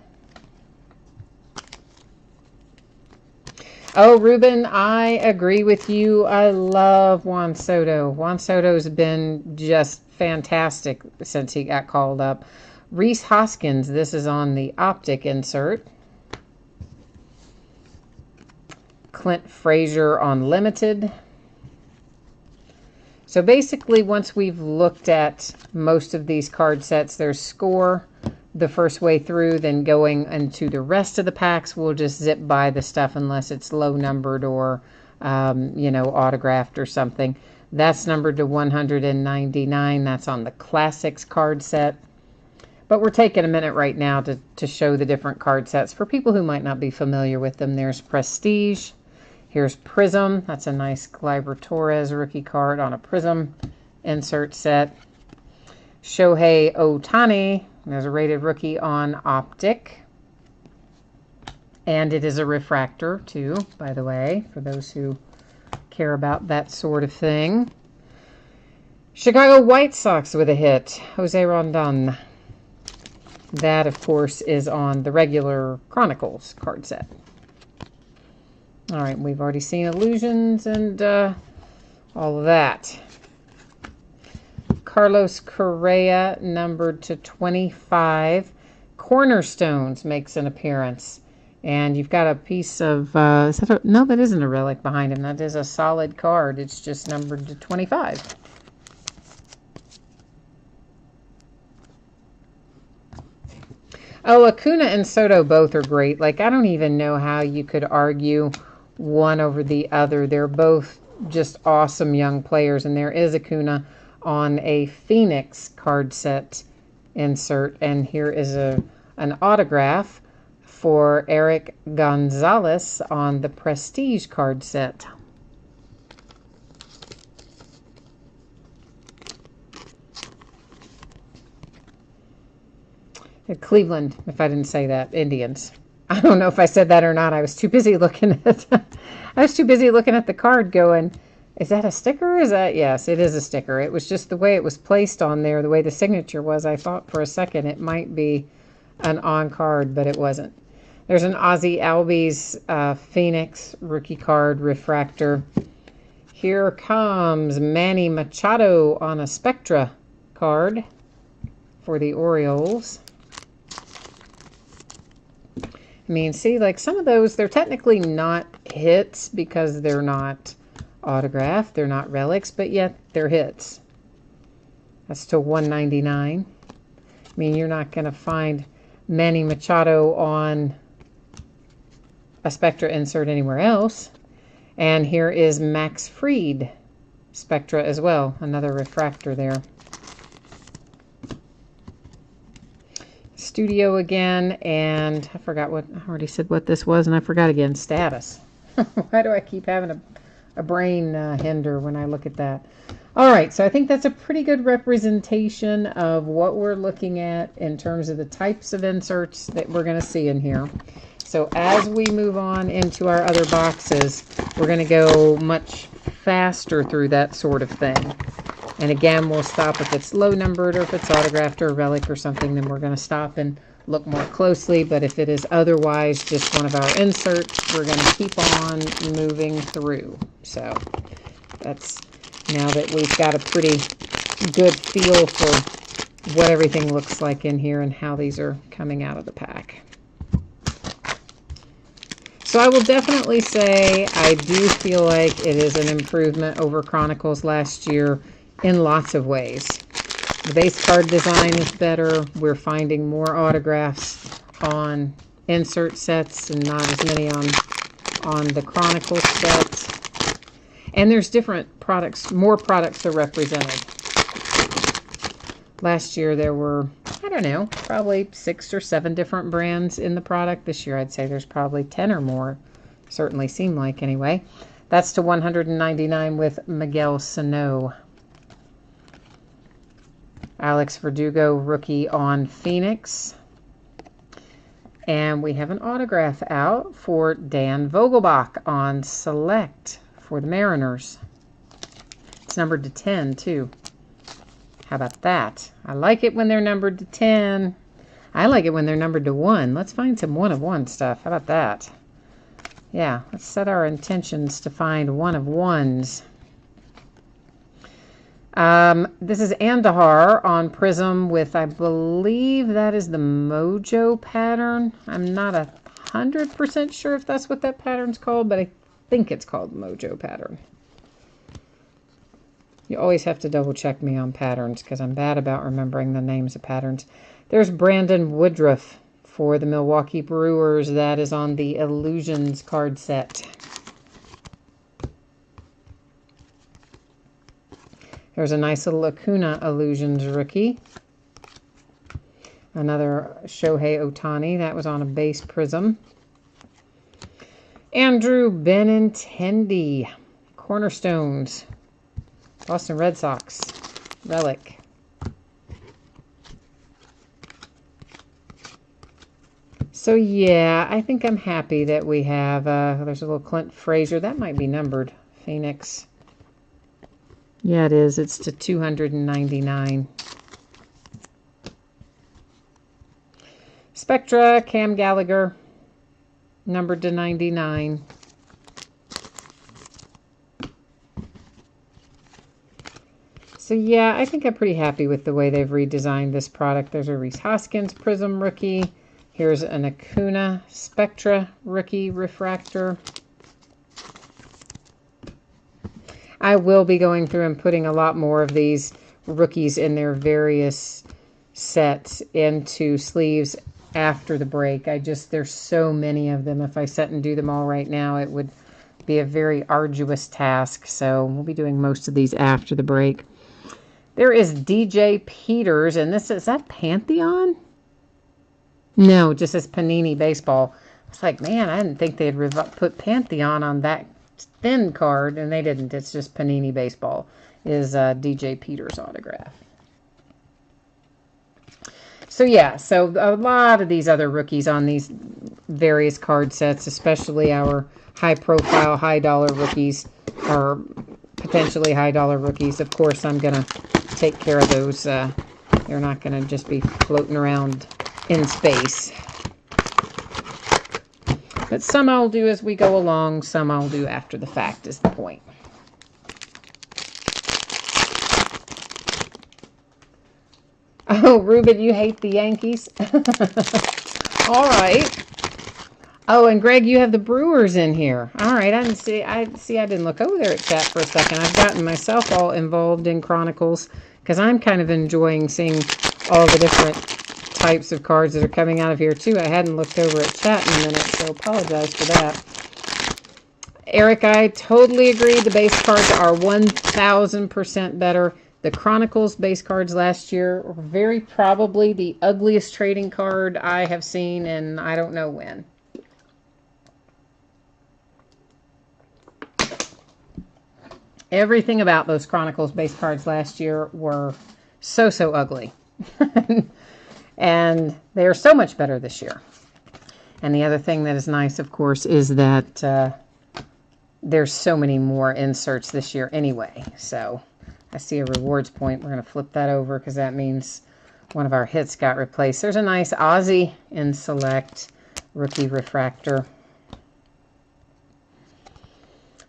Speaker 1: Oh, Ruben, I agree with you. I love Juan Soto. Juan Soto's been just fantastic since he got called up. Rhys Hoskins, this is on the Optic insert. Clint Frazier on Limited. So basically, once we've looked at most of these card sets, there's score the first way through, then going into the rest of the packs, we'll just zip by the stuff unless it's low numbered or, you know, autographed or something. That's numbered to 199. That's on the Classics card set. But we're taking a minute right now to show the different card sets for people who might not be familiar with them. There's Prestige. Here's Prism. That's a nice Gleyber Torres rookie card on a Prism insert set. Shohei Ohtani. There's a rated rookie on Optic. And it is a refractor, too, by the way, for those who care about that sort of thing. Chicago White Sox with a hit. Jose Rondon. That, of course, is on the regular Chronicles card set. All right, we've already seen Illusions and all of that. Carlos Correa, numbered to 25. Cornerstones makes an appearance. And you've got a piece of, no, that isn't a relic behind him. That is a solid card. It's just numbered to 25. Oh, Acuna and Soto both are great. Like, I don't even know how you could argue one over the other. They're both just awesome young players. And there is Acuna on a Phoenix card set insert. And here is an autograph for Eric Gonzalez on the Prestige card set. Cleveland, if I didn't say that, Indians. I don't know if I said that or not. I was too busy looking at the card going, is that a sticker? Is that, yes, it is a sticker. It was just the way it was placed on there, the way the signature was. I thought for a second it might be an on card, but it wasn't. There's an Ozzie Albies Phoenix rookie card refractor. Here comes Manny Machado on a Spectra card. for the Orioles. I mean, see, like some of those, they're technically not hits because they're not autographed, they're not relics, but yet they're hits. That's to 199. I mean, you're not going to find Manny Machado on a Spectra insert anywhere else. And here is Max Fried Spectra as well, another refractor there. Studio again, and I forgot what, I already said what this was, and I forgot again, status. Why do I keep having a brain hinder when I look at that? All right, so I think that's a pretty good representation of what we're looking at in terms of the types of inserts that we're going to see in here. So as we move on into our other boxes, we're going to go much faster through that sort of thing. And again, we'll stop if it's low numbered or if it's autographed or a relic or something, then we're going to stop and look more closely. But if it is otherwise just one of our inserts, we're going to keep on moving through. So that's now that we've got a pretty good feel for what everything looks like in here and how these are coming out of the pack. So I will definitely say I do feel like it is an improvement over Chronicles last year in lots of ways. The base card design is better. We're finding more autographs on insert sets and not as many on the Chronicles sets. And there's different products, more products are represented. Last year there were, I don't know, probably 6 or 7 different brands in the product. This year I'd say there's probably 10 or more. Certainly seem like anyway. That's to 199 with Miguel Sano. Alex Verdugo, rookie on Phoenix. And we have an autograph out for Dan Vogelbach on Select for the Mariners. It's numbered to 10 too. How about that? I like it when they're numbered to 10. I like it when they're numbered to 1. Let's find some 1 of 1 stuff. How about that? Yeah, let's set our intentions to find 1 of 1s. This is Andahar on Prism with, I believe that is the Mojo pattern. I'm not 100% sure if that's what that pattern's called, but I think it's called Mojo pattern. You always have to double check me on patterns because I'm bad about remembering the names of patterns. There's Brandon Woodruff for the Milwaukee Brewers. That is on the Illusions card set. There's a nice little Acuna Illusions rookie. Another Shohei Ohtani. That was on a base prism. Andrew Benintendi. Cornerstones. Boston Red Sox. Relic. So yeah, I think I'm happy that we have, there's a little Clint Frazier. That might be numbered. Phoenix. Yeah, it is. It's to 299. Spectra, Cam Gallagher, numbered to 99. So yeah, I think I'm pretty happy with the way they've redesigned this product. There's a Rhys Hoskins Prism rookie. Here's an Acuna Spectra rookie refractor. I will be going through and putting a lot more of these rookies in their various sets into sleeves after the break. There's so many of them. If I set and do them all right now, it would be a very arduous task. So we'll be doing most of these after the break. There is DJ Peters, and is that Pantheon? No, it just says Panini Baseball. It's like, man, I didn't think they'd put Pantheon on that thin card, and they didn't. It's just Panini Baseball is DJ Peters autograph. So yeah, so a lot of these other rookies on these various card sets, especially our high-profile, high-dollar rookies, or potentially high-dollar rookies. Of course, I'm going to take care of those. They're not going to just be floating around in space. But some I'll do as we go along, some I'll do after the fact is the point. Oh, Ruben, you hate the Yankees? All right. Oh, and Greg, you have the Brewers in here. All right, I didn't look over there at chat for a second. I've gotten myself all involved in Chronicles because I'm kind of enjoying seeing all the different types of cards that are coming out of here too. I hadn't looked over at chat in a minute, so apologize for that. Eric, I totally agree. The base cards are 1,000% better. The Chronicles base cards last year were very probably the ugliest trading card I have seen in I don't know when. Everything about those Chronicles base cards last year were so ugly. And they're so much better this year. And the other thing that is nice, of course, is that there's so many more inserts this year anyway. So I see a rewards point. We're going to flip that over because that means one of our hits got replaced. There's a nice Ozzy in Select Rookie Refractor.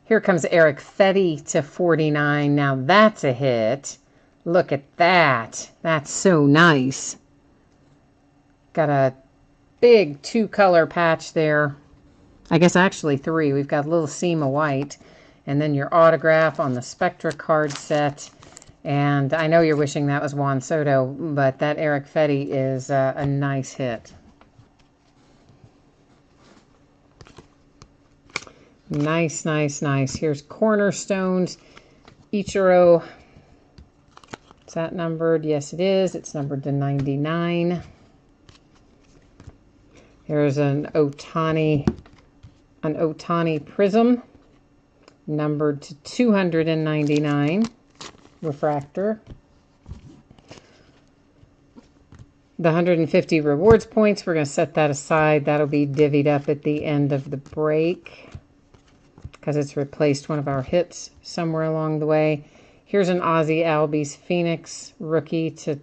Speaker 1: Here comes Eric Fetty to 49. Now that's a hit. Look at that. That's so nice. Got a big 2-color patch there. I guess actually 3. We've got a little seam of white. And then your autograph on the Spectra card set. And I know you're wishing that was Juan Soto, but that Eric Fetty is a nice hit. Nice, nice, nice. Here's Cornerstones. Ichiro. Is that numbered? Yes, it is. It's numbered to 99. Here's an Otani Prism, numbered to 299. Refractor. The 150 rewards points, we're going to set that aside. That'll be divvied up at the end of the break because it's replaced one of our hits somewhere along the way. Here's an Ozzy Albies Phoenix rookie to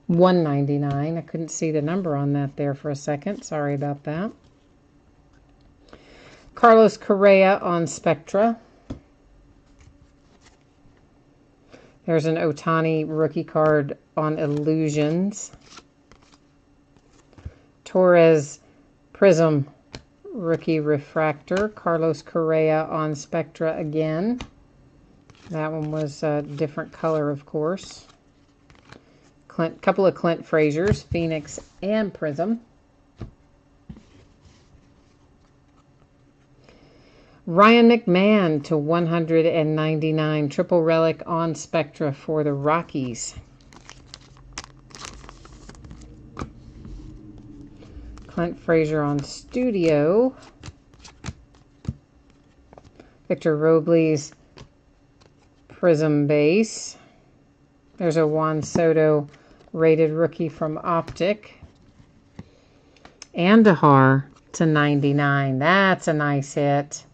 Speaker 1: 199. I couldn't see the number on that there for a second. Sorry about that. Carlos Correa on Spectra. There's an Otani rookie card on Illusions. Torres Prism rookie refractor. Carlos Correa on Spectra again. That one was a different color, of course. Couple of Clint Frazier's, Phoenix and Prism. Ryan McMahon to 199. Triple relic on Spectra for the Rockies. Clint Frazier on Studio. Victor Robles Prism base. There's a Juan Soto rated rookie from Optic. Andahar to 99. That's a nice hit.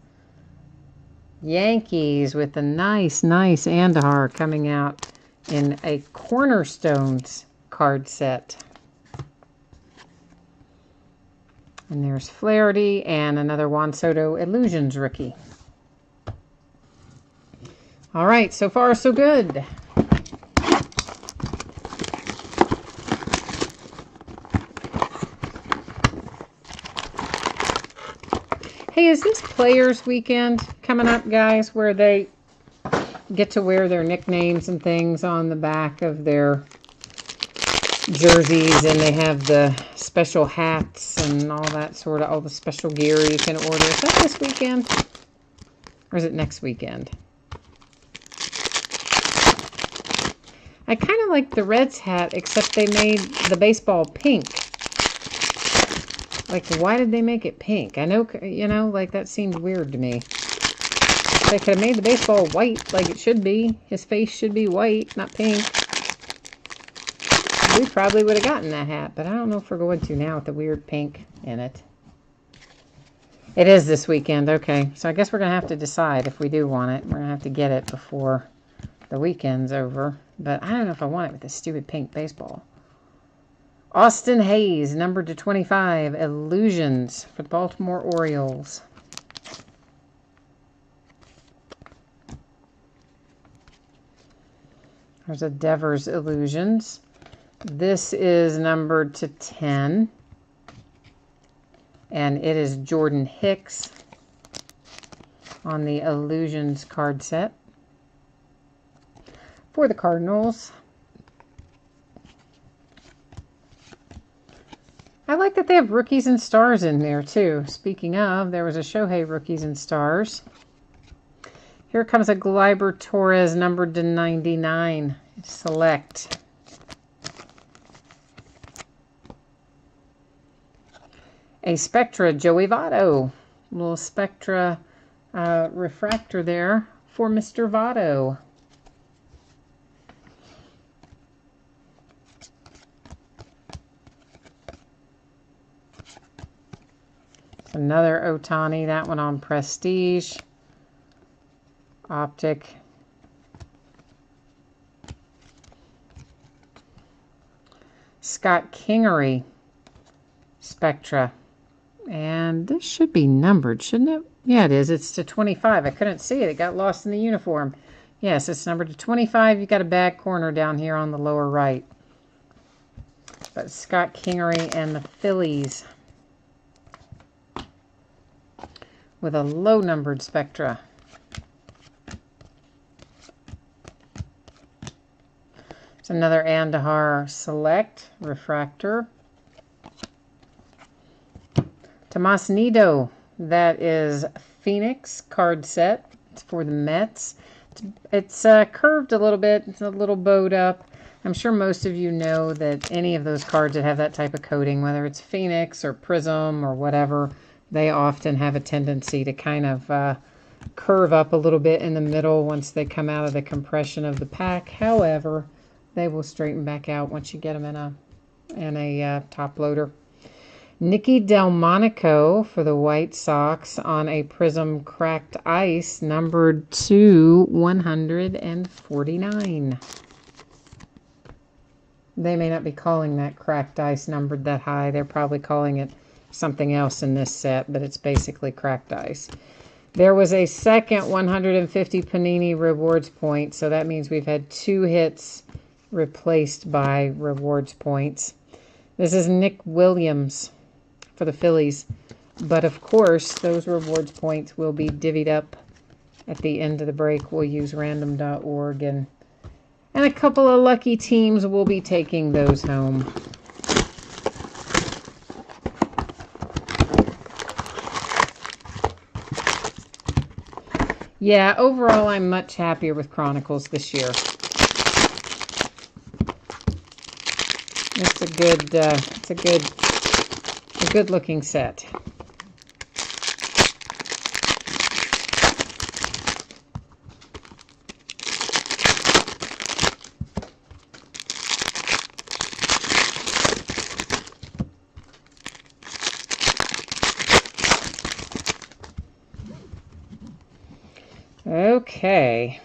Speaker 1: Yankees with a nice Andahar coming out in a Cornerstones card set. And there's Flaherty and another Juan Soto Illusions rookie. All right, so far so good. Hey, is this Players Weekend coming up, guys, where they get to wear their nicknames and things on the back of their jerseys, and they have the special hats and all that sort of, all the special gear you can order? Is that this weekend? Or is it next weekend? I kind of like the Reds hat, except they made the baseball pink. Like, why did they make it pink? I know, you know, like, that seemed weird to me. They could have made the baseball white, like it should be. His face should be white, not pink. We probably would have gotten that hat, but I don't know if we're going to now with the weird pink in it. It is this weekend, okay. So I guess we're going to have to decide if we do want it. We're going to have to get it before the weekend's over. But I don't know if I want it with this stupid pink baseball. Austin Hayes, numbered to 25, Illusions for the Baltimore Orioles. There's a Devers Illusions. This is numbered to 10. And it is Jordan Hicks on the Illusions card set for the Cardinals. I like that they have Rookies and Stars in there too. Speaking of, there was a Shohei Rookies and Stars. Here comes a Gleyber Torres numbered to 99. Select. A Spectra Joey Votto. Little Spectra refractor there for Mr. Votto. Another Ohtani, that one on Prestige. Optic. Scott Kingery. Spectra. And this should be numbered, shouldn't it? Yeah, it is. It's to 25. I couldn't see it. It got lost in the uniform. Yes, it's numbered to 25. You got a bad corner down here on the lower right. But Scott Kingery and the Phillies with a low-numbered Spectra. It's another Andahar Select Refractor. Tomas Nido, that is Phoenix card set. It's for the Mets. It's curved a little bit. It's a little bowed up. I'm sure most of you know that any of those cards that have that type of coating, whether it's Phoenix or Prism or whatever, they often have a tendency to kind of curve up a little bit in the middle once they come out of the compression of the pack. However, they will straighten back out once you get them in a top loader. Nicky Delmonico for the White Sox on a Prism Cracked Ice numbered to 149. They may not be calling that Cracked Ice numbered that high. They're probably calling it something else in this set, but it's basically Cracked Ice. There was a second 150 Panini Rewards point, so that means we've had 2 hits replaced by Rewards points. This is Nick Williams for the Phillies, but of course those Rewards points will be divvied up at the end of the break. We'll use random.org, and a couple of lucky teams will be taking those home. Yeah, overall I'm much happier with Chronicles this year. It's a good looking set. Okay.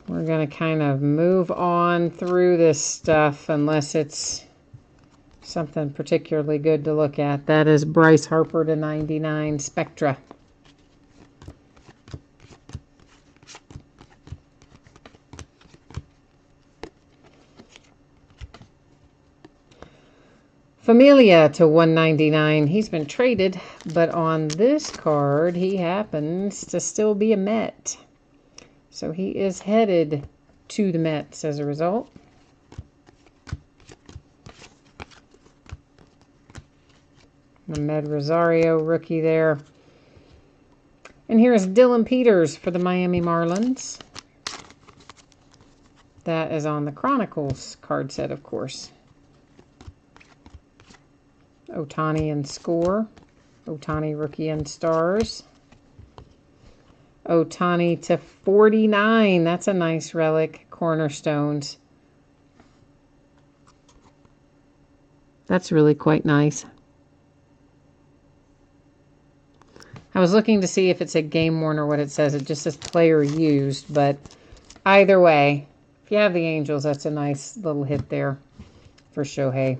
Speaker 1: We're going to kind of move on through this stuff unless it's something particularly good to look at. That is Bryce Harper to 99 Spectra. Familia to 199. He's been traded, but on this card, he happens to still be a Met. So he is headed to the Mets as a result. The Med Rosario rookie there. And here's Dylan Peters for the Miami Marlins. That is on the Chronicles card set, of course. Ohtani and Score. Ohtani rookie and Stars. Ohtani to 49. That's a nice relic. Cornerstones. That's really quite nice. I was looking to see if it's a game worn or what it says. It just says player used, but either way, if you have the Angels, that's a nice little hit there for Shohei.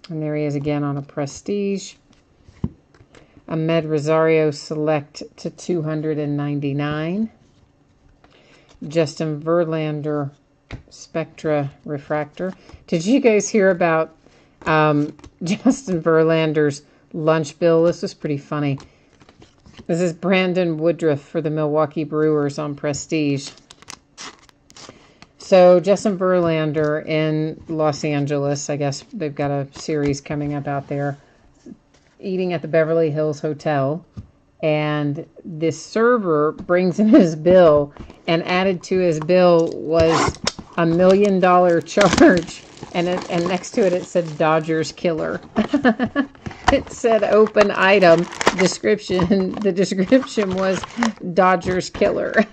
Speaker 1: And there he is again on a Prestige. Ahmed Rosario Select to 299. Justin Verlander Spectra Refractor. Did you guys hear about Justin Verlander's lunch bill? This was pretty funny. This is Brandon Woodruff for the Milwaukee Brewers on Prestige. So Justin Verlander in Los Angeles, I guess they've got a series coming up out there, eating at the Beverly Hills Hotel. And this server brings in his bill, and added to his bill was $1 million charge. And next to it, it said Dodgers Killer. It said open item description. The description was Dodgers Killer.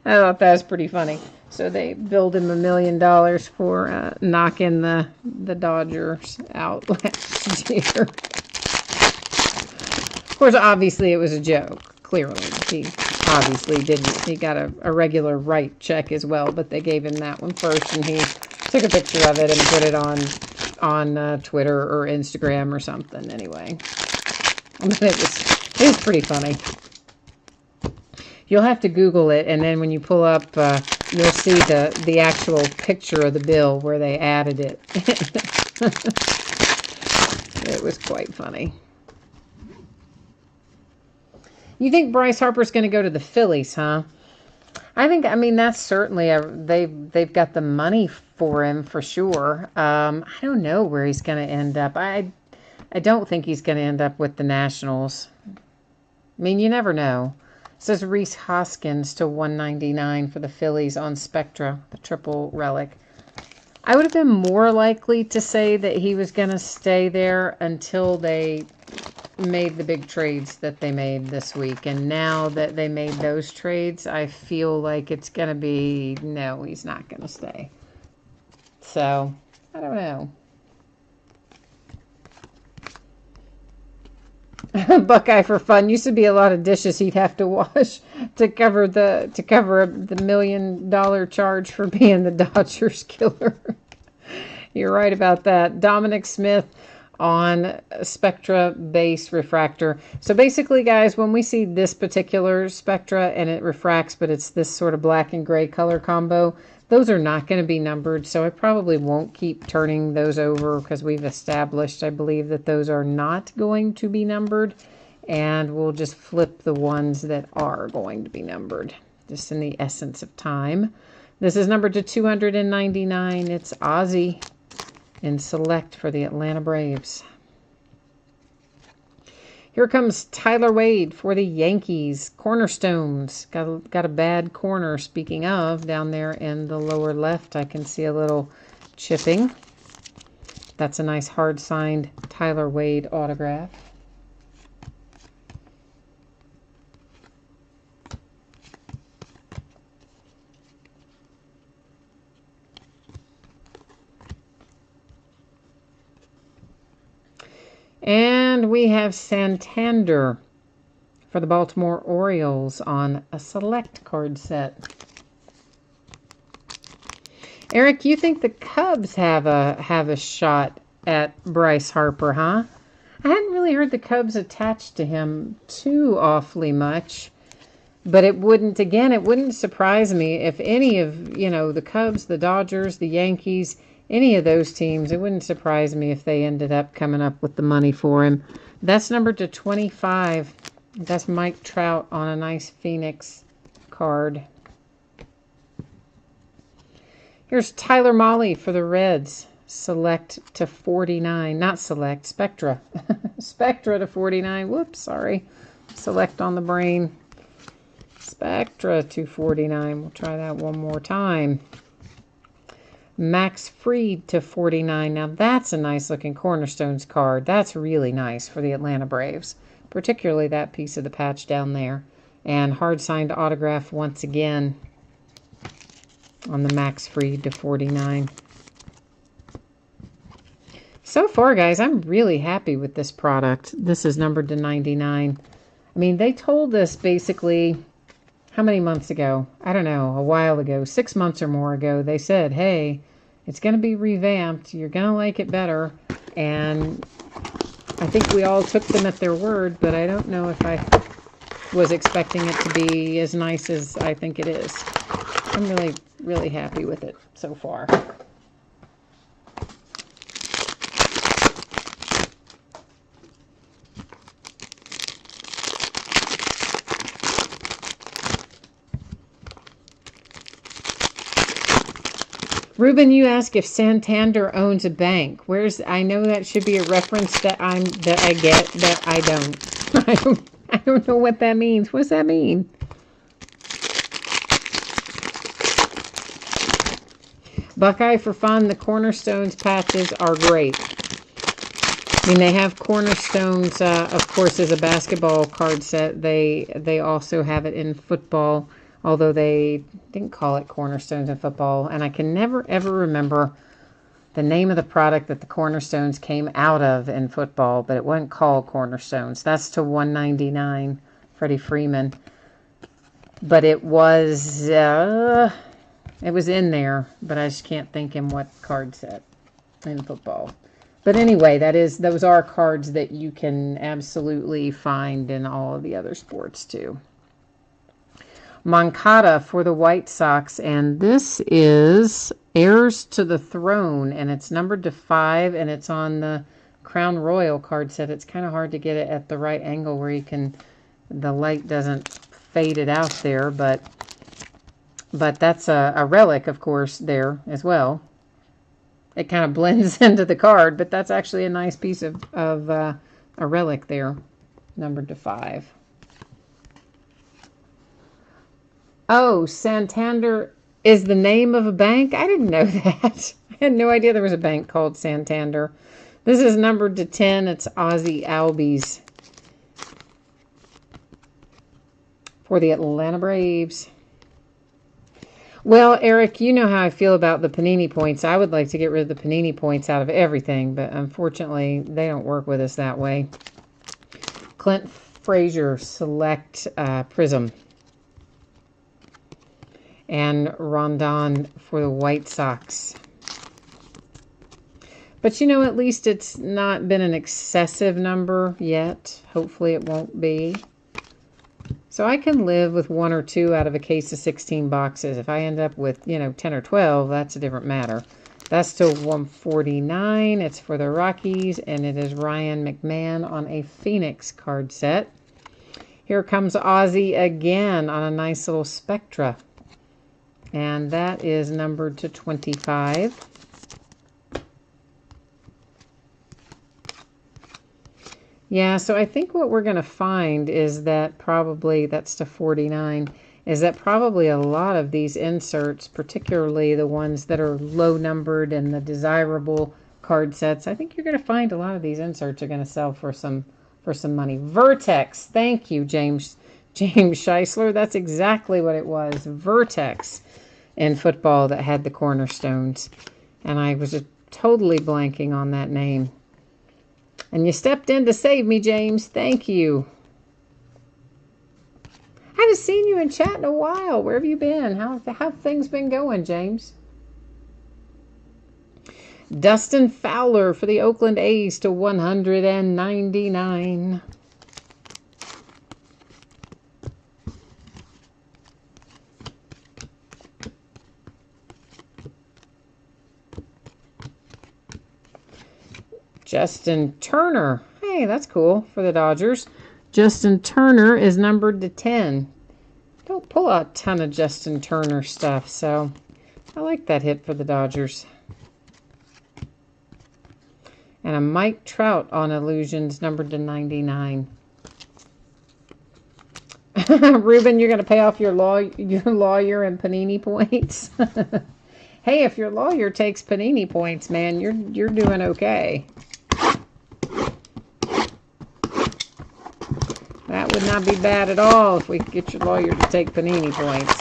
Speaker 1: I thought that was pretty funny. So they billed him $1 million for knocking the Dodgers out last year. Of course, obviously it was a joke. Clearly, he obviously didn't. He got a regular right check as well, but they gave him that one first, and he took a picture of it and put it on Twitter or Instagram or something. Anyway, it was pretty funny. You'll have to Google it, and then when you pull up, you'll see the actual picture of the bill where they added it. It was quite funny. You think Bryce Harper's going to go to the Phillies, huh? I mean, that's certainly they've got the money for him for sure. I don't know where he's going to end up. I don't think he's going to end up with the Nationals. I mean, you never know. It says Rhys Hoskins to 199 for the Phillies on Spectra, the triple relic. I would have been more likely to say that he was going to stay there until they made the big trades that they made this week. And now that they made those trades, I feel like it's going to be, no, he's not going to stay. So, I don't know. Buckeye for fun. Used to be a lot of dishes he'd have to wash to cover the $1 million charge for being the Dodgers Killer. You're right about that. Dominic Smith on Spectra base refractor. So basically, guys, when we see this particular Spectra and it refracts, but it's this sort of black and gray color combo, those are not going to be numbered. So I probably won't keep turning those over because we've established, I believe, that those are not going to be numbered. And we'll just flip the ones that are going to be numbered, just in the essence of time. This is numbered to 299. It's Ozzy in Select for the Atlanta Braves. Here comes Tyler Wade for the Yankees. Cornerstones. Got a bad corner, speaking of, down there in the lower left. I can see a little chipping. That's a nice hard-signed Tyler Wade autograph. And we have Santander for the Baltimore Orioles on a Select card set. Eric, you think the Cubs have a shot at Bryce Harper, huh? I hadn't really heard the Cubs attached to him too awfully much. But it wouldn't surprise me if any of, the Cubs, the Dodgers, the Yankees, any of those teams, it wouldn't surprise me if they ended up coming up with the money for him. That's numbered to 25. That's Mike Trout on a nice Phoenix card. Here's Tyler Mahle for the Reds. Select to 49. Not Select, Spectra. Spectra to 49. Whoops, sorry. Select on the brain. Spectra to 49. We'll try that one more time. Max Fried to 49. Now that's a nice looking Cornerstones card. That's really nice for the Atlanta Braves, particularly that piece of the patch down there. And hard signed autograph once again on the Max Fried to 49. So far, guys, I'm really happy with this product. This is numbered to 99. I mean, they told us basically, how many months ago? I don't know, a while ago, 6 months or more ago, they said, hey, it's going to be revamped. You're going to like it better. And I think we all took them at their word, but I don't know if I was expecting it to be as nice as I think it is. I'm really, really happy with it so far. Ruben, you ask if Santander owns a bank. I know that should be a reference that I get that I don't. I don't know what that means. What does that mean? Buckeye for fun. The Cornerstones patches are great. I mean, they have Cornerstones, of course, as a basketball card set. They also have it in football, although they didn't call it Cornerstones in football. And I can never, ever remember the name of the product that the Cornerstones came out of in football, but it wasn't called Cornerstones. That's to $1.99, Freddie Freeman. But it was in there, but I just can't think in what card set in football. But anyway, those are cards that you can absolutely find in all of the other sports too. Moncada for the White Sox, and this is Heirs to the Throne, and it's numbered to 5, and it's on the Crown Royal card set. It's kind of hard to get it at the right angle where the light doesn't fade it out there, but that's a relic, of course, there as well. It kind of blends into the card, but that's actually a nice piece of a relic there, numbered to 5. Oh, Santander is the name of a bank? I didn't know that. I had no idea there was a bank called Santander. This is numbered to 10. It's Ozzie Albies for the Atlanta Braves. Well, Eric, you know how I feel about the Panini points. I would like to get rid of the Panini points out of everything, but unfortunately, they don't work with us that way. Clint Frazier Select Prism. And Rondon for the White Sox. But you know, at least it's not been an excessive number yet. Hopefully it won't be. So I can live with 1 or 2 out of a case of 16 boxes. If I end up with, 10 or 12, that's a different matter. That's still $149. It's for the Rockies, and it is Ryan McMahon on a Phoenix card set. Here comes Ozzie again on a nice little Spectra. And that is numbered to 25. Yeah, so I think what we're going to find is that probably, that's to 49, is that probably a lot of these inserts, particularly the ones that are low numbered and the desirable card sets, I think you're going to find a lot of these inserts are going to sell for some money. Vertex, thank you, James Scheisler. That's exactly what it was. Vertex in football that had the Cornerstones. And I was just totally blanking on that name. And you stepped in to save me, James. Thank you. I haven't seen you in chat in a while. Where have you been? How have things been going, James? Dustin Fowler for the Oakland A's to 199. Justin Turner. Hey, that's cool for the Dodgers. Justin Turner is numbered to 10. Don't pull a ton of Justin Turner stuff, so I like that hit for the Dodgers. And a Mike Trout on Illusions, numbered to 99. Ruben, you're going to pay off your lawyer and Panini points? Hey, if your lawyer takes Panini points, man, you're doing okay. That would not be bad at all if we could get your lawyer to take Panini points.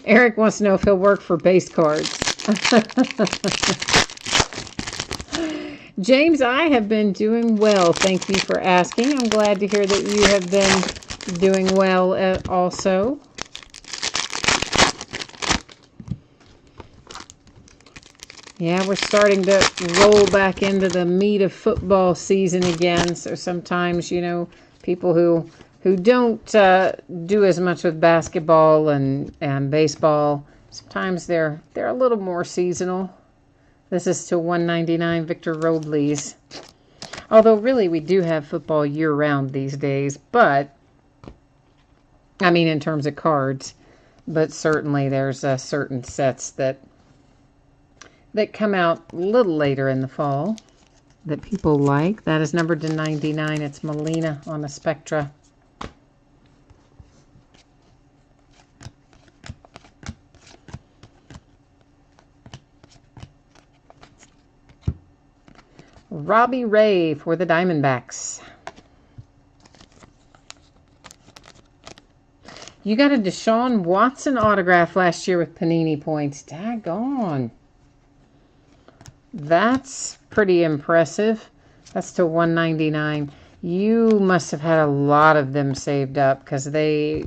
Speaker 1: Eric wants to know if he'll work for base cards. James, I have been doing well. Thank you for asking. I'm glad to hear that you have been doing well also. Yeah, we're starting to roll back into the meat of football season again. So sometimes, you know, people who don't do as much with basketball and baseball, sometimes they're a little more seasonal. This is to 199 Victor Robles. Although really we do have football year-round these days, but I mean in terms of cards, but certainly there's certain sets that come out a little later in the fall that people like. That is numbered to 99. It's Melina on a Spectra. Robbie Ray for the Diamondbacks. You got a Deshaun Watson autograph last year with Panini points. Daggone. That's pretty impressive. That's to 199. You must have had a lot of them saved up because a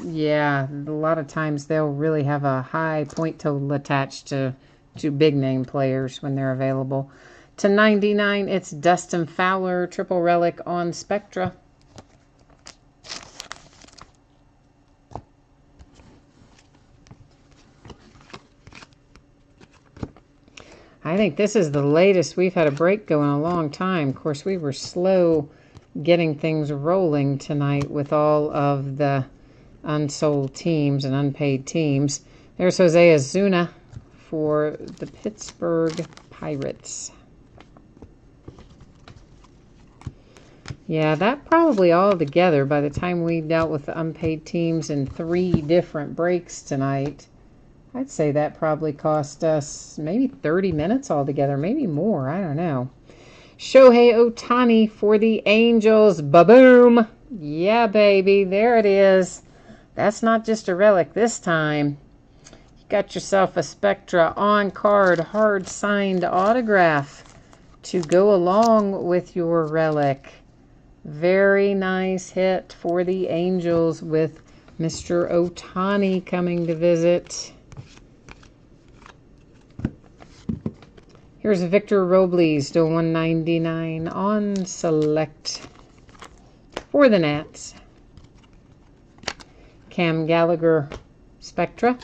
Speaker 1: lot of times they'll really have a high point total attached to big name players when they're available. To 99, it's Dustin Fowler, triple relic on Spectra. I think this is the latest we've had a break go in a long time. Of course, we were slow getting things rolling tonight with all of the unsold teams and unpaid teams. There's Jose Ozuna for the Pittsburgh Pirates. Yeah, that probably all together, by the time we dealt with the unpaid teams in 3 different breaks tonight, I'd say that probably cost us maybe 30 minutes altogether, maybe more, I don't know. Shohei Ohtani for the Angels. Ba-boom! Yeah, baby, there it is. That's not just a relic this time. You got yourself a Spectra on-card, hard-signed autograph to go along with your relic. Very nice hit for the Angels with Mr. Ohtani coming to visit. Here's Victor Robles to 199 on select for the Nats. Cam Gallagher Spectra.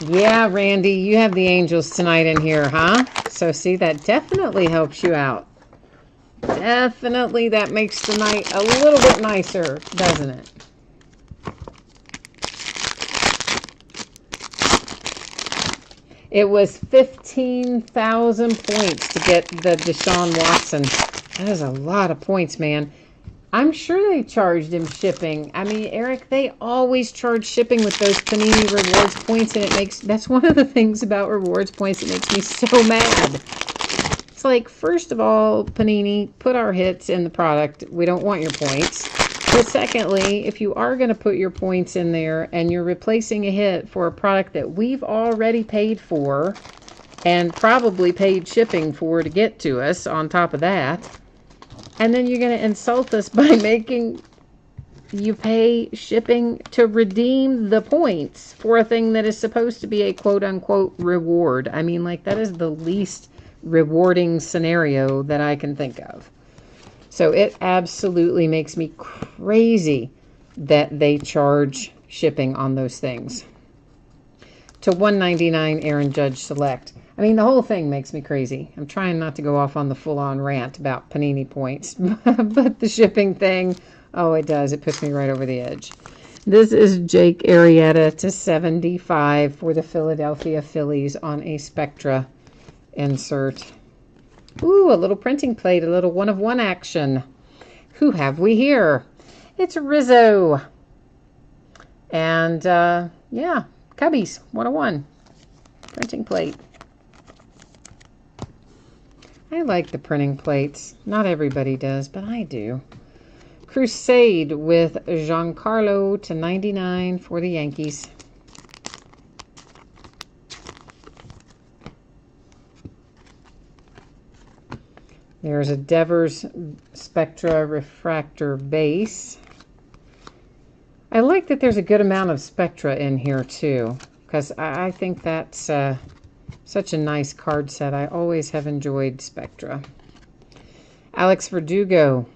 Speaker 1: Yeah, Randy, you have the Angels tonight in here, huh? So see, that definitely helps you out. Definitely that makes the night a little bit nicer, doesn't it? It was 15,000 points to get the Deshaun Watson. That is a lot of points, man. I'm sure they charged him shipping. I mean, Eric, they always charge shipping with those Panini rewards points, and that's one of the things about rewards points that makes me so mad. It's like, first of all, Panini, put our hits in the product. We don't want your points. But secondly, if you are going to put your points in there and you're replacing a hit for a product that we've already paid for and probably paid shipping for to get to us on top of that, and then you're going to insult us by making you pay shipping to redeem the points for a thing that is supposed to be a quote-unquote reward. I mean, like, that is the least rewarding scenario that I can think of. So it absolutely makes me crazy that they charge shipping on those things. To $199 Aaron Judge Select. I mean, the whole thing makes me crazy. I'm trying not to go off on the full-on rant about Panini points, but the shipping thing, oh, it does. It puts me right over the edge. This is Jake Arrieta to 75 for the Philadelphia Phillies on a Spectra insert. Ooh, a little printing plate, a little one-of-one action. Who have we here? It's Rizzo. And, yeah, Cubbies, 101. Printing plate. I like the printing plates. Not everybody does, but I do. Crusade with Giancarlo to 99 for the Yankees. There's a Devers Spectra Refractor base. I like that there's a good amount of Spectra in here too, because I think that's such a nice card set. I always have enjoyed Spectra. Alex Verdugo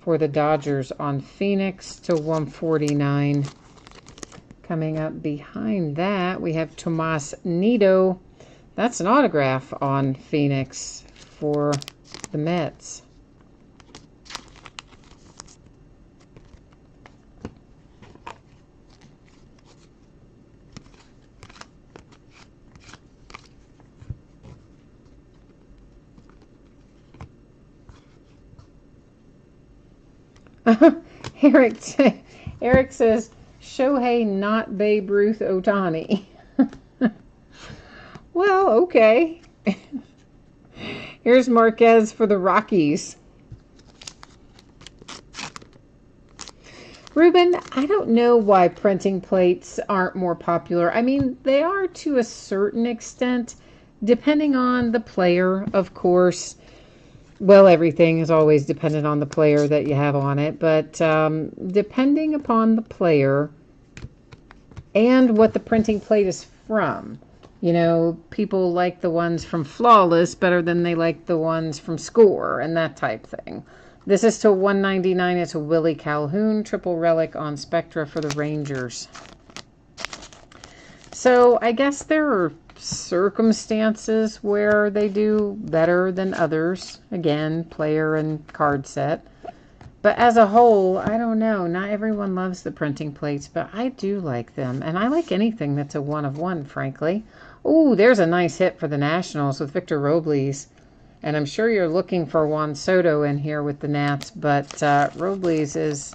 Speaker 1: for the Dodgers on Phoenix to 149. Coming up behind that, we have Tomas Nido. That's an autograph on Phoenix for the Mets. Eric says, Shohei, not Babe Ruth Ohtani. Well, okay. Here's Marquez for the Rockies. Ruben, I don't know why printing plates aren't more popular. I mean, they are to a certain extent, depending on the player, of course. Well, everything is always dependent on the player that you have on it, but depending upon the player and what the printing plate is from. You know, people like the ones from Flawless better than they like the ones from Score and that type thing. This is to 199. It's a Willie Calhoun triple relic on Spectra for the Rangers. So I guess there are circumstances where they do better than others. Again, player and card set. But as a whole, I don't know. Not everyone loves the printing plates, but I do like them. And I like anything that's a one of one, frankly. Ooh, there's a nice hit for the Nationals with Victor Robles. And I'm sure you're looking for Juan Soto in here with the Nats, but Robles is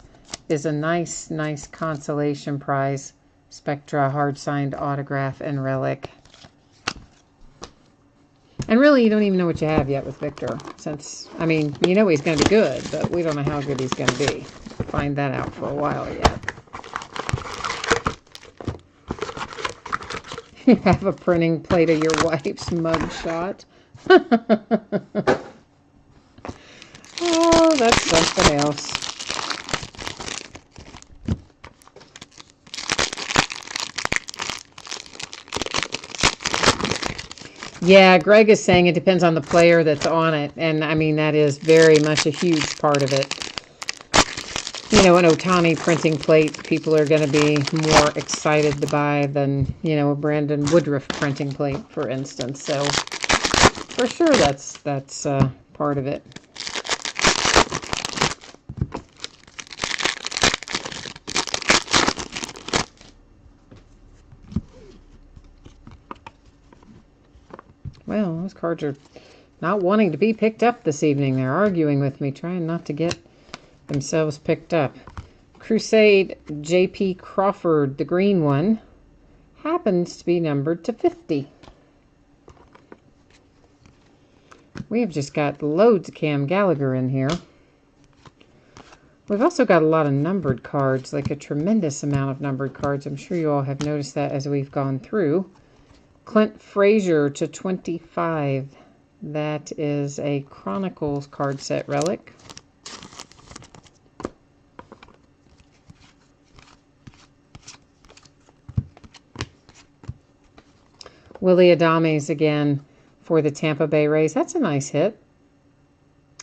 Speaker 1: a nice consolation prize. Spectra, hard-signed autograph, and relic. And really, you don't even know what you have yet with Victor. Since, I mean, you know he's going to be good, but we don't know how good he's going to be. Find that out for a while yet. You have a printing plate of your wife's mugshot. Oh, that's something else. Yeah, Greg is saying it depends on the player that's on it. And, I mean, that is very much a huge part of it. You know, an Ohtani printing plate, people are going to be more excited to buy than, you know, a Brandon Woodruff printing plate, for instance. So, for sure, that's part of it. Well, those cards are not wanting to be picked up this evening. They're arguing with me, trying not to get themselves picked up. Crusade J.P. Crawford, the green one, happens to be numbered to 50. We have just got loads of Cam Gallagher in here. We've also got a lot of numbered cards, like a tremendous amount of numbered cards. I'm sure you all have noticed that as we've gone through. Clint Frazier to 25. That is a Chronicles card set relic. Willie Adames again for the Tampa Bay Rays. That's a nice hit.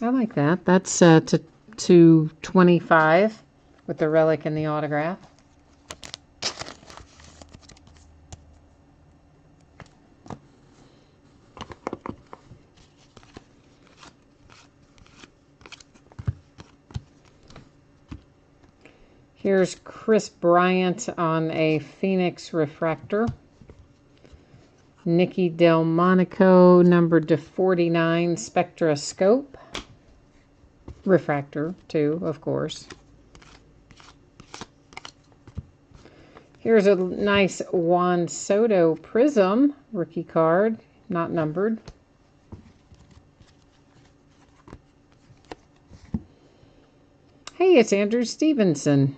Speaker 1: I like that. That's to 25 with the relic and the autograph. Here's Chris Bryant on a Phoenix refractor. Nicky Delmonico, numbered to 49, Spectra Scope. Refractor, too, of course. Here's a nice Juan Soto Prism rookie card, not numbered. Hey, it's Andrew Stevenson.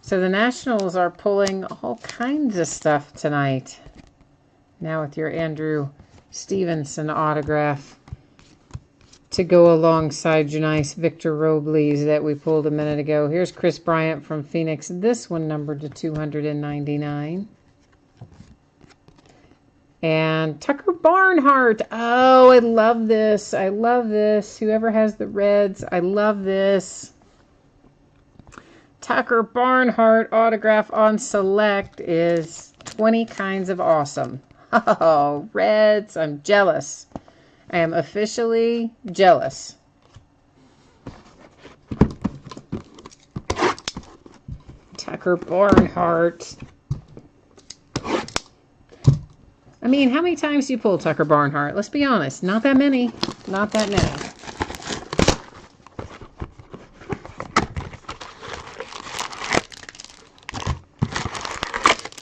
Speaker 1: So the Nationals are pulling all kinds of stuff tonight. Now with your Andrew Stevenson autograph to go alongside your nice Victor Robles that we pulled a minute ago. Here's Chris Bryant from Phoenix. This one numbered to 299. And Tucker Barnhart. Oh, I love this. I love this. Whoever has the Reds, I love this. Tucker Barnhart autograph on select is 20 kinds of awesome. Oh, Reds, I'm jealous. I am officially jealous. Tucker Barnhart. I mean, how many times do you pull Tucker Barnhart? Let's be honest. Not that many. Not that many.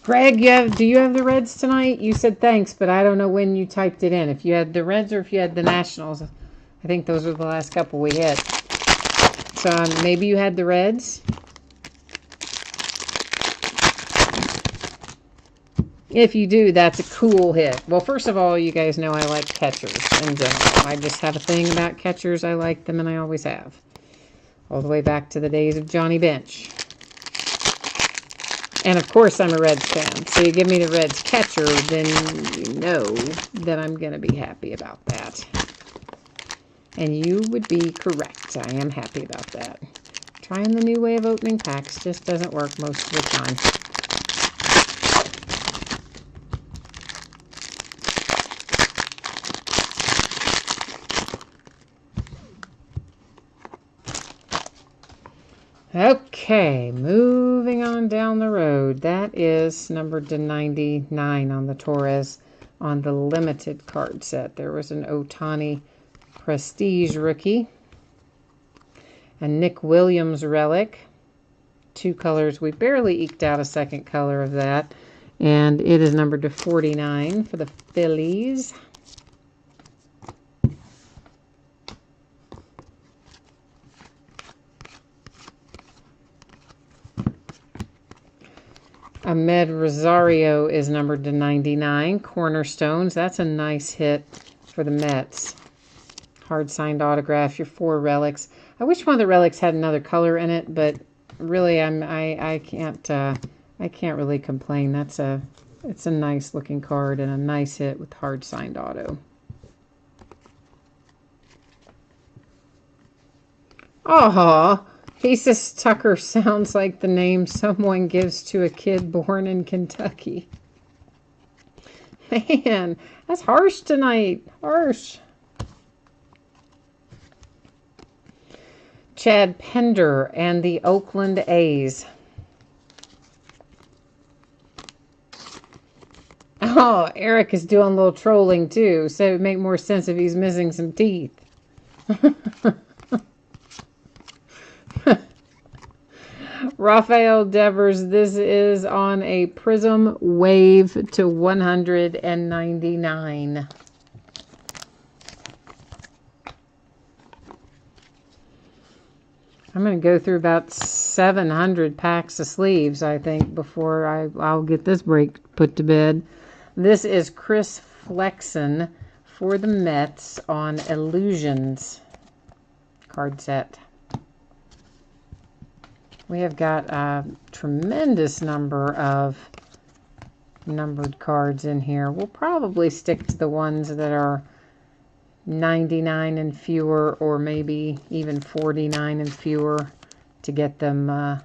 Speaker 1: Greg, do you have the Reds tonight? You said thanks, but I don't know when you typed it in. If you had the Reds or if you had the Nationals. I think those were the last couple we hit. So maybe you had the Reds. If you do, that's a cool hit. Well, first of all, you guys know I like catchers in general. I just have a thing about catchers. I like them, and I always have. All the way back to the days of Johnny Bench. And, of course, I'm a Reds fan. So you give me the Reds catcher, then you know that I'm going to be happy about that. And you would be correct. I am happy about that. Trying the new way of opening packs just doesn't work most of the time. Okay, moving on down the road. That is numbered to 99 on the Torres on the limited card set. There was an Ohtani Prestige rookie. A Nick Williams relic. Two colors. We barely eked out a second color of that. And it is numbered to 49 for the Phillies. Ahmed Rosario is numbered to 99. Cornerstones. That's a nice hit for the Mets. Hard signed autograph. Your 4 relics. I wish one of the relics had another color in it, but really, I can't really complain. It's a nice looking card and a nice hit with hard signed auto. Oh. Jesus Tucker sounds like the name someone gives to a kid born in Kentucky. Man, that's harsh tonight. Harsh. Chad Pender and the Oakland A's. Oh, Eric is doing a little trolling too, so it would make more sense if he's missing some teeth. Rafael Devers, this is on a Prism Wave to 199. I'm going to go through about 700 packs of sleeves, I think, before I'll get this break put to bed. This is Chris Flexen for the Mets on Illusions card set. We have got a tremendous number of numbered cards in here. We'll probably stick to the ones that are 99 and fewer, or maybe even 49 and fewer to get them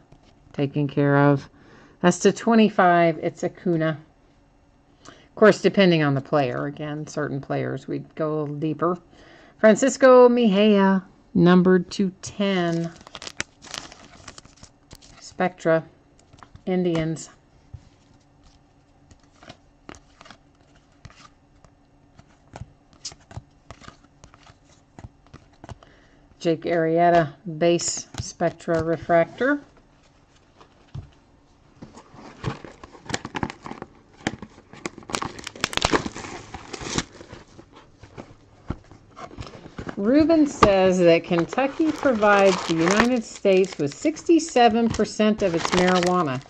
Speaker 1: taken care of. That's to 25. It's Acuna. Of course, depending on the player. Again, certain players we'd go a little deeper. Francisco Mejia, numbered to 10. Spectra, Indians. Jake Arrieta, base Spectra refractor. Ruben says that Kentucky provides the United States with 67% of its marijuana.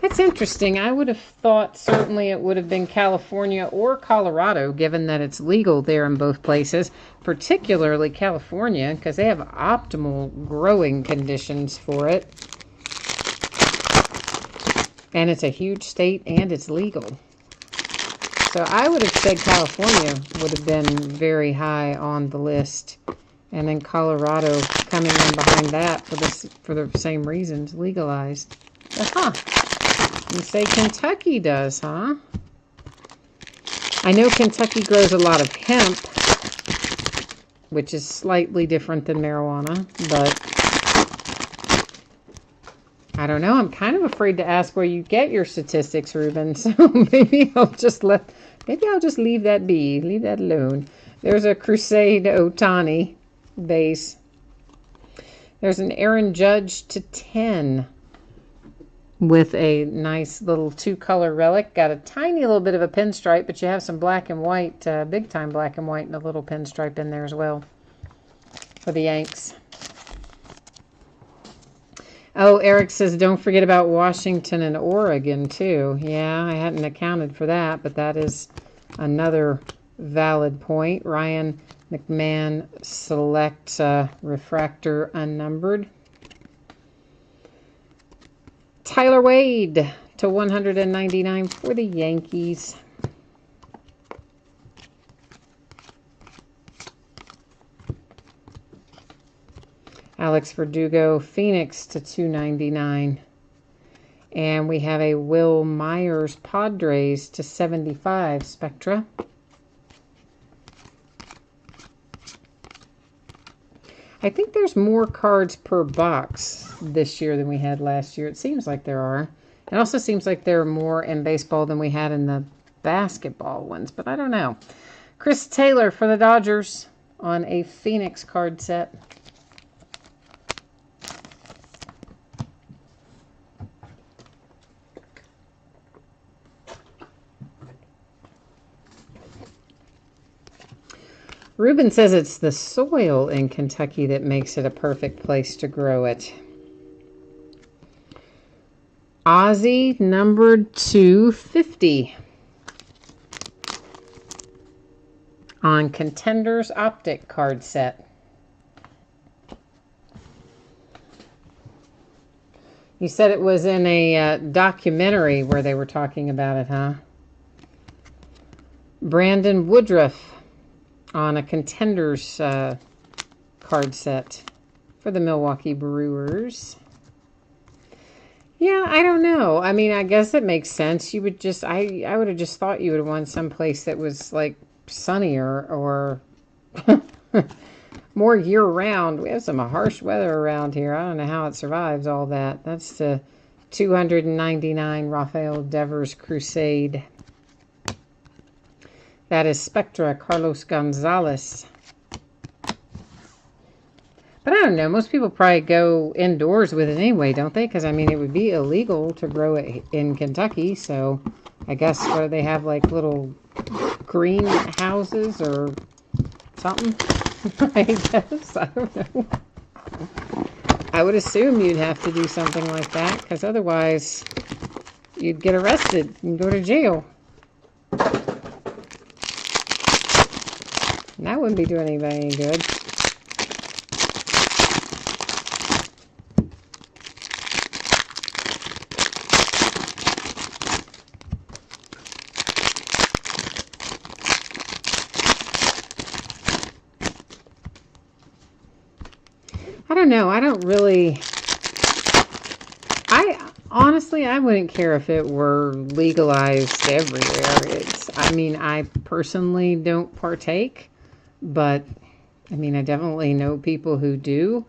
Speaker 1: That's interesting. I would have thought certainly it would have been California or Colorado, given that it's legal there in both places, particularly California, because they have optimal growing conditions for it. And it's a huge state and it's legal. So I would have said California would have been very high on the list. And then Colorado coming in behind that for the same reasons, legalized. Aha! You say Kentucky does, huh? I know Kentucky grows a lot of hemp, which is slightly different than marijuana, but I don't know. I'm kind of afraid to ask where you get your statistics, Ruben. So maybe I'll just leave that be. Leave that alone. There's a Crusade Otani base. There's an Aaron Judge to 10 with a nice little 2-color relic. Got a tiny little bit of a pinstripe, but you have some black and white, big time black and white, and a little pinstripe in there as well for the Yanks. Oh, Eric says, don't forget about Washington and Oregon, too. Yeah, I hadn't accounted for that, but that is another valid point. Ryan McMahon Select Refractor Unnumbered. Tyler Wade to 199 for the Yankees. Alex Verdugo, Phoenix to 299. And we have a Will Myers Padres to 75 Spectra. I think there's more cards per box this year than we had last year. It seems like there are. It also seems like there are more in baseball than we had in the basketball ones, but I don't know. Chris Taylor for the Dodgers on a Phoenix card set. Ruben says it's the soil in Kentucky that makes it a perfect place to grow it. Ozzy, numbered 250. On Contenders Optic card set. You said it was in a documentary where they were talking about it, huh? Brandon Woodruff on a Contenders card set for the Milwaukee Brewers. Yeah, I don't know. I mean, I guess it makes sense. You would just, I would have just thought you would have won someplace that was like sunnier or more year-round. We have some harsh weather around here. I don't know how it survives all that. That's the 299 Rafael Devers Crusade. That is Spectra, Carlos Gonzalez. But I don't know. Most people probably go indoors with it anyway, don't they? Because, I mean, it would be illegal to grow it in Kentucky. So, I guess what do they have, like little greenhouses or something? I guess. I don't know. I would assume you'd have to do something like that. Because otherwise, you'd get arrested and go to jail. And that wouldn't be doing anybody any good. I don't know. I don't really... Honestly, I wouldn't care if it were legalized everywhere. I mean, I personally don't partake. But, I mean, I definitely know people who do.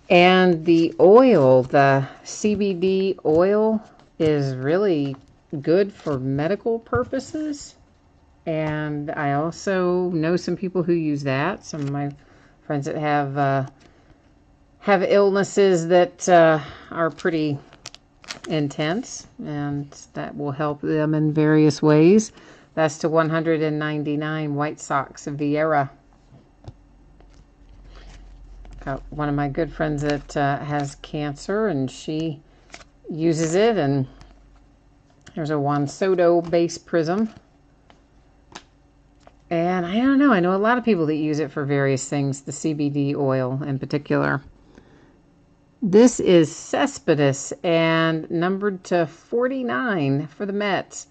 Speaker 1: And the oil, the CBD oil, is really good for medical purposes. And I also know some people who use that. Some of my friends that have illnesses that are pretty intense. And that will help them in various ways. That's to 199 White Sox Vieira. Got one of my good friends that has cancer, and she uses it, and There's a Juan Soto base prism. And I don't know. I know a lot of people that use it for various things, the CBD oil in particular. This is Cespedes and numbered to 49 for the Mets.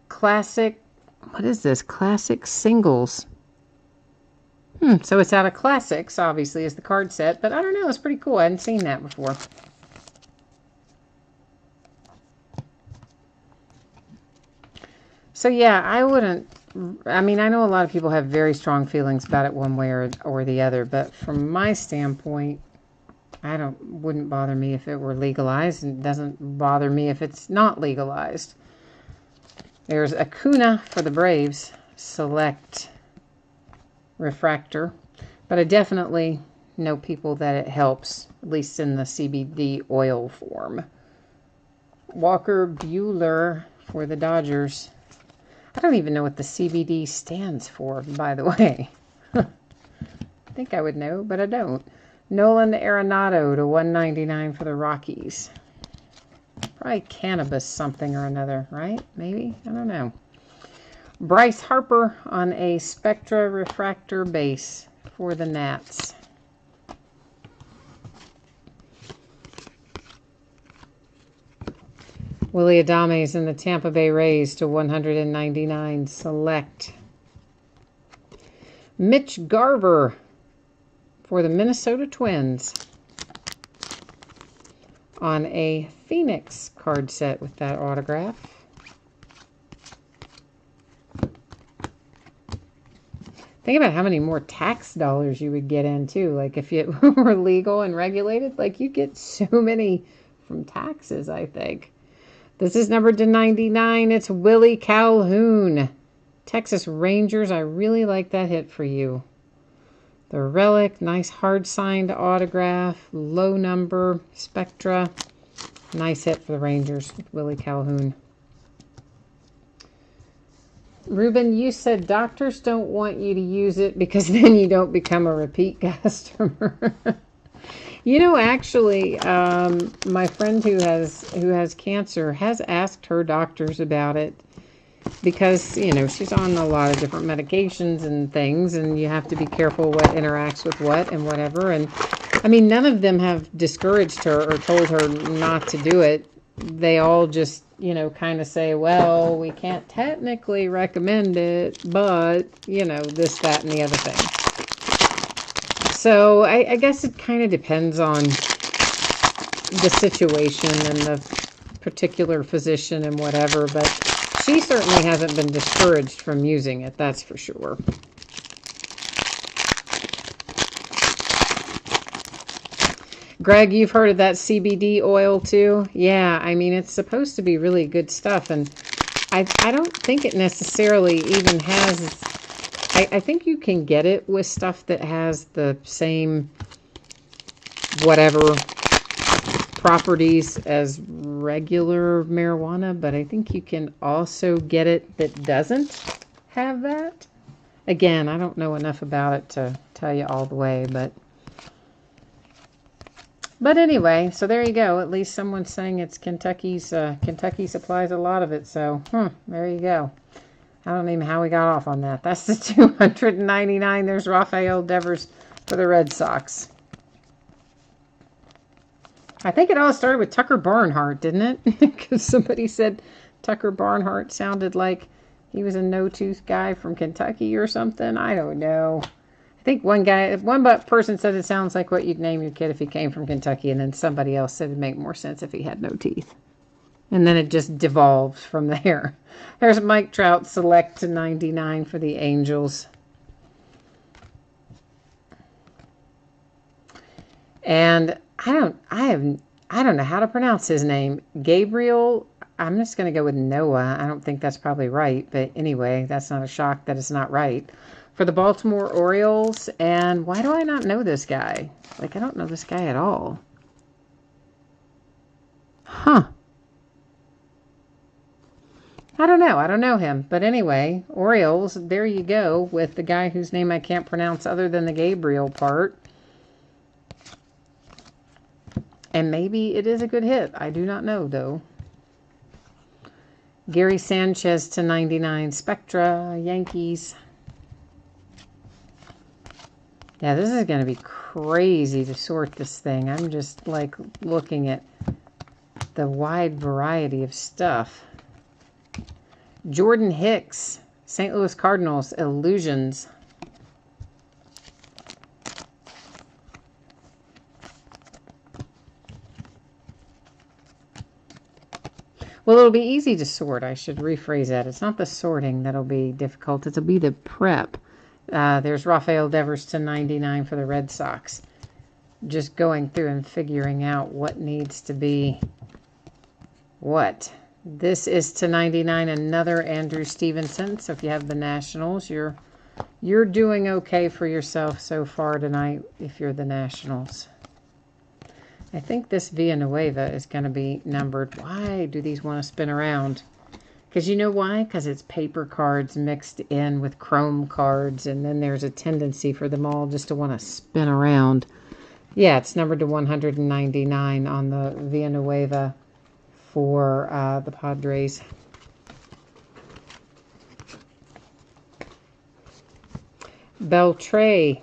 Speaker 1: Classic, what is this? Classic singles. So it's out of classics, obviously, is the card set. But I don't know. It's pretty cool. I hadn't seen that before. So yeah, I wouldn't, I mean, I know a lot of people have very strong feelings about it one way or the other, but from my standpoint, wouldn't bother me if it were legalized, and it doesn't bother me if it's not legalized. There's Acuna for the Braves, select refractor, but I definitely know people that it helps, at least in the CBD oil form. Walker Buehler for the Dodgers. I don't even know what the CBD stands for, by the way. I think I would know, but I don't. Nolan Arenado to 199 for the Rockies. Probably cannabis something or another, right? Maybe? I don't know. Bryce Harper on a Spectra refractor base for the Nats. Willie Adames in the Tampa Bay Rays to 199 select. Mitch Garver for the Minnesota Twins on a Phoenix card set with that autograph. Think about how many more tax dollars you would get in too. Like if it were legal and regulated, like you get so many from taxes, I think. This is numbered to 99. It's Willie Calhoun. Texas Rangers. I really like that hit for you. The relic, nice hard-signed autograph, low number, Spectra. Nice hit for the Rangers with Willie Calhoun. Ruben, you said doctors don't want you to use it because then you don't become a repeat customer. You know, actually, my friend who has cancer has asked her doctors about it. Because, you know, she's on a lot of different medications and things, and you have to be careful what interacts with what and whatever. And, I mean, none of them have discouraged her or told her not to do it. They all just, you know, kind of say, well, we can't technically recommend it, but, you know, this, that, and the other thing. So, I guess it kind of depends on the situation and the particular physician and whatever, but she certainly hasn't been discouraged from using it, that's for sure. Greg, you've heard of that CBD oil too? Yeah, I mean, it's supposed to be really good stuff, and I don't think it necessarily even has... I think you can get it with stuff that has the same whatever properties as regular marijuana, but I think you can also get it that doesn't have that. Again, I don't know enough about it to tell you all the way, but anyway, so there you go. At least someone's saying it's Kentucky's. Kentucky supplies a lot of it, so there you go. I don't even know how we got off on that. That's the 299. There's Rafael Devers for the Red Sox. I think it all started with Tucker Barnhart, didn't it? Because somebody said Tucker Barnhart sounded like he was a no-tooth guy from Kentucky or something. I don't know. I think one person said it sounds like what you'd name your kid if he came from Kentucky, and then somebody else said it'd make more sense if he had no teeth. And then it just devolved from there. There's Mike Trout, select to 99 for the Angels. And I don't know how to pronounce his name. Gabriel, I'm just going to go with Noah. I don't think that's probably right. But anyway, that's not a shock that it's not right. For the Baltimore Orioles. And why do I not know this guy? Like, I don't know this guy at all. Huh. I don't know. I don't know him. But anyway, Orioles, there you go with the guy whose name I can't pronounce other than the Gabriel part. And maybe it is a good hit. I do not know, though. Gary Sanchez to 99. Spectra, Yankees. Yeah, this is going to be crazy to sort this thing. I'm just like looking at the wide variety of stuff. Jordan Hicks, St. Louis Cardinals, Illusions. Well, it'll be easy to sort. I should rephrase that. It's not the sorting that'll be difficult. It'll be the prep. There's Rafael Devers to 99 for the Red Sox. Just going through and figuring out what needs to be what. This is to 99, another Andrew Stevenson. So if you have the Nationals, you're doing okay for yourself so far tonight if you're the Nationals. I think this Villanueva is going to be numbered. Why do these want to spin around? Because you know why? Because it's paper cards mixed in with chrome cards, and then there's a tendency for them all just to want to spin around. Yeah, it's numbered to 199 on the Villanueva for the Padres. Beltre.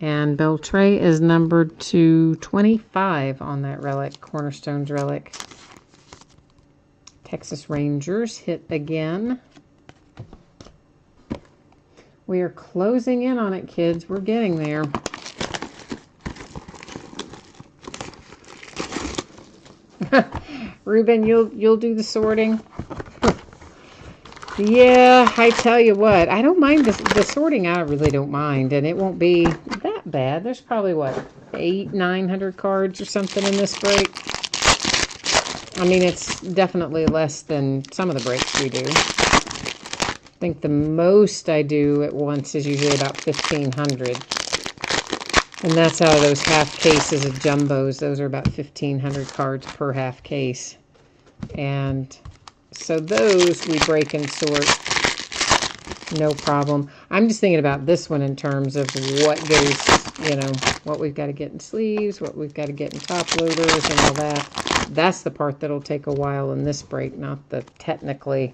Speaker 1: And Beltre is numbered to 25 on that relic, Cornerstones relic. Texas Rangers hit again. We are closing in on it, kids. We're getting there. Ruben, you'll do the sorting. Yeah, I tell you what, I don't mind the sorting. I really don't mind, and it won't be that bad. There's probably, what, 800-900 cards or something in this break. I mean, it's definitely less than some of the breaks we do. I think the most I do at once is usually about 1,500. And that's out of those half cases of jumbos. Those are about 1,500 cards per half case. And so those we break and sort, no problem. I'm just thinking about this one in terms of what goes, you know, what we've got to get in sleeves, what we've got to get in top loaders and all that. That's the part that'll take a while in this break, not the technically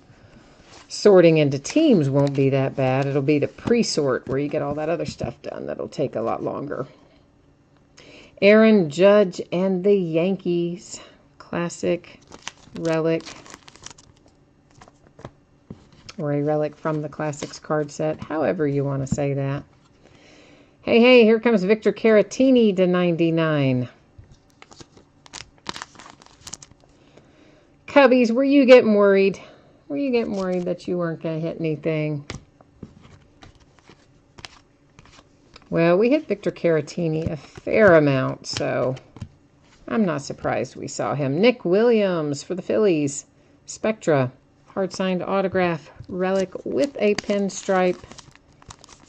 Speaker 1: sorting into teams won't be that bad. It'll be the pre-sort where you get all that other stuff done that'll take a lot longer. Aaron Judge and the Yankees. Classic relic. Or a relic from the Classics card set, however you want to say that. Hey, here comes Victor Caratini to 99. Cubbies, were you getting worried? Were you getting worried that you weren't going to hit anything? Well, we hit Victor Caratini a fair amount, so I'm not surprised we saw him. Nick Williams for the Phillies. Spectra. Hard-signed autograph relic with a pinstripe.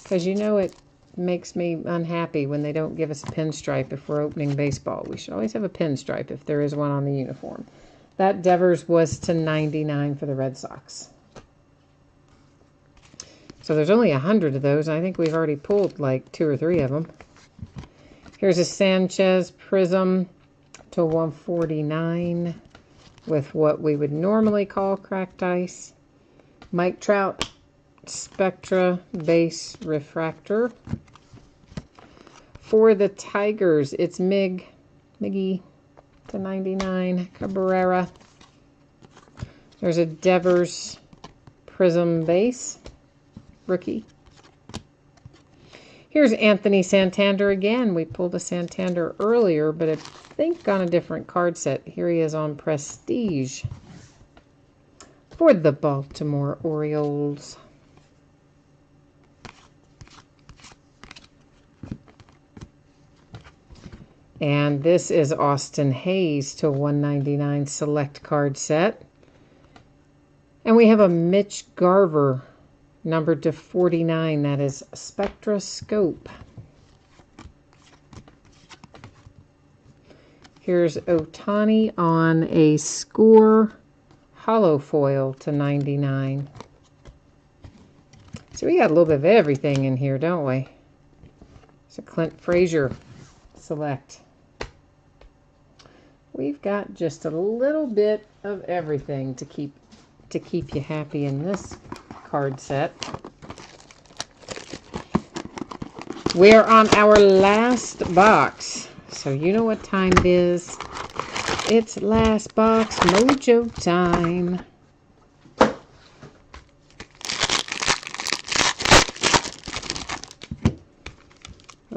Speaker 1: Because you know it makes me unhappy when they don't give us a pinstripe if we're opening baseball. We should always have a pinstripe if there is one on the uniform. That Devers was to 99 for the Red Sox. So there's only 100 of those. I think we've already pulled like 2 or 3 of them. Here's a Sanchez Prism to 149. With what we would normally call cracked ice. Mike Trout, Spectra Base Refractor. For the Tigers, it's Miggy to 99, Cabrera. There's a Devers Prism Base, rookie. Here's Anthony Santander again. We pulled a Santander earlier, but I think on a different card set. Here he is on Prestige for the Baltimore Orioles. And this is Austin Hayes to 199 select card set. And we have a Mitch Garver numbered to 49. That is Spectroscope. Here's Ohtani on a Score hollow foil to 99. So we got a little bit of everything in here, don't we? It's a Clint Frazier select. We've got just a little bit of everything to keep to keep you happy in this card set. We're on our last box. So you know what time it is. It's last box mojo time.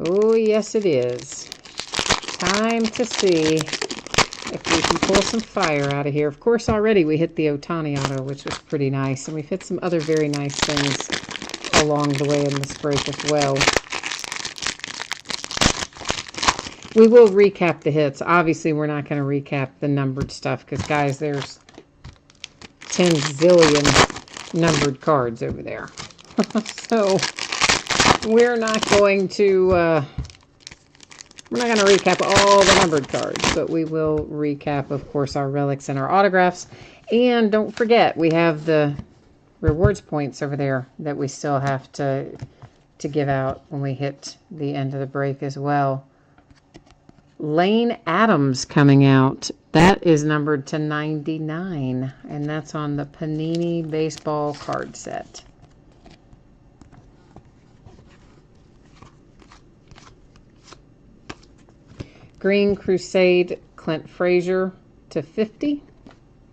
Speaker 1: Oh, yes, it is. Time to see if we can pull some fire out of here. Of course, already we hit the Ohtani auto, which was pretty nice. And we've hit some other very nice things along the way in this break as well. We will recap the hits. Obviously, we're not going to recap the numbered stuff because, guys, there's 10 zillion numbered cards over there. So we're not going to recap all the numbered cards, but we will recap, of course, our relics and our autographs. And don't forget, we have the rewards points over there that we still have to give out when we hit the end of the break as well. Lane Adams coming out. That is numbered to 99, and that's on the Panini baseball card set. Green Crusade Clint Frazier to 50.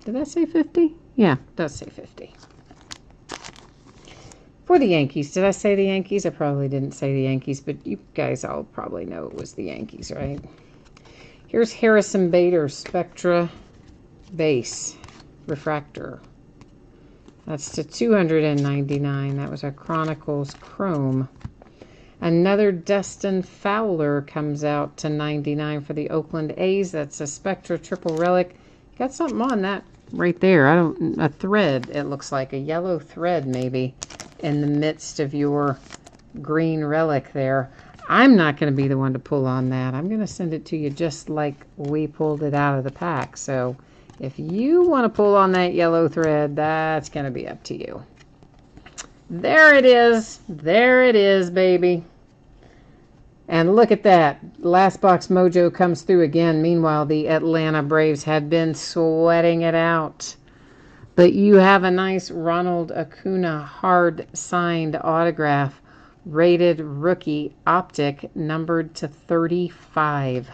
Speaker 1: Did that say 50? Yeah, it does say 50. For the Yankees. Did I say the Yankees? I probably didn't say the Yankees, but you guys all probably know it was the Yankees, right? Here's Harrison Bader Spectra Base Refractor. That's to 299. That was a Chronicles Chrome. Another Dustin Fowler comes out to 99 for the Oakland A's. That's a Spectra Triple Relic. Got something on that right there. A thread, it looks like. A yellow thread, maybe, in the midst of your green relic there. I'm not going to be the one to pull on that. I'm going to send it to you just like we pulled it out of the pack. So if you want to pull on that yellow thread, that's going to be up to you. There it is. There it is, baby. And look at that. Last box mojo comes through again. Meanwhile, the Atlanta Braves had been sweating it out. But you have a nice Ronald Acuna hard signed autograph. Rated rookie optic, numbered to 35.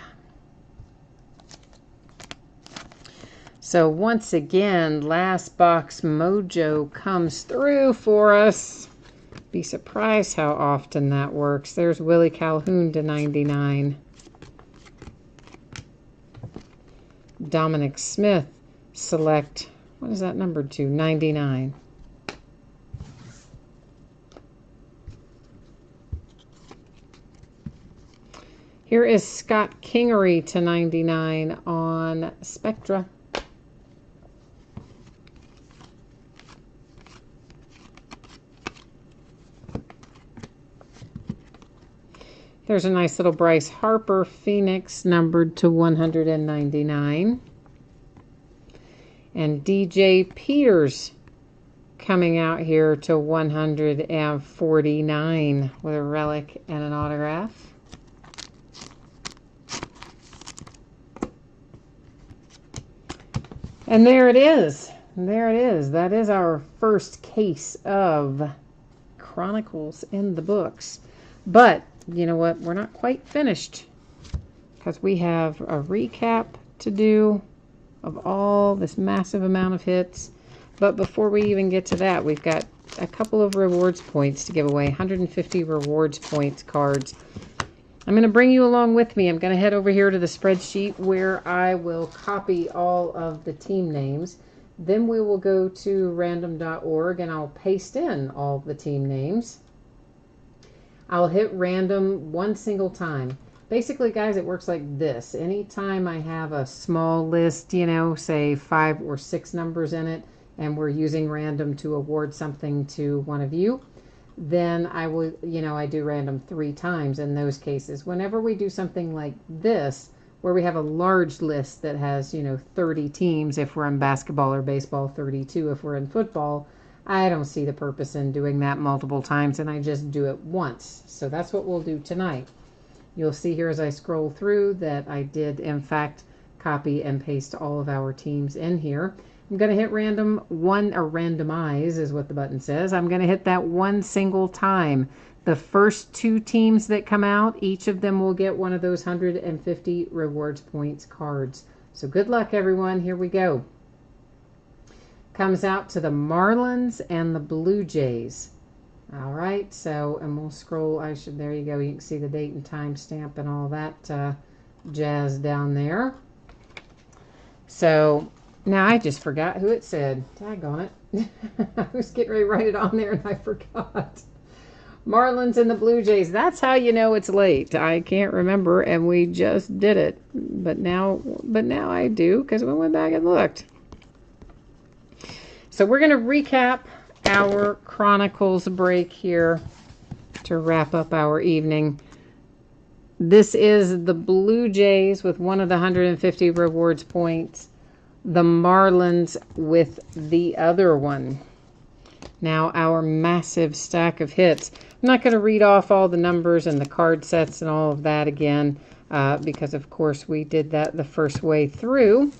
Speaker 1: So once again, last box mojo comes through for us. Be surprised how often that works. There's Willie Calhoun to 99. Dominic Smith, select, what is that numbered to? 99. Here is Scott Kingery to 99 on Spectra. There's a nice little Bryce Harper Phoenix numbered to 199. And DJ Peters coming out here to 149 with a relic and an autograph. And there it is. There it is. That is our first case of Chronicles in the books. But, you know what? We're not quite finished because we have a recap to do of all this massive amount of hits. But before we even get to that, we've got a couple of rewards points to give away. 150 rewards points cards. I'm going to bring you along with me. I'm going to head over here to the spreadsheet where I will copy all of the team names. Then we will go to random.org and I'll paste in all the team names. I'll hit random one single time. Basically, guys, it works like this. Anytime I have a small list, you know, say 5 or 6 numbers in it, and we're using random to award something to one of you, then I will, you know, I do random 3 times in those cases. Whenever we do something like this, where we have a large list that has, you know, 30 teams, if we're in basketball or baseball, 32 if we're in football, I don't see the purpose in doing that multiple times, and I just do it once. So that's what we'll do tonight. You'll see here as I scroll through that I did, in fact, copy and paste all of our teams in here. I'm going to hit random one, or randomize is what the button says. I'm going to hit that one single time. The first 2 teams that come out, each of them will get one of those 150 rewards points cards. So good luck, everyone. Here we go. Comes out to the Marlins and the Blue Jays. All right, so, and we'll scroll. There you go. You can see the date and time stamp and all that jazz down there. So now I just forgot who it said. Tag on it. I was getting ready to write it on there and I forgot. Marlins and the Blue Jays. That's how you know it's late. I can't remember, and we just did it. But now I do, because we went back and looked. So we're going to recap our Chronicles break here to wrap up our evening. This is the Blue Jays with one of the 150 rewards points. The Marlins with the other one. Now our massive stack of hits. I'm not going to read off all the numbers and the card sets and all of that again because, of course, we did that the first way through.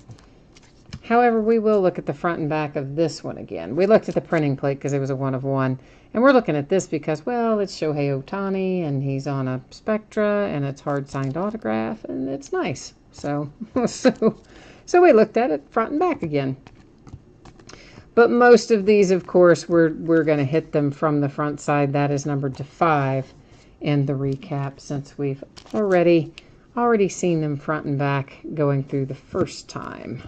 Speaker 1: However, we will look at the front and back of this one again. We looked at the printing plate because it was a 1 of 1. And we're looking at this because, well, it's Shohei Ohtani, and he's on a Spectra, and it's hard-signed autograph, and it's nice. So we looked at it front and back again. But most of these, of course, we're going to hit them from the front side. That is numbered to 5 in the recap, since we've already seen them front and back going through the first time.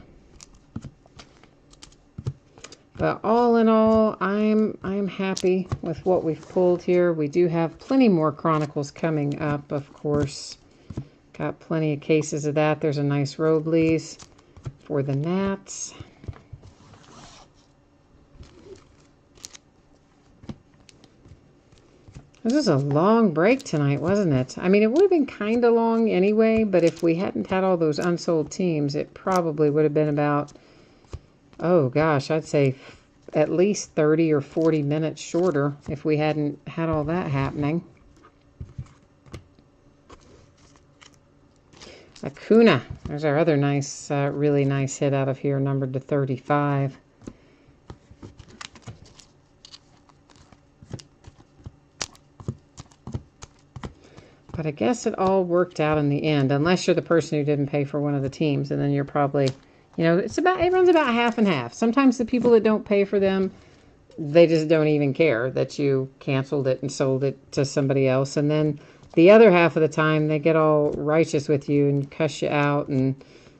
Speaker 1: But all in all, I'm happy with what we've pulled here. We do have plenty more Chronicles coming up, of course. Got plenty of cases of that. There's a nice Robles for the Nats. This was a long break tonight, wasn't it? I mean, it would have been kind of long anyway, but if we hadn't had all those unsold teams, it probably would have been about, oh gosh, I'd say at least 30 or 40 minutes shorter if we hadn't had all that happening. Acuna, there's our other nice, really nice hit out of here, numbered to 35. But I guess it all worked out in the end, unless you're the person who didn't pay for one of the teams, and then you're probably, you know, it runs about half and half. Sometimes the people that don't pay for them, they just don't even care that you canceled it and sold it to somebody else. And then the other half of the time, they get all righteous with you and cuss you out and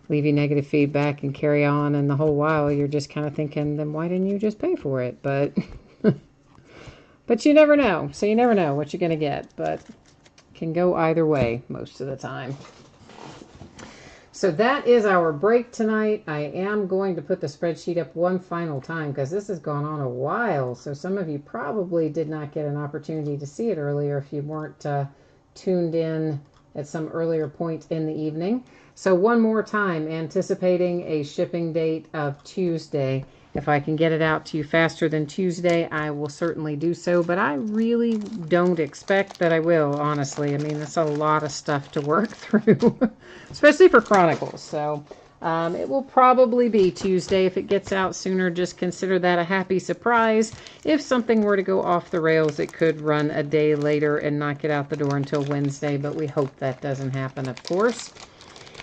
Speaker 1: leave you negative feedback and carry on. And the whole while, you're just kind of thinking, then why didn't you just pay for it? But, but you never know. So you never know what you're going to get. But can go either way most of the time. So that is our break tonight. I am going to put the spreadsheet up one final time because this has gone on a while. So some of you probably did not get an opportunity to see it earlier if you weren't tuned in at some earlier point in the evening. So one more time, anticipating a shipping date of Tuesday. If I can get it out to you faster than Tuesday, I will certainly do so. But I really don't expect that I will, honestly. I mean, that's a lot of stuff to work through, especially for Chronicles. So it will probably be Tuesday. If it gets out sooner, just consider that a happy surprise. If something were to go off the rails, it could run a day later and not get out the door until Wednesday. But we hope that doesn't happen, of course.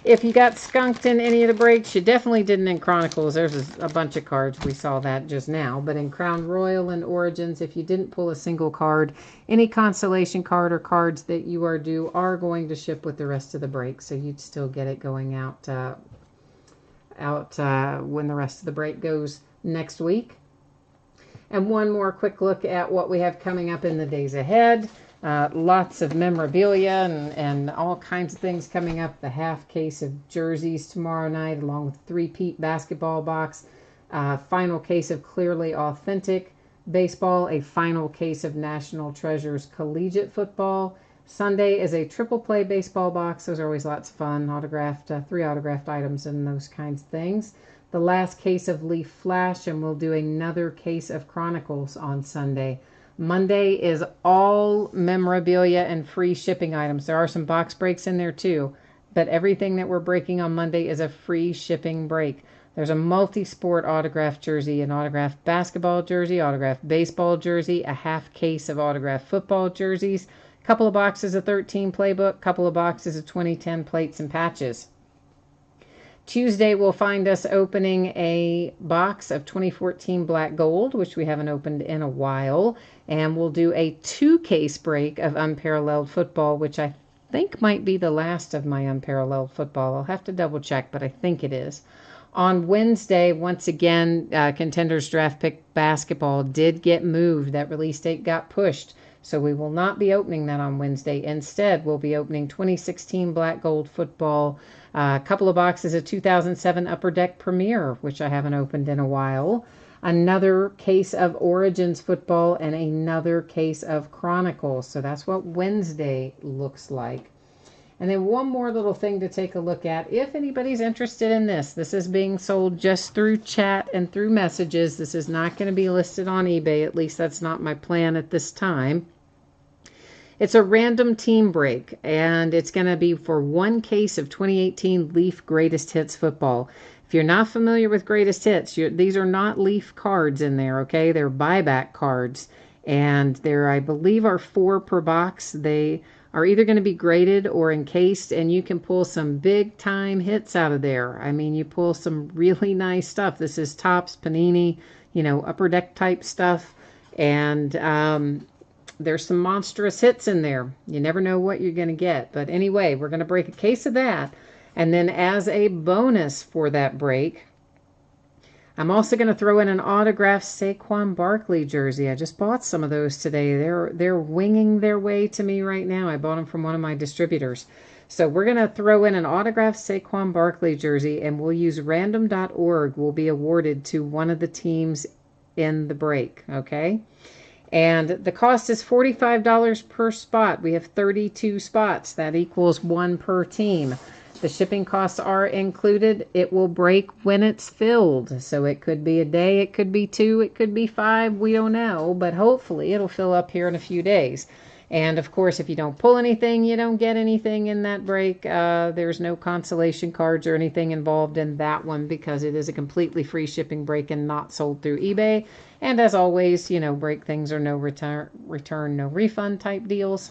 Speaker 1: If you got skunked in any of the breaks, you definitely didn't in Chronicles. There's a bunch of cards. We saw that just now. But in Crown Royal and Origins, if you didn't pull a single card, any consolation card or cards that you are due are going to ship with the rest of the break. So you'd still get it going out when the rest of the break goes next week. And one more quick look at what we have coming up in the days ahead. Lots of memorabilia and all kinds of things coming up. The half case of jerseys tomorrow night, along with three-peat basketball box. Final case of Clearly Authentic baseball. A final case of National Treasures collegiate football. Sunday is a triple play baseball box. Those are always lots of fun. Autographed, 3 autographed items and those kinds of things. The last case of Leaf Flash, and we'll do another case of Chronicles on Sunday. Monday is all memorabilia and free shipping items. There are some box breaks in there too, but everything that we're breaking on Monday is a free shipping break. There's a multi-sport autographed jersey, an autographed basketball jersey, autographed baseball jersey, a half case of autographed football jerseys, a couple of boxes of 13 playbook, couple of boxes of 2010 plates and patches. Tuesday will find us opening a box of 2014 Black Gold, which we haven't opened in a while, and we'll do a 2-case break of Unparalleled Football, which I think might be the last of my Unparalleled Football. I'll have to double check, but I think it is. On Wednesday, once again, Contenders Draft Pick Basketball did get moved. That release date got pushed, so we will not be opening that on Wednesday. Instead, we'll be opening 2016 Black Gold Football, a couple of boxes of 2007 Upper Deck Premier, which I haven't opened in a while, another case of Origins Football, and another case of Chronicles. So that's what Wednesday looks like. And then one more little thing to take a look at. If anybody's interested in this is being sold just through chat and through messages. This is not going to be listed on eBay. At least that's not my plan at this time. It's a random team break, and it's going to be for one case of 2018 Leaf Greatest Hits Football. If you're not familiar with Greatest Hits, these are not Leaf cards in there, okay? They're buyback cards, and there, I believe, are 4 per box. They are either going to be graded or encased, and you can pull some big-time hits out of there. I mean, you pull some really nice stuff. This is Topps, Panini, Upper Deck type stuff, and there's some monstrous hits in there. You never know what you're going to get. But anyway, we're going to break a case of that, and then as a bonus for that break, I'm also going to throw in an autographed Saquon Barkley jersey. I just bought some of those today. They're winging their way to me right now. I bought them from one of my distributors. So we're going to throw in an autographed Saquon Barkley jersey, and we'll use random.org will be awarded to one of the teams in the break, okay? And the cost is $45 per spot. We have 32 spots. That equals 1 per team. The shipping costs are included. It will break when it's filled. So it could be a day, it could be 2, it could be 5. We don't know. But hopefully it'll fill up here in a few days. And of course, if you don't pull anything, you don't get anything in that break. There's no consolation cards or anything involved in that one because it is a completely free shipping break and not sold through eBay. And as always, break things are no return, no refund type deals.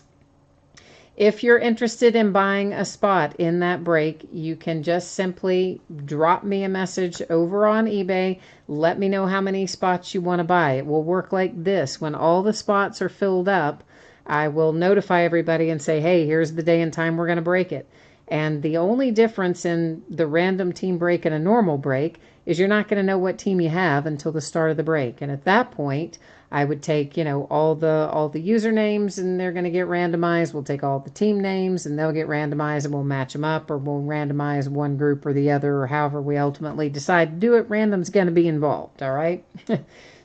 Speaker 1: If you're interested in buying a spot in that break, you can just simply drop me a message over on eBay. Let me know how many spots you want to buy. It will work like this. When all the spots are filled up, I will notify everybody and say, hey, here's the day and time we're going to break it. And the only difference in the random team break and a normal break is you're not going to know what team you have until the start of the break. And at that point, I would take, all the usernames and they're going to get randomized. We'll take all the team names and they'll get randomized and we'll match them up, or we'll randomize one group or the other, or however we ultimately decide to do it. Random's going to be involved, all right?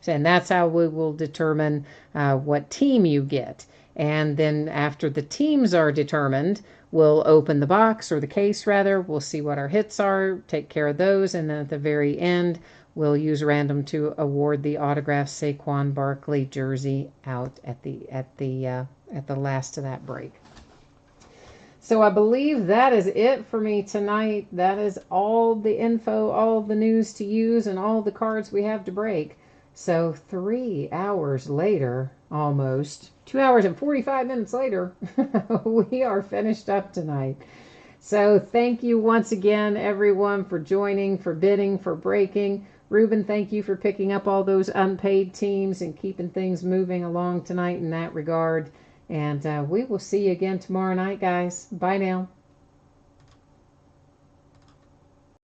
Speaker 1: And that's how we will determine what team you get. And then after the teams are determined, we'll open the box, or the case rather. We'll see what our hits are, take care of those, and then at the very end, we'll use random to award the autographed Saquon Barkley jersey out at the last of that break. So I believe that is it for me tonight. That is all the info, all the news to use, and all the cards we have to break. So 3 hours later, almost 2 hours and 45 minutes later, we are finished up tonight. So thank you once again, everyone, for joining, for bidding, for breaking. Ruben, thank you for picking up all those unpaid teams and keeping things moving along tonight in that regard. And we will see you again tomorrow night, guys. Bye now.